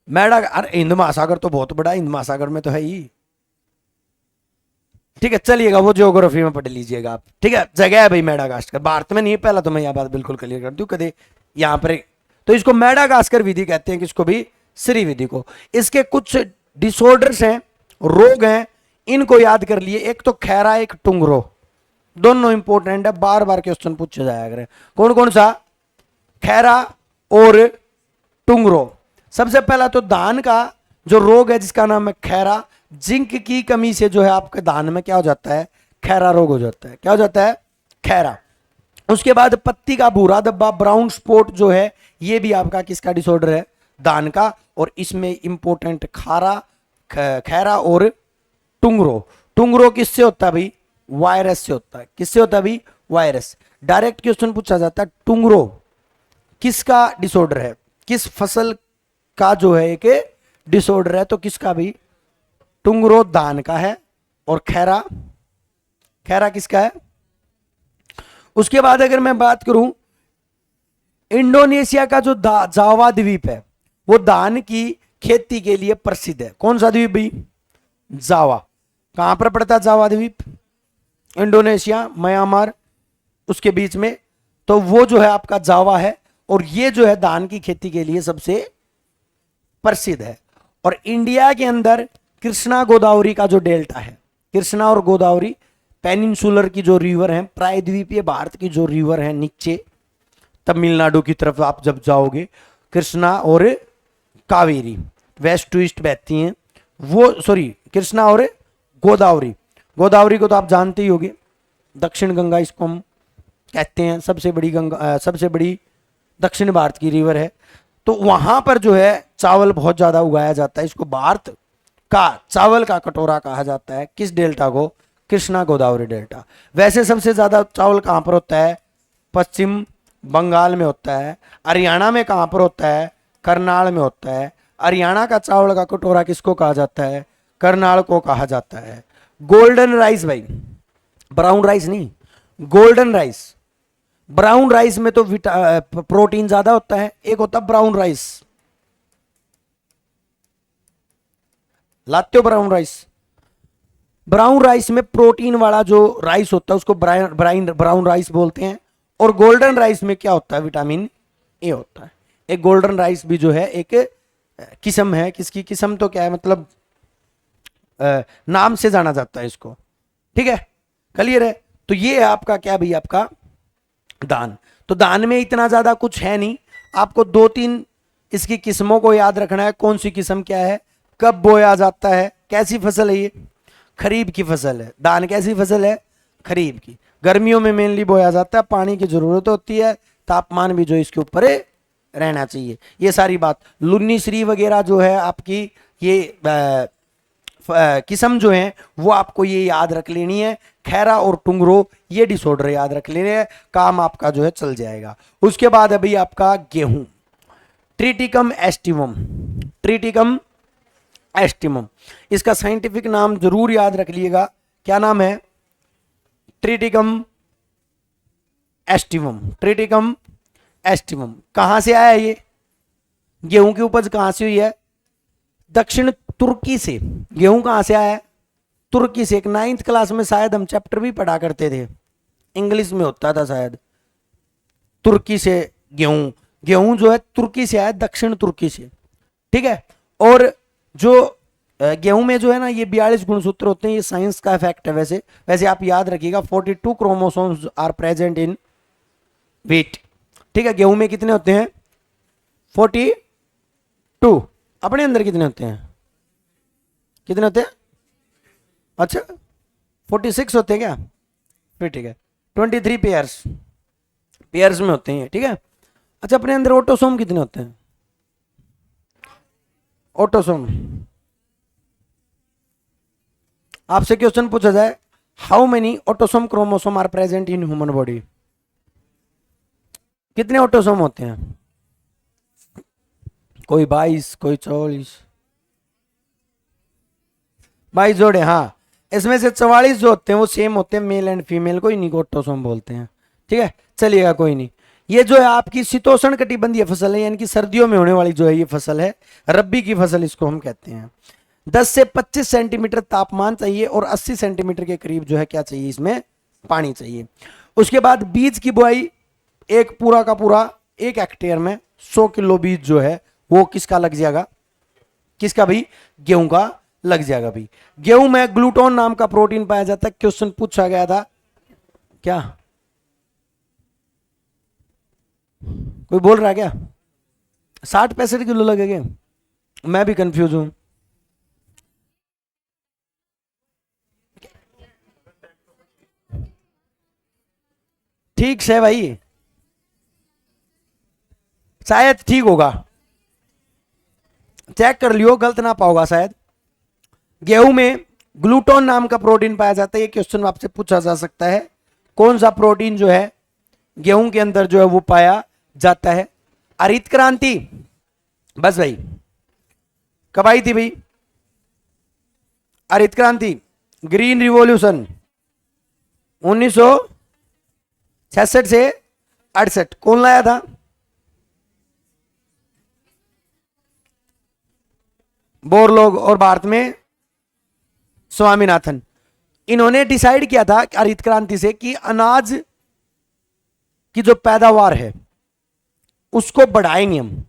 अरे हिंद महासागर तो बहुत बड़ा, हिंद महासागर में तो है ही, ठीक है। चलिएगा वो ज्योग्राफी में पढ़ लीजिएगा आप, ठीक है। जगह है भाई मेडागास्कर, भारत में नहीं है। पहला तो मैं यह बात बिल्कुल क्लियर कर दूं, कदे यहां पर तो इसको मेडागास्कर विधि कहते हैं, किसको भी? श्री विधि को। इसके कुछ डिसऑर्डर्स हैं, रोग हैं, इनको याद कर लिए। एक तो खैरा, एक टुंगरो, दोनों इंपॉर्टेंट है, बार बार क्वेश्चन पूछा जाया करे। कौन कौन सा? खैरा और टुंगरो। सबसे पहला तो धान का जो रोग है जिसका नाम है खैरा, जिंक की कमी से जो है आपके धान में क्या हो जाता है, खैरा रोग हो जाता है। क्या हो जाता है, खैरा। उसके बाद पत्ती का भूरा धब्बा, ब्राउन स्पॉट जो है, ये भी आपका किसका डिसऑर्डर है, धान का। और इसमें इंपॉर्टेंट खारा, खैरा और टुंगरो। टुंगरो किससे होता है भाई, वायरस से होता है। किससे होता है भाई, वायरस। डायरेक्ट क्वेश्चन पूछा जाता है, टुंगरो किसका डिसऑर्डर है, किस फसल का जो है एक डिसऑर्डर है, तो किसका भी, टुंगरो धान का है। और खैरा, खैरा किसका है। उसके बाद अगर मैं बात करूं, इंडोनेशिया का जो जावा द्वीप है वो धान की खेती के लिए प्रसिद्ध है। कौन सा द्वीप भी, जावा। कहां पर पड़ता है जावा द्वीप, इंडोनेशिया म्यांमार उसके बीच में। तो वो जो है आपका जावा है, और ये जो है धान की खेती के लिए सबसे प्रसिद्ध है। और इंडिया के अंदर कृष्णा गोदावरी का जो डेल्टा है, कृष्णा और गोदावरी पेनिनसुलर की जो रिवर है, प्रायद्वीपीय भारत की जो रिवर है, नीचे तमिलनाडु की तरफ आप जब जाओगे, कृष्णा और कावेरी वेस्ट टू ईस्ट बहती हैं वो, सॉरी कृष्णा और गोदावरी। गोदावरी को तो आप जानते ही होंगे, दक्षिण गंगा इसको हम कहते हैं, सबसे बड़ी गंगा, सबसे बड़ी दक्षिण भारत की रिवर है। तो वहां पर जो है चावल बहुत ज्यादा उगाया जाता है। इसको भारत का चावल का कटोरा कहा जाता है। किस डेल्टा को, कृष्णा गोदावरी डेल्टा। वैसे सबसे ज्यादा चावल कहां पर होता है, पश्चिम बंगाल में होता है। हरियाणा में कहां पर होता है, करनाल में होता है। हरियाणा का चावल का कटोरा किसको कहा जाता है, करनाल को कहा जाता है। गोल्डन राइस भाई, ब्राउन राइस नहीं, गोल्डन राइस। ब्राउन राइस में तो प्रोटीन ज्यादा होता है। एक होता है ब्राउन राइस, लाते हो ब्राउन राइस। ब्राउन राइस में प्रोटीन वाला जो राइस होता है उसको ब्राउन राइस बोलते हैं। और गोल्डन राइस में क्या होता है, विटामिन ए होता है। एक गोल्डन राइस भी जो है एक किस्म है, किसकी किस्म तो क्या है, मतलब नाम से जाना जाता है इसको। ठीक है, क्लियर है। तो ये है आपका क्या भाई, आपका दान। तो दान में इतना ज्यादा कुछ है नहीं, आपको दो तीन इसकी किस्मों को याद रखना है। कौन सी किस्म क्या है, कब बोया जाता है, कैसी फसल है ये, खरीफ की फसल है। दान कैसी फसल है, खरीफ की। गर्मियों में मेनली बोया जाता है, पानी की जरूरत होती है, तापमान भी जो इसके ऊपर रहना चाहिए। ये सारी बात लुन्नी श्री वगैरह जो है आपकी, ये किस्म जो है वो आपको ये याद रख लेनी है। खैरा और टुंगरो ये डिसऑर्डर याद रख लेने हैं, काम आपका जो है चल जाएगा। उसके बाद अभी आपका गेहूं, ट्रिटिकम एस्टिवम। ट्रिटिकम एस्टिवम, इसका साइंटिफिक नाम जरूर याद रख लीजिएगा। क्या नाम है, ट्रिटिकम एस्टिवम। ट्रिटिकम एस्टिवम कहां से आया ये, गेहूं की उपज कहां से हुई है, दक्षिण तुर्की से। गेहूं कहां से आया है, तुर्की से। एक 9th क्लास में शायद हम चैप्टर भी पढ़ा करते थे, इंग्लिश में होता था शायद, तुर्की से गेहूं। गेहूं जो है तुर्की से आया, दक्षिण तुर्की से। ठीक है। और जो गेहूं में जो है ना ये 42 गुणसूत्र होते हैं, ये साइंस का इफेक्ट है। वैसे वैसे आप याद रखिएगा, 42 chromosomes are present in wheat. ठीक है, गेहूं में कितने होते हैं, 42। अपने अंदर कितने होते हैं, कितने होते हैं, अच्छा 46 होते हैं क्या, फिर ठीक है। 23 पेयर्स, पेयर्स में होते हैं, ठीक है। अच्छा, अपने अंदर ऑटोसोम कितने होते हैं, ऑटोसोम। आपसे क्वेश्चन पूछा जाए, how many autosome chromosome are present in human body, कितने ऑटोसोम होते हैं, कोई 22, कोई 44, 22 जोड़े। हाँ, इसमें से 44 जो होते हैं वो सेम होते हैं, मेल एंड फीमेल को इन्हीं को ऑटोसोम बोलते हैं। ठीक है, चलिएगा कोई नहीं। ये जो है आपकी शीतोष्ण कटिबंधीय फसल है, यानी कि सर्दियों में होने वाली जो है ये फसल है, रब्बी की फसल इसको हम कहते हैं। 10 से 25 सेंटीमीटर तापमान चाहिए और 80 सेंटीमीटर के करीब जो है क्या चाहिए, इसमें पानी चाहिए। उसके बाद बीज की बुआई, एक पूरा का पूरा 1 हेक्टेयर में 100 किलो बीज जो है वो किसका लग जाएगा, किसका भी, गेहूं का लग जाएगा भाई। गेहूं में ग्लूटोन नाम का प्रोटीन पाया जाता है, क्वेश्चन पूछा गया था क्या, कोई बोल रहा है क्या, 60-65 किलो लगेगा, मैं भी कंफ्यूज हूं। ठीक से भाई, शायद ठीक होगा, चेक कर लियो, गलत ना पाओगा शायद। गेहूं में ग्लूटोन नाम का प्रोटीन पाया जाता है। ये क्वेश्चन आपसे पूछा जा सकता है, कौन सा प्रोटीन जो है गेहूं के अंदर जो है वो पाया जाता है। हरित क्रांति बस भाई कब आई थी भाई? हरित क्रांति, ग्रीन रिवॉल्यूशन 1966 से 68, कौन लाया था? बोरलोग और भारत में स्वामीनाथन। इन्होंने डिसाइड किया था हरित क्रांति से कि अनाज की जो पैदावार है उसको बढ़ाएंगे हम,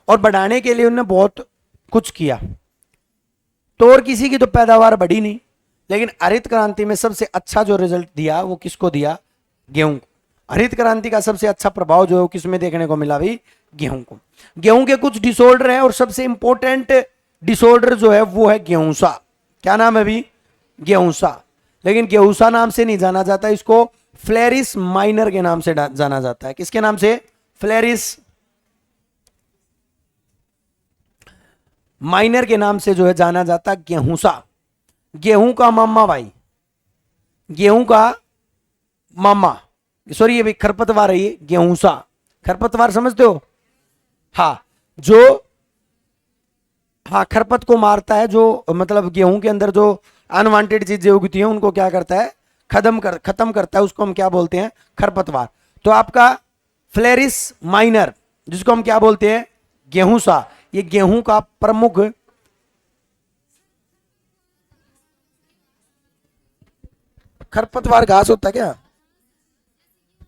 और बढ़ाने के लिए उन्होंने बहुत कुछ किया। तो और किसी की तो पैदावार बढ़ी नहीं, लेकिन हरित क्रांति में सबसे अच्छा जो रिजल्ट दिया वो किसको दिया? गेहूं को। हरित क्रांति का सबसे अच्छा प्रभाव जो है वो किसमें देखने को मिला भाई? गेहूं को। गेहूं के कुछ डिसऑर्डर हैं, और सबसे इंपॉर्टेंट डिसऑर्डर जो है वो है गेहूंसा। क्या नाम है भी? गेहूंसा। लेकिन गेहूंसा नाम से नहीं जाना जाता, इसको फ्लेरिस माइनर के नाम से जाना जाता है। किसके नाम से? फ्लेरिस माइनर के नाम से जो है जाना जाता गेहूंसा। गेहूं का मामा भाई, गेहूं का मामा, सॉरी ये भी खरपतवार है, ये गेहूंसा। खरपतवार समझते हो? हाँ, जो हाँ खरपत को मारता है, जो मतलब गेहूं के अंदर जो अनवांटेड चीजें उगती हैं उनको क्या करता है? खत्म करता है, उसको हम क्या बोलते हैं? खरपतवार। तो आपका फ्लेरिस माइनर, जिसको हम क्या बोलते हैं? गेहूंसा, ये गेहूं का प्रमुख खरपतवार घास होता है क्या?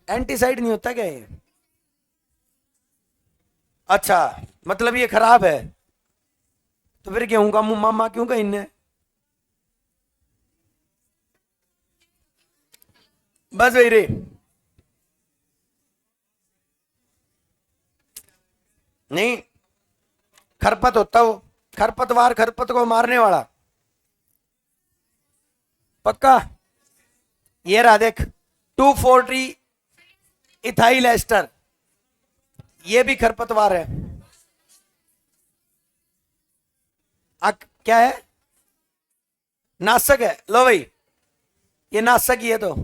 एंटीसाइड नहीं होता क्या ये? अच्छा, मतलब ये खराब है, तो फिर गेहूं का मुंह मामा क्यों कहीं ने? बस वही रे, नहीं खरपत होता वो, खरपतवार, खरपत को मारने वाला। पक्का? ये रहा देख, 240 इथाइल एस्टर, ये भी खरपतवार है। क्या है? नाशक है। लो भाई, ये नाशक ही है। तो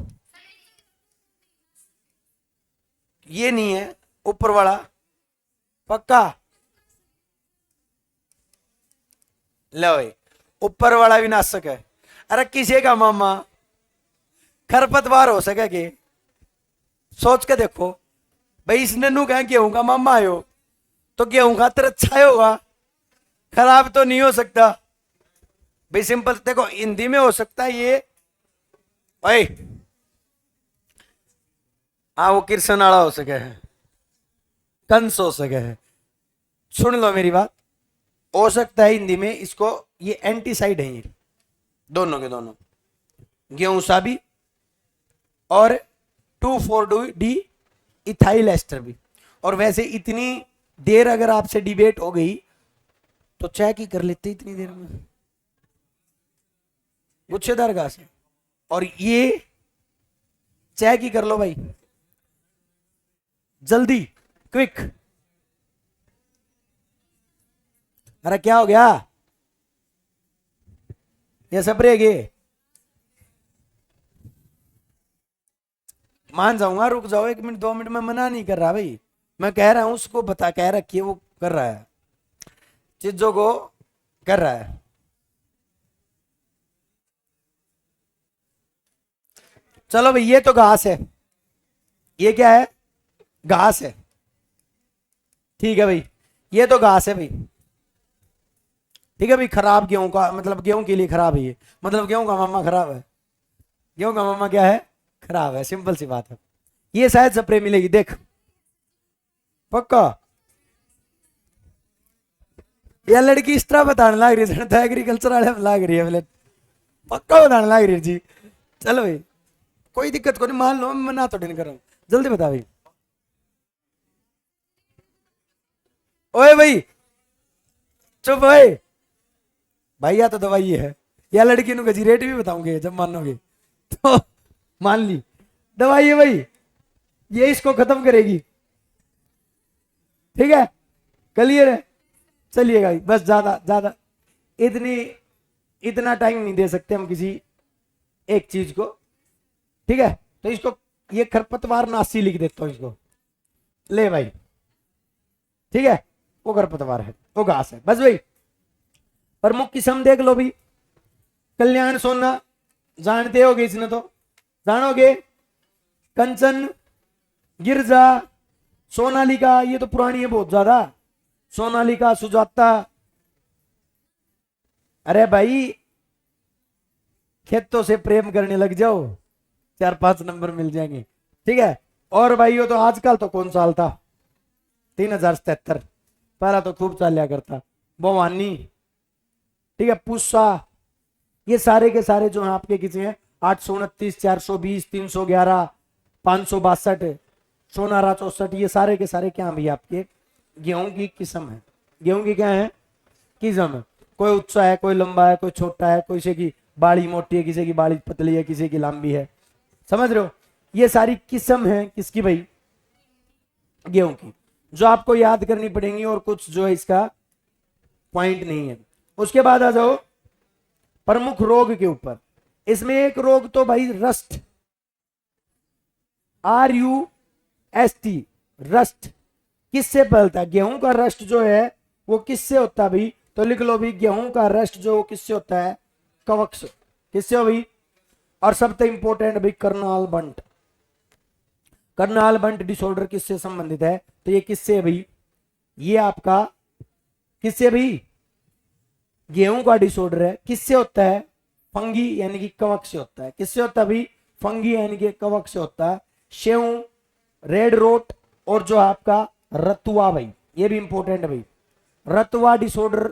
ये नहीं है ऊपर वाला? पक्का? लो भाई, ऊपर वाला भी नाशक है। अरे किसी का मामा खरपतवार हो सके कि? सोच के देखो भाई, इसने नू कहा गेहूं का मामा आयो, तो गेहूं का तर अच्छा होगा, खराब तो नहीं हो सकता भाई। सिंपल देखो, हिंदी में हो सकता है ये ओए, हाँ वो कृष्ण वाला हो सके है, कंस हो सके है। सुन लो मेरी बात, हो सकता है हिंदी में इसको, ये एंटीसाइड है ये दोनों के दोनों, गेहूंसा भी और 2,4-डी इथाइल एस्टर भी। और वैसे इतनी देर अगर आपसे डिबेट हो गई तो चेक ही कर लेते इतनी देर में, गुच्छेदार घास है। और ये चेक ही कर लो भाई, जल्दी, क्विक। अरे क्या हो गया? ये सब रहेगे, मान जाऊंगा, रुक जाओ 1 मिनट 2 मिनट, में मना नहीं कर रहा भाई, मैं कह रहा हूं उसको बता, कह रखिए वो कर रहा है, चीजों को कर रहा है। चलो भाई, ये तो घास है, ये क्या है? घास है। ठीक है भाई, ये तो घास है भाई। ठीक है भाई, खराब गेहूं का मतलब गेहूं के लिए खराब है ये, मतलब गेहूं का मामा खराब है। गेहूं का मामा क्या है? खराब है, सिंपल सी बात है। ये शायद स्प्रे मिलेगी, देख। पक्का? ये लड़की इस तरह बताने लग रही है, तो एग्रीकल्चर वाले लग रही है बोले, पक्का बताने लग रही है जी। चलो भाई, कोई दिक्कत को नहीं, मान लो मैं ना तो नहीं कर रहा हूं, जल्दी बता भाई। ओए भाई चुप भाई, भैया तो दवाई है, या लड़की नु रेट भी बताऊंगे जब मानोगे तो। मान ली दवाई है भाई, ये इसको खत्म करेगी। ठीक है, क्लियर है। चलिएगा भाई, बस ज्यादा ज्यादा इतनी इतना टाइम नहीं दे सकते हम किसी एक चीज को। ठीक है, तो इसको ये खरपतवार नासी लिख देता हूं इसको, ले भाई। ठीक है, वो खरपतवार है, वो घास है, बस भाई। प्रमुख किस्म देख लो भी। कल्याण सोना जानते होगे, इसने तो जानोगे। कंचन, गिरजा, सोनालिका, ये तो पुरानी है बहुत ज्यादा। सोनालिका, सुजाता। अरे भाई, खेतों से प्रेम करने लग जाओ, 4-5 नंबर मिल जाएंगे। ठीक है, और भाई वो तो आजकल तो कौन साल था, 3077, पहला तो खूब चालिया करता। भवानी, ठीक है, पुस्सा, ये सारे के सारे जो है आपके किसी हैं 829, 420, 311, 562, सोनारा 64, ये सारे के सारे क्या भी आपके गेहूं की किस्म है। गेहूं की क्या है, किस्म है। कोई ऊंचा है, कोई लंबा है, कोई छोटा है, कोई की बाड़ी मोटी है, किसी की बाड़ी पतली है, किसी की लंबी है। समझ रहे हो, ये सारी किस्म है किसकी भाई, गेहूं की, जो आपको याद करनी पड़ेंगी, और कुछ जो है इसका पॉइंट नहीं है। उसके बाद आ जाओ प्रमुख रोग के ऊपर। इसमें एक रोग तो भाई रस्ट, RUST, रस्ट किससे फैलता है? गेहूं का रस्ट जो है वो किससे होता है भाई? तो लिख लो भी, गेहूं का रस्ट जो किससे होता है? कवक से। किससे हो भाई? और सबसे इंपॉर्टेंट भाई कर्नाल बंट। कर्नाल बंट डिसऑर्डर किससे संबंधित है? तो ये किससे है भाई? ये आपका किससे भाई? गेहूं का डिसऑर्डर है, किससे होता है? फंगी यानी कि कवक से होता है। किससे होता है भाई? फंगी यानी कि कवक से होता है। शेऊ, रेड रोट, और जो आपका रतुआ भाई, ये भी इंपॉर्टेंट है भाई। रतुआ डिसऑर्डर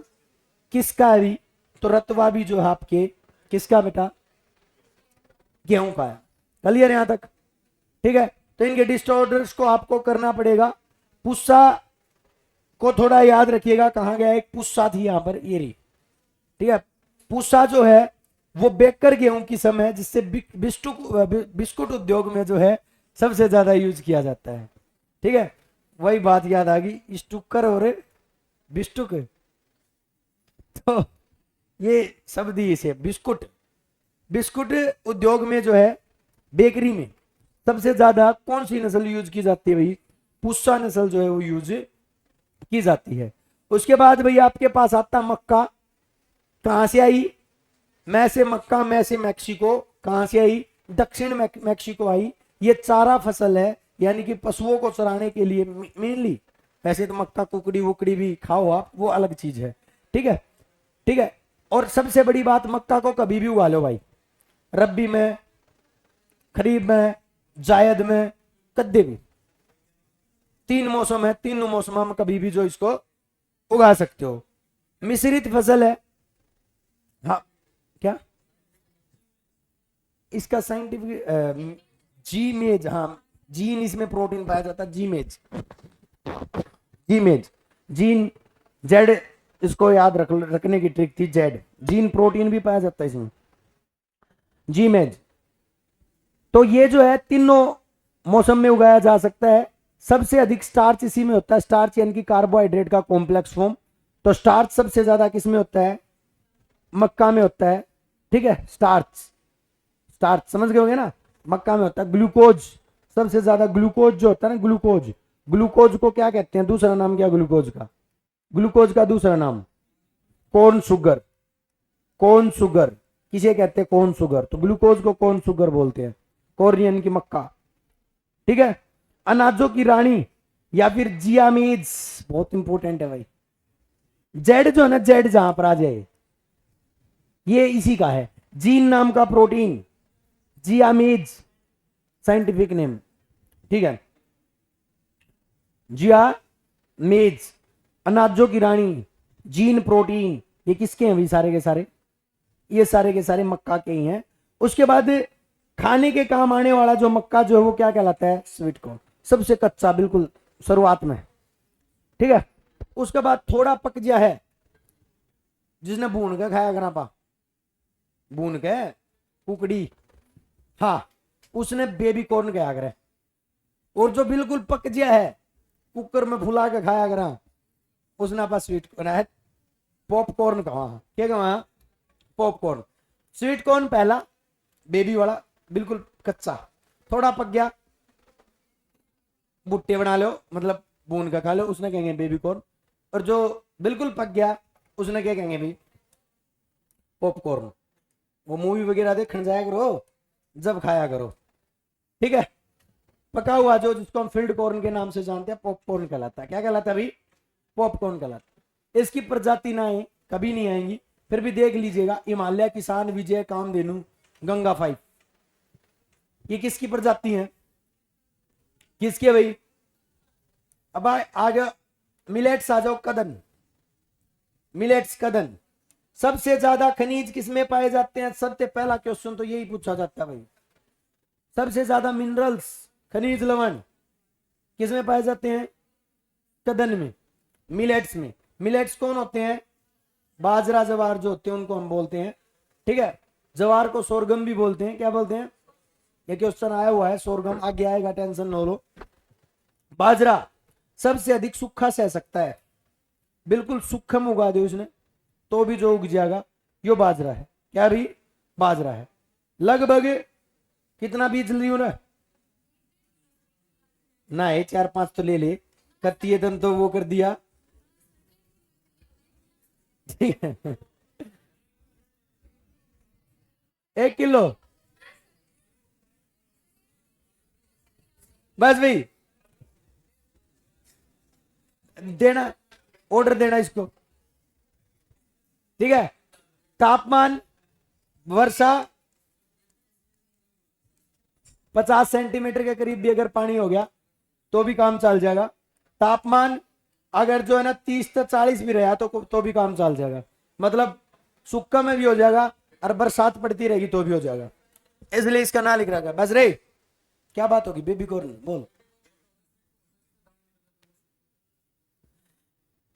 किसका है भाई? तो रतुआ भी जो है आपके किसका बेटा? गेहूं का है। क्लियर यहां तक? ठीक है, तो इनके डिसऑर्डर्स को आपको करना पड़ेगा। पुस्सा को थोड़ा याद रखिएगा, कहां गया? एक पुस्सा थी यहां पर, ये रही। ठीक है, पुस्सा जो है वो बेकर गेहूं की किस्म है, जिससे बिस्कुट उद्योग में जो है सबसे ज्यादा यूज किया जाता है। ठीक है, वही बात याद आ गई, स्टुकर और बिस्टुक। तो ये शब्द ही इसे बिस्कुट, बिस्कुट उद्योग में जो है, बेकरी में सबसे ज्यादा कौन सी नस्ल यूज की जाती है भाई? पुस्सा नस्ल जो है वो यूज की जाती है। उसके बाद भाई आपके पास आता मक्का। कहां से आई? मैं से मक्का, मैं से मैक्सिको। कहां से आई? दक्षिण मैक्सिको आई। ये चारा फसल है, यानी कि पशुओं को चराने के लिए मेनली। वैसे तो मक्का कुकड़ी वुकड़ी भी खाओ आप, वो अलग चीज है। ठीक है, ठीक है। और सबसे बड़ी बात, मक्का को कभी भी उगा लो भाई, रबी में, खरीफ में, जायद में, कद्दे भी। 3 मौसम है, तीनों मौसम में कभी भी जो इसको उगा सकते हो। मिश्रित फसल है। हाँ, क्या इसका साइंटिफिक? जीमेज, हाँ, जीन, इसमें प्रोटीन पाया जाता है, जीमेज। जीमेज, जीन, जेड, इसको याद रखने की ट्रिक थी, जेड, जीन प्रोटीन भी पाया जाता है इसमें, जीमेज। तो ये जो है तीनों मौसम में उगाया जा सकता है। सबसे अधिक स्टार्च इसी में होता है, स्टार्च यानी कि कार्बोहाइड्रेट का कॉम्प्लेक्स फॉर्म। तो स्टार्च सबसे ज्यादा किस में होता है? मक्का में होता है। ठीक है, स्टार्च, स्टार्च समझ गए होंगे ना, मक्का में होता है। ग्लूकोज, सबसे ज्यादा ग्लूकोज जो होता है ना, ग्लूकोज, ग्लूकोज को क्या कहते हैं? दूसरा नाम क्या ग्लूकोज का? ग्लूकोज का दूसरा नाम कॉर्न शुगर। कॉर्न शुगर किसे कहते हैं? Corn sugar. तो ग्लूकोज को कॉर्न शुगर बोलते हैं, कॉर्न यानी कि मक्का। ठीक है, अनाजों की रानी या फिर जियामीज, बहुत इंपॉर्टेंट है भाई। जेड जो है ना, जेड जहां पर आ जाए, ये इसी का है, जीन नाम का प्रोटीन, जियामीज साइंटिफिक नेम। ठीक है, जियामीज, अनाजों की रानी, जीन प्रोटीन, ये किसके हैं भाई? सारे के सारे, ये सारे के सारे मक्का के ही हैं। उसके बाद खाने के काम आने वाला जो मक्का जो है वो क्या कहलाता है? स्वीट कॉर्न, सबसे कच्चा, बिल्कुल शुरुआत में। ठीक है, उसके बाद थोड़ा पक गया है, जिसने भून के खाया करा पा, भून के कुकड़ी, हाँ, उसने बेबी कॉर्न खाया करे, और जो बिल्कुल पक गया है कुकर में फुला के खाया करा उसने आपा स्वीट कॉर्न है। पॉपकॉर्न कहा क्या कहा पॉपकॉर्न। स्वीट कॉर्न पहला बेबी वाला बिल्कुल कच्चा, थोड़ा पक गया भुट्टे बना लो मतलब भून का खा लो, उसने कहेंगे बेबी कॉर्न। और जो बिल्कुल पक गया उसने क्या कहेंगे भाई पॉपकॉर्न। वो मूवी वगैरह देखने जाया करो जब खाया करो, ठीक है। पका हुआ जो जिसको हम फील्ड कॉर्न के नाम से जानते हैं पॉपकॉर्न कहलाता है। क्या कहलाता है भाई पॉपकॉर्न कहलाता है। इसकी प्रजाति ना आए कभी नहीं आएंगी, फिर भी देख लीजिएगा हिमालय किसान विजय कामधेनु गंगा 5 ये किसकी प्रजाति है किसकी है भाई। अब आ जाओ मिलेट्स आ जाओ कदन, मिलेट्स कदन। सबसे ज्यादा खनिज किसमें पाए जाते हैं, सबसे पहला क्वेश्चन तो यही पूछा जाता है भाई। सबसे ज्यादा मिनरल्स खनिज लवण किसमें पाए जाते हैं कदन में, मिलेट्स में। मिलेट्स कौन होते हैं बाजरा जवार जो होते हैं उनको हम बोलते हैं, ठीक है। जवार को सोरगम भी बोलते हैं। क्या बोलते हैं ये क्वेश्चन आया हुआ है, सोरगम आगे आएगा टेंशन न लो। बाजरा सबसे अधिक सूखा सह सकता है, बिल्कुल सूखम उगा दे उसने तो भी जो उग जाएगा यो बाजरा है। क्या भी बाजरा है। लगभग कितना बीज लियो ना है 4-5 तो ले ले करती है तन तो वो कर दिया, ठीक है 1 किलो बस भाई देना ऑर्डर देना इसको, ठीक है। तापमान वर्षा 50 सेंटीमीटर के करीब भी अगर पानी हो गया तो भी काम चल जाएगा। तापमान अगर जो है ना 30 से 40 भी रहा तो भी काम चल जाएगा, मतलब सूखा में भी हो जाएगा और बरसात पड़ती रहेगी तो भी हो जाएगा, इसलिए इसका ना लिख रखा। बस रे क्या बात होगी बेबी कॉर्न बोल।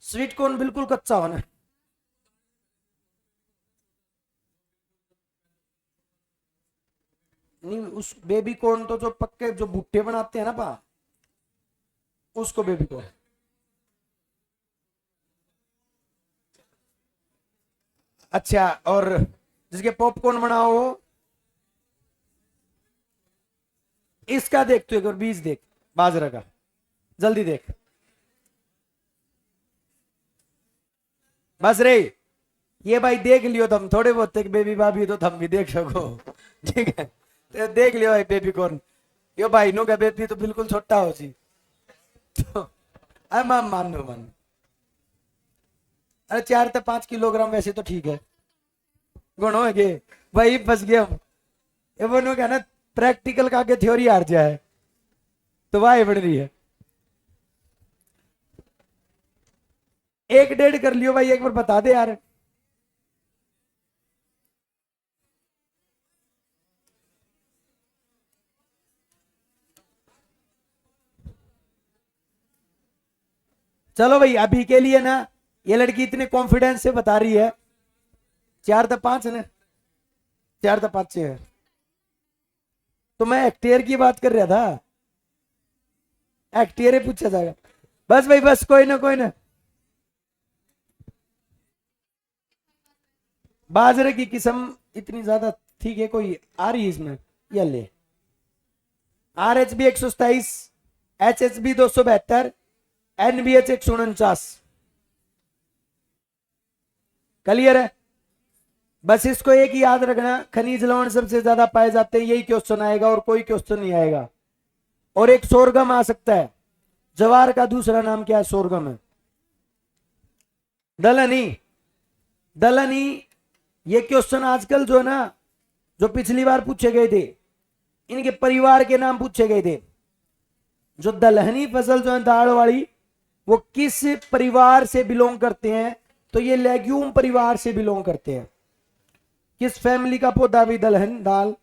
स्वीट कॉर्न बिल्कुल कच्चा होना, नहीं उस बेबी कॉर्न तो जो पक्के जो भुट्टे बनाते हैं ना पा उसको बेबी कॉर्न। अच्छा और जिसके पॉपकॉर्न बनाओ इसका देख तू एक और बीज देख बाजरा का जल्दी देख। बस रे ये भाई देख लियो तुम थोड़े बहुत बेबी भाभी तो तुम भी देख सको ठीक है तो देख लियो भाई बेबी कॉर्न। यो भाई नो का बेबी तो बिल्कुल छोटा हो जी तो मान लो मान। अरे 4 से 5 किलोग्राम वैसे तो ठीक है गुण है वही फंस गया ये वो क्या ना प्रैक्टिकल का आगे थ्योरी हार जाए तो वाह बढ़ रही है। 1-1.5 कर लियो भाई एक बार बता दे यार। चलो भाई अभी के लिए ना ये लड़की इतने कॉन्फिडेंस से बता रही है 4 से 5 है ना 4 से 5 है तो मैं हेक्टेयर की बात कर रहा था, हेक्टेयर पूछा जाएगा। बस भाई बस कोई ना बाजरे की किस्म इतनी ज्यादा ठीक है कोई आ रही है इसमें ये ले RHB 127 HHB 272 NBH 149 क्लियर है। बस इसको एक ही याद रखना खनिज लवण सबसे ज्यादा पाए जाते हैं यही क्वेश्चन आएगा और कोई क्वेश्चन नहीं आएगा। और एक सोरगम आ सकता है, जवार का दूसरा नाम क्या है सोरगम है दलहनी। दलहनी ये क्वेश्चन आजकल जो है ना जो पिछली बार पूछे गए थे इनके परिवार के नाम पूछे गए थे। जो दलहनी फसल जो है दाल वाली वो किस परिवार से बिलोंग करते हैं तो ये लेग्यूम परिवार से बिलोंग करते हैं। किस फैमिली का पौधा भी दलहन दाल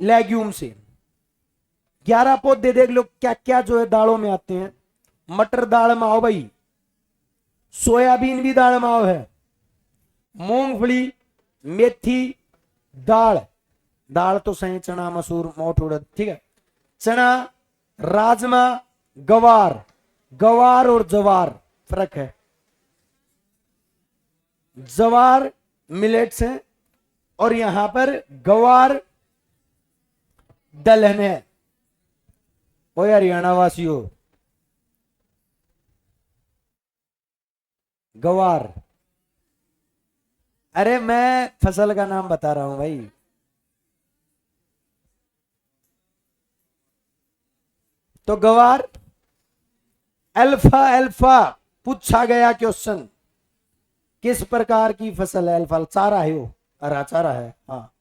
लेग्यूम से। 11 पौधे देख लो क्या क्या जो है दालों में आते हैं। मटर दाल में आओ भाई, सोयाबीन भी दाल में आओ है, मूंगफली मेथी दाल दाल तो सही चना मसूर मोट उड़द ठीक है, चना राजमा, गवार, गवार और जवार फर्क है। जवार मिलेट्स है और यहां पर गवार दलहन है। ओ हरियाणा वासियों, गवार, अरे मैं फसल का नाम बता रहा हूं भाई। तो गवार, अल्फा, अल्फा पूछा गया क्वेश्चन, किस प्रकार की फसल है अल्फा? चारा है वो, हरा चारा है। हाँ,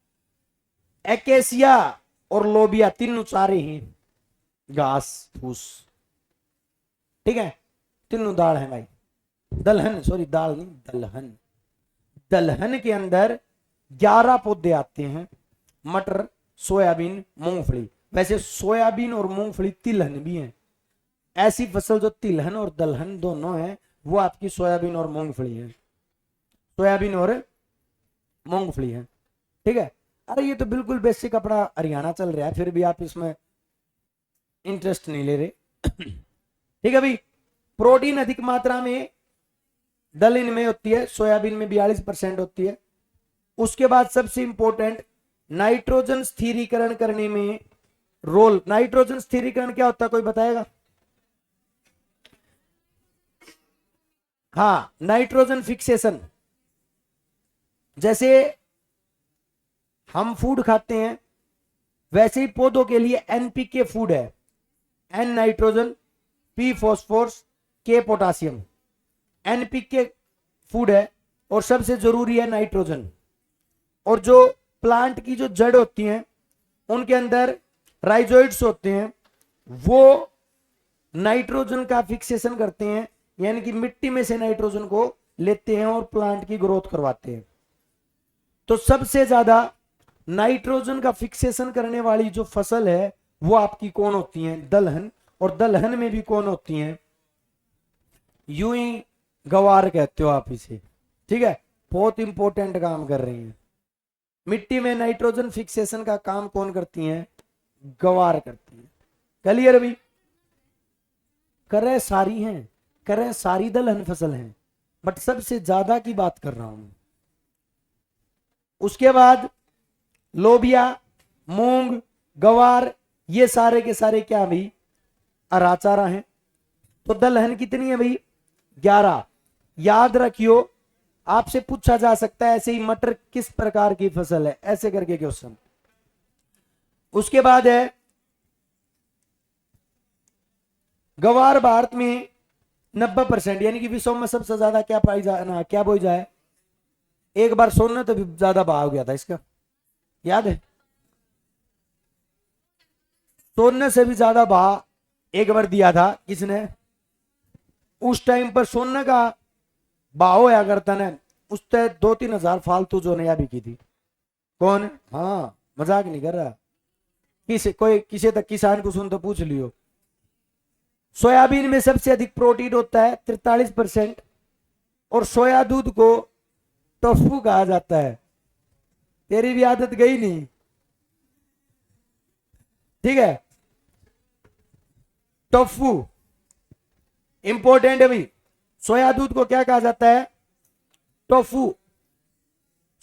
एकेसिया और लोबिया तीनों चारे ही, घास फूस, ठीक है, तीनों दाल है भाई। दलहन, सॉरी दाल नहीं, दलहन। दलहन के अंदर 11 पौधे आते हैं, मटर, सोयाबीन, मूंगफली। वैसे सोयाबीन और मूंगफली तिलहन भी है। ऐसी फसल जो तिलहन और दलहन दोनों है वो आपकी सोयाबीन और मूंगफली है, सोयाबीन और मूंगफली है, ठीक है। अरे ये तो बिल्कुल बेसिक अपना हरियाणा चल रहा है, फिर भी आप इसमें इंटरेस्ट नहीं ले रहे। ठीक है भाई। प्रोटीन अधिक मात्रा में दलहन में होती है, सोयाबीन में 42% होती है। उसके बाद सबसे इंपॉर्टेंट, नाइट्रोजन स्थिरीकरण करने में रोल। नाइट्रोजन स्थिरीकरण क्या होता है, कोई बताएगा? हाँ, नाइट्रोजन फिक्सेशन। जैसे हम फूड खाते हैं वैसे ही पौधों के लिए एनपीके फूड है। एन नाइट्रोजन, पी फॉस्फोरस, के पोटासियम, एनपीके फूड है। और सबसे जरूरी है नाइट्रोजन। और जो प्लांट की जो जड़ होती हैं उनके अंदर राइजोइड्स होते हैं, वो नाइट्रोजन का फिक्सेशन करते हैं, यानी कि मिट्टी में से नाइट्रोजन को लेते हैं और प्लांट की ग्रोथ करवाते हैं। तो सबसे ज्यादा नाइट्रोजन का फिक्सेशन करने वाली जो फसल है वो आपकी कौन होती है? दलहन। और दलहन में भी कौन होती है? यूं ही गवार कहते हो आप इसे, ठीक है। बहुत इंपॉर्टेंट काम कर रही हैं। मिट्टी में नाइट्रोजन फिक्सेशन का काम कौन करती हैं? गवार करती है। क्लियर अभी? करें सारी हैं, करें सारी दलहन फसल हैं, बट सबसे ज्यादा की बात कर रहा हूं। उसके बाद लोबिया, मूंग, गवार, ये सारे के सारे क्या भाई? हरा चारा है। तो दलहन कितनी है भाई? 11। याद रखियो, आपसे पूछा जा सकता है ऐसे ही मटर किस प्रकार की फसल है, ऐसे करके क्वेश्चन। उसके बाद है गवार। भारत में 90% यानी कि विश्व में सबसे ज्यादा क्या पाई जाए, क्या बोई जाए? एक बार सोने तो भी ज्यादा भाव गया था इसका, याद है? सोने से भी ज्यादा भाव एक बार दिया था किसने? उस टाइम पर सोने का भाव होया करता ना, उस तय 2-3 हजार फालतू जो नया बिकी थी। कौन? हाँ, मजाक नहीं कर रहा। किसी कोई किसी तक किसान को सुन तो पूछ लियो। सोयाबीन में सबसे अधिक प्रोटीन होता है 43%। और सोया दूध को टोफू कहा जाता है। तेरी भी आदत गई नहीं, ठीक है। टोफू इंपॉर्टेंट है भाई। सोया दूध को क्या कहा जाता है? टोफू।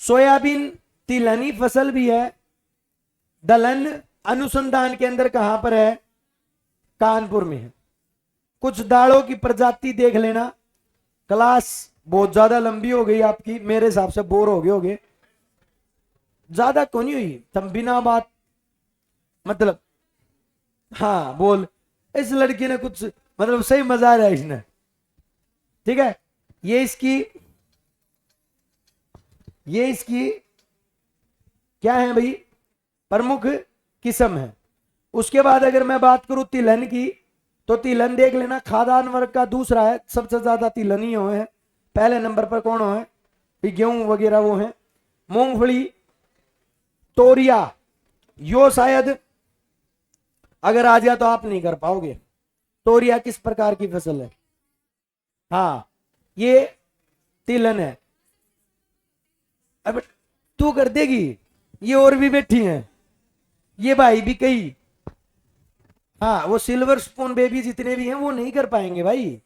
सोयाबीन तिलहनी फसल भी है। दलहन अनुसंधान के अंदर कहां पर है? कानपुर में है। कुछ दालों की प्रजाति देख लेना। क्लास बहुत ज्यादा लंबी हो गई आपकी, मेरे हिसाब से बोर हो गए होगे। ज्यादा क्यों नहीं हुई? तुम बिना बात मतलब, हाँ बोल। इस लड़की ने कुछ मतलब सही मजा आ रहा है इसने, ठीक है। ये इसकी क्या है भाई? प्रमुख किस्म है। उसके बाद अगर मैं बात करूं तिलहन की, तो तिलहन देख लेना, खाद्यान्न वर्ग का दूसरा है। सबसे ज्यादा तिलहन ही हो है। पहले नंबर पर कौन हो है? गेहूं वगैरह वो है। मूंगफली, तोरिया, यो शायद अगर आ गया तो आप नहीं कर पाओगे। तोरिया किस प्रकार की फसल है? हाँ, ये तिलहन है। अब तू कर देगी, ये और भी बैठी हैं, ये भाई भी कई, हाँ, वो सिल्वर स्पून बेबी जितने भी हैं वो नहीं कर पाएंगे भाई,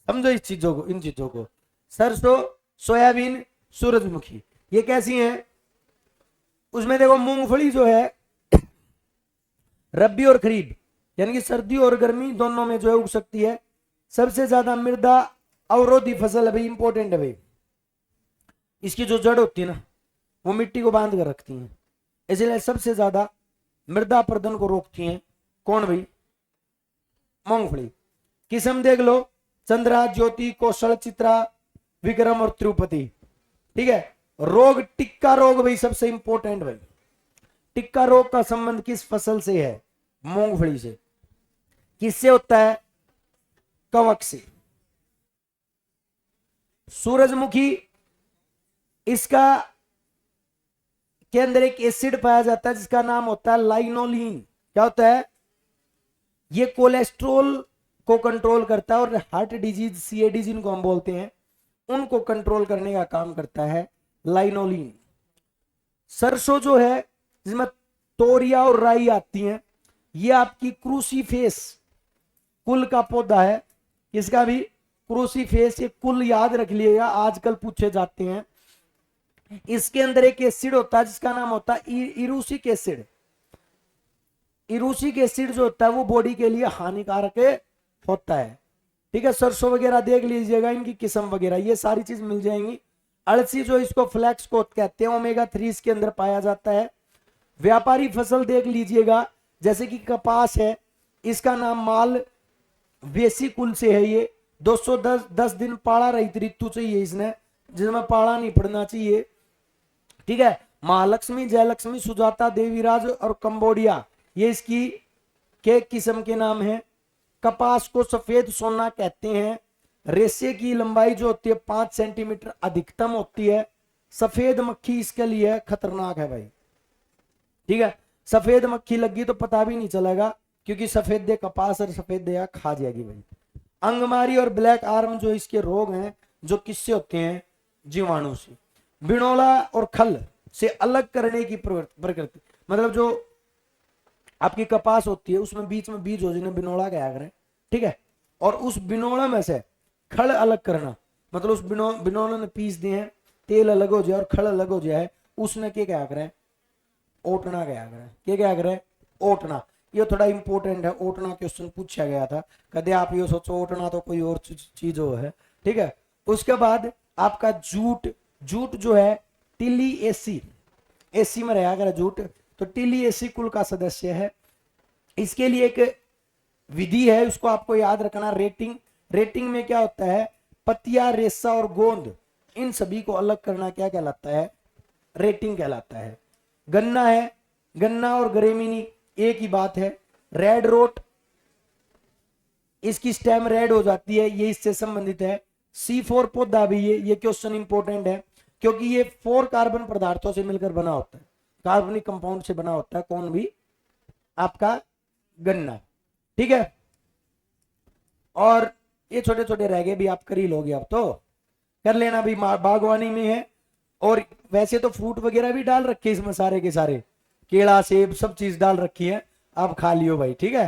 समझो इस चीजों को, इन चीजों को। सरसों, सोयाबीन, सूरजमुखी, ये कैसी हैं? उसमें देखो मूंगफली जो है रबी और खरीफ यानी कि सर्दी और गर्मी दोनों में जो है उग सकती है। सबसे ज्यादा मृदा अवरोधी फसल है भाई, इंपॉर्टेंट है भाई। इसकी जो जड़ होती है ना वो मिट्टी को बांध कर रखती है, इसलिए सबसे ज्यादा मृदा अपरदन को रोकती है। कौन भाई? मूंगफली। किस्म देख लो, चंद्रा, ज्योति, कौशल, चित्रा, विक्रम और तिरुपति। ठीक है। रोग, टिक्का रोग भाई सबसे इंपॉर्टेंट भाई। टिक्का रोग का संबंध किस फसल से है? मूंगफली से। किससे होता है? कवक से। सूरजमुखी, इसका के अंदर एक एसिड पाया जाता है जिसका नाम होता है लाइनोलिन। क्या होता है? ये कोलेस्ट्रोल को कंट्रोल करता है और हार्ट डिजीज, सीएडी जिनको हम बोलते हैं, उनको कंट्रोल करने का काम करता है लाइनोलिन। सरसों जो है जिसमें तोरिया और राई आती हैं, ये आपकी क्रूसीफेस कुल का पौधा है। इसका भी क्रूसीफेस, ये कुल याद रख लिएगा, आजकल पूछे जाते हैं। इसके अंदर एक एसिड होता है जिसका नाम होता है इरूसिक एसिड। इरूसिक एसिड जो होता है वो बॉडी के लिए हानिकारक होता है। ठीक है। सरसों वगैरह देख लीजिएगा, इनकी किस्म वगैरह ये सारी चीज मिल जाएंगी। अलसी जो इसको फ्लैक्स को कहते हैं, ओमेगा 3 इसके अंदर पाया जाता है। व्यापारी फसल देख लीजिएगा, जैसे कि कपास है, इसका नाम माल वेसी कुल से है। ये 210 दिन पाड़ा रहित ऋतु चाहिए इसने, जिसमें पाड़ा नहीं पड़ना चाहिए। ठीक है। महालक्ष्मी, जयलक्ष्मी, सुजाता, देवीराज और कंबोडिया, ये इसकी के किस्म के नाम है। कपास को सफेद सोना कहते हैं। रेशे की लंबाई जो होती है 5 सेंटीमीटर अधिकतम होती है। सफेद मक्खी इसके लिए खतरनाक है भाई। ठीक है। सफेद मक्खी लगी तो पता भी नहीं चलेगा, क्योंकि सफेद दे कपास और सफेद दे खा जाएगी भाई। अंगमारी और ब्लैक आर्म जो इसके रोग हैं, जो किससे होते हैं? जीवाणु से। बिनोला और खल से अलग करने की प्रकृति, मतलब जो आपकी कपास होती है उसमें बीच में बीज हो जिन्हें बिनोला कहा करें। ठीक है। और उस बिनोला में से खल अलग करना, मतलब उस बिनोला ने पीस दिए हैं, तेल अलग हो जाए और खल अलग हो जाए, उसने क्या करें? ओटना क्या करें? क्या करें? ओटना। ये थोड़ा इंपॉर्टेंट है, ओटना क्वेश्चन पूछा गया था। कदे आप ये सोचो ओटना तो कोई और चीज हो है। ठीक है। उसके बाद आपका जूट। जूट जो है टिली एसी, एसी में रहा जूट, तो टिली एसी कुल का सदस्य है। इसके लिए एक विधि है, उसको आपको याद रखना, रेटिंग। रेटिंग में क्या होता है? पतिया, रेशा और गोंद, इन सभी को अलग करना क्या कहलाता है? रेटिंग कहलाता है। गन्ना है, गन्ना और ग्रेमिनी एक ही बात है। रेड रोट, इसकी स्टेम रेड हो जाती है, ये इससे संबंधित है। C4 पौधा भी ये क्वेश्चन इंपॉर्टेंट है, क्योंकि ये 4 कार्बन पदार्थों से मिलकर बना होता है, कार्बनिक कंपाउंड से बना होता है। कौन भी? आपका गन्ना। ठीक है। और ये छोटे छोटे रह गए भी, आप कर ही लोगे, अब तो कर लेना भी, बागवानी में है। और वैसे तो फ्रूट वगैरह भी डाल रखे इसमें, सारे के सारे केला, सेब, सब चीज डाल रखी है। आप खा लियो भाई। ठीक है।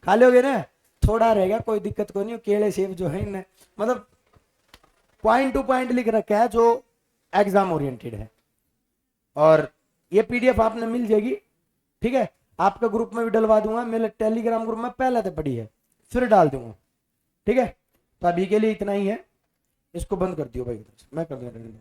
खा लोगे ना? थोड़ा रहेगा, कोई दिक्कत कोई नहीं। केले सेब जो है इन्हें मतलब पॉइंट टू पॉइंट लिख रखा है, जो एग्जाम ओरिएंटेड है। और ये पीडीएफ आपने मिल जाएगी। ठीक है। आपका ग्रुप में भी डलवा दूंगा, मेरे टेलीग्राम ग्रुप में पहले तो पड़ी है, फिर डाल दूंगा। ठीक है। तो अभी के लिए इतना ही है, इसको बंद कर दियो भाई, मैं कर दूंगा।